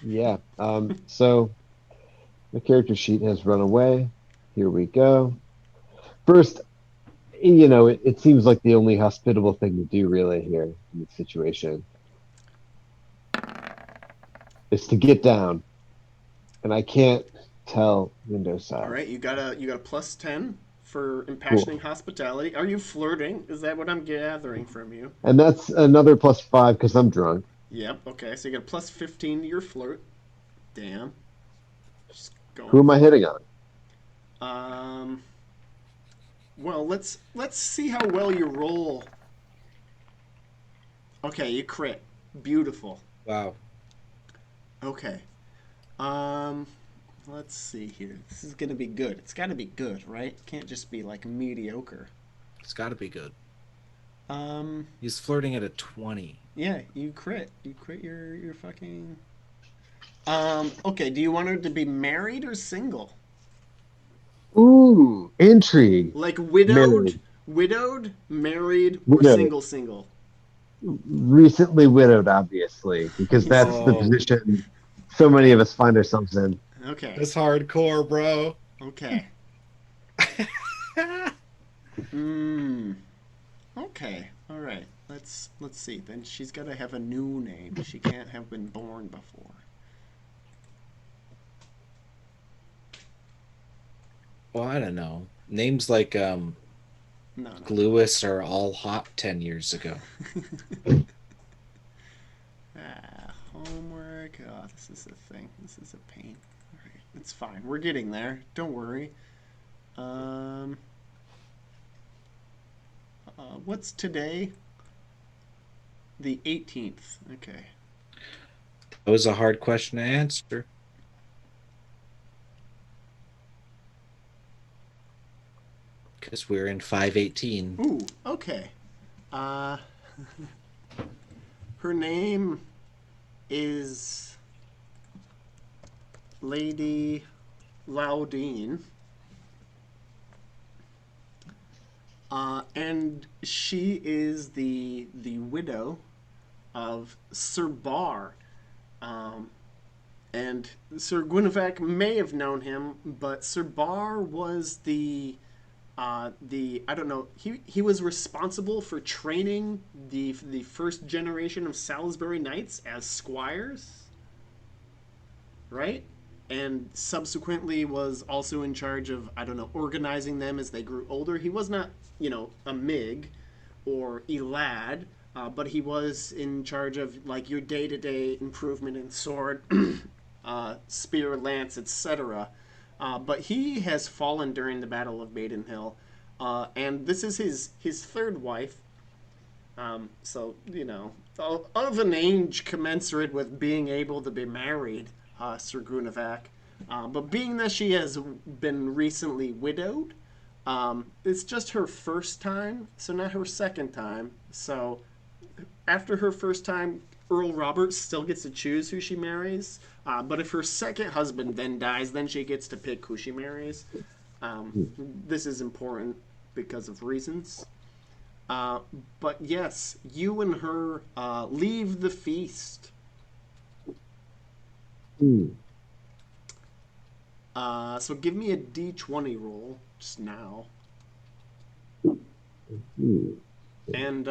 yeah. So the character sheet has run away. Here we go. First, it seems like the only hospitable thing to do really here in this situation is to get down, and I can't tell window side. All right, you got a +10 for impassioning hospitality. Are you flirting? Is that what I'm gathering from you? And that's another +5 because I'm drunk. Yep. Okay, so you got a +15 to your flirt. Damn. Just going. Who am I hitting on? Well, let's see how well you roll. Okay, you crit. Beautiful. Wow. Okay. Let's see here. This is gonna be good. It's gotta be good, right? Can't just be like mediocre. It's got to be good. Um, He's flirting at a 20. yeah, you crit. You crit your fucking. Okay. Do you want her to be married or single? Ooh, intrigue. Like widowed, married, or Widowed. single? Recently widowed, obviously, because that's the Oh. position so many of us find ourselves in. Okay. That's hardcore, bro. Okay. Okay. All right. Let's see. Then she's got to have a new name. She can't have been born before. Well, I don't know. Names like No. Lewis are all hot 10 years ago. Homework. Oh, this is a thing. This is a pain. All right. It's fine. We're getting there. Don't worry. What's today? The 18th. Okay. That was a hard question to answer. Because we're in 518. Ooh, okay. Her name is Lady Loudine. And she is the widow of Sir Bar. And Sir Guinevere may have known him, but Sir Bar was the I don't know, he was responsible for training the first generation of Salisbury Knights as squires, right? And subsequently was also in charge of, I don't know, organizing them as they grew older. He was not, a Mig or a lad, but he was in charge of like your day-to-day improvement in sword, spear, lance, etc. But he has fallen during the Battle of Badon Hill, and this is his third wife. So of an age commensurate with being able to be married, Sir Guinevere. But being that she has been recently widowed, it's just her first time, so not her second time. So after her first time, Earl Robert still gets to choose who she marries. But if her second husband then dies, then she gets to pick who she marries. This is important because of reasons. But yes, you and her leave the feast. So give me a D20 roll just now. And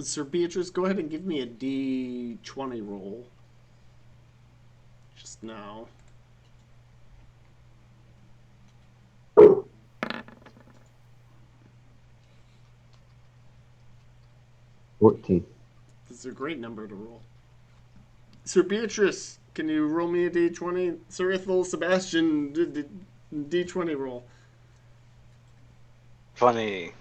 Sir Beatrice, go ahead and give me a D20 roll just now. $14. This is a great number to roll. Sir Beatrice, can you roll me a D20? Sir Ithel, Sebastian, D20 roll. Funny.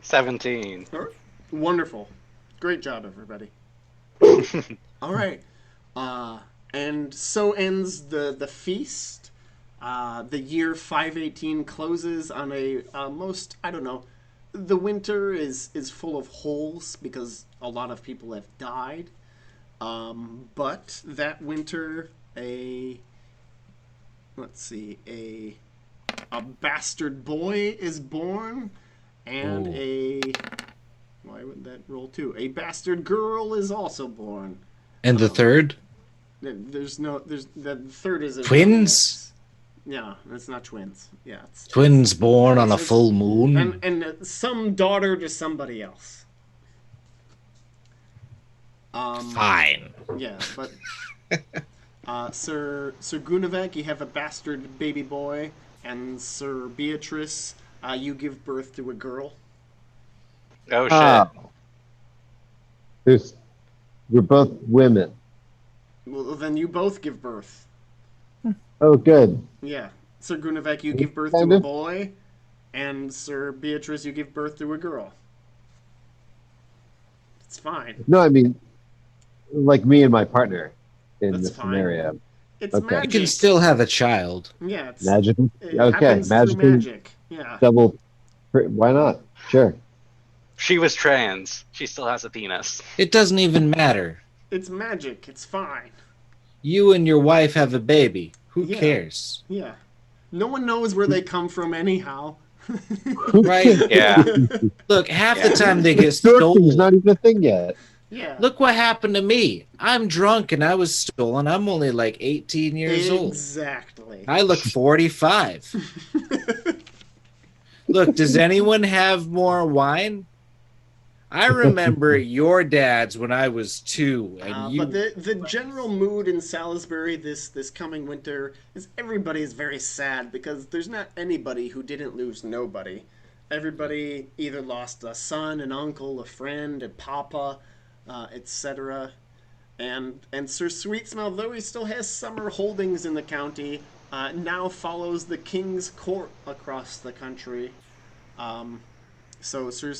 17. All right. Wonderful. Great job, everybody. All right. And so ends the feast. The year 518 closes on a most, I don't know, the winter is full of holes because a lot of people have died. But that winter, let's see, a bastard boy is born, and Oh. why would that roll too? A bastard girl is also born. And the third? The third is a Twins? Yeah, it's not twins. Yeah, Twins born on a it's- full moon? and some daughter to somebody else. Fine. Yeah, but Sir Gunavek, you have a bastard baby boy, and Sir Beatrice, you give birth to a girl. Oh shit. Ah, we're both women. Well, then you both give birth. Oh, good. Yeah, Sir Gunavek, you give birth Kind to a of. boy, and Sir Beatrice, you give birth to a girl. It's fine. No, I mean, like me and my partner in That's this fine. scenario. It's Okay. You magic. can still have a child. Yeah, it's Magical. it Okay, happens through magical. magic. Yeah. Double. Why not? Sure. She was trans. She still has a penis. It doesn't even matter. It's magic. It's fine. You and your wife have a baby. Who Yeah. cares? Yeah. No one knows where they come from anyhow. Right? Yeah. Look, half the Yeah. time they get Stalking's stolen. not even a thing yet. Yeah. Look what happened to me. I'm drunk and I was stolen. I'm only like 18 years old. Exactly. I look 45. Look, does anyone have more wine? I remember your dad's when I was 2, and you. But the general mood in Salisbury this coming winter is everybody is very sad because there's not anybody who didn't lose nobody. Everybody either lost a son, an uncle, a friend, a papa, etc. And Sir Sweetsmell, though he still has summer holdings in the county, now follows the king's court across the country. So Sir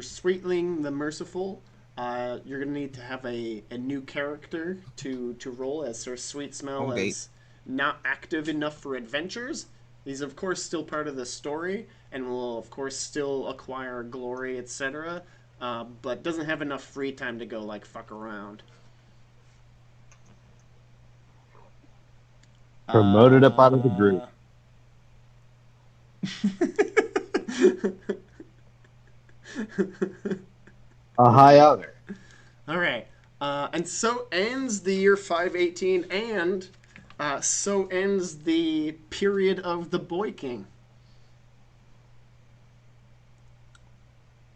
Sweetling the Merciful, you're gonna need to have a new character to roll, as Sir Sweetsmell Okay. is not active enough for adventures. He's of course still part of the story and will of course still acquire glory, etc. But doesn't have enough free time to go like fuck around. Promoted up out of the group. A high honor. All right. And so ends the year 518, and so ends the period of the Boy King.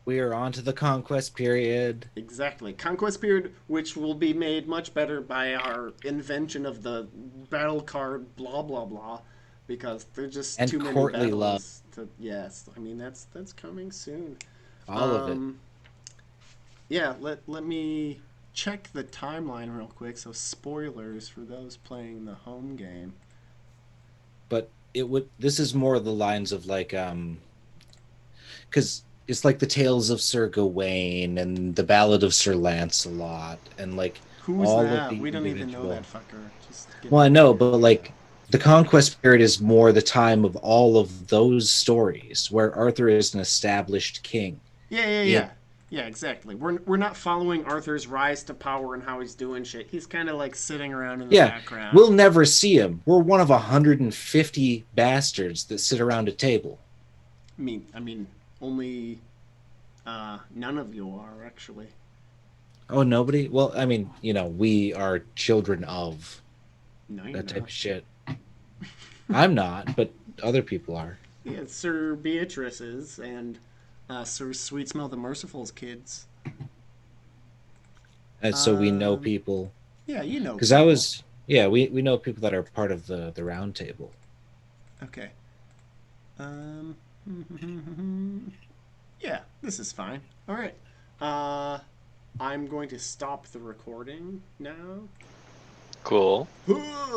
We are on to the conquest period. Exactly. Conquest period, which will be made much better by our invention of the battle card blah blah blah, because there's just And too many courtly battles love. to. Yes, I mean that's coming soon. All of it. Yeah, let me check the timeline real quick. So spoilers for those playing the home game. But this is more the lines of like because it's like the tales of Sir Gawain and the Ballad of Sir Lancelot and like Who's all of that? the We don't even know individual- that fucker. Just get Well, I out know, of but here. like the conquest period is more the time of all of those stories where Arthur is an established king. Yeah. Yeah, exactly. We're not following Arthur's rise to power and how he's doing shit. He's kind of like sitting around in the Yeah, background. we'll never see him. We're one of 150 bastards that sit around a table. I mean, only none of you are actually. Oh, nobody? Well, I mean, we are children of No, you're that type not. of shit. I'm not, but other people are. Yeah, Sir Beatrice's and Sir Sweetsmell the Merciful's kids. And so we know Um, people. Yeah, you know. Because people. we know people that are part of the round table. Okay. Yeah, this is fine. All right. I'm going to stop the recording now. Cool.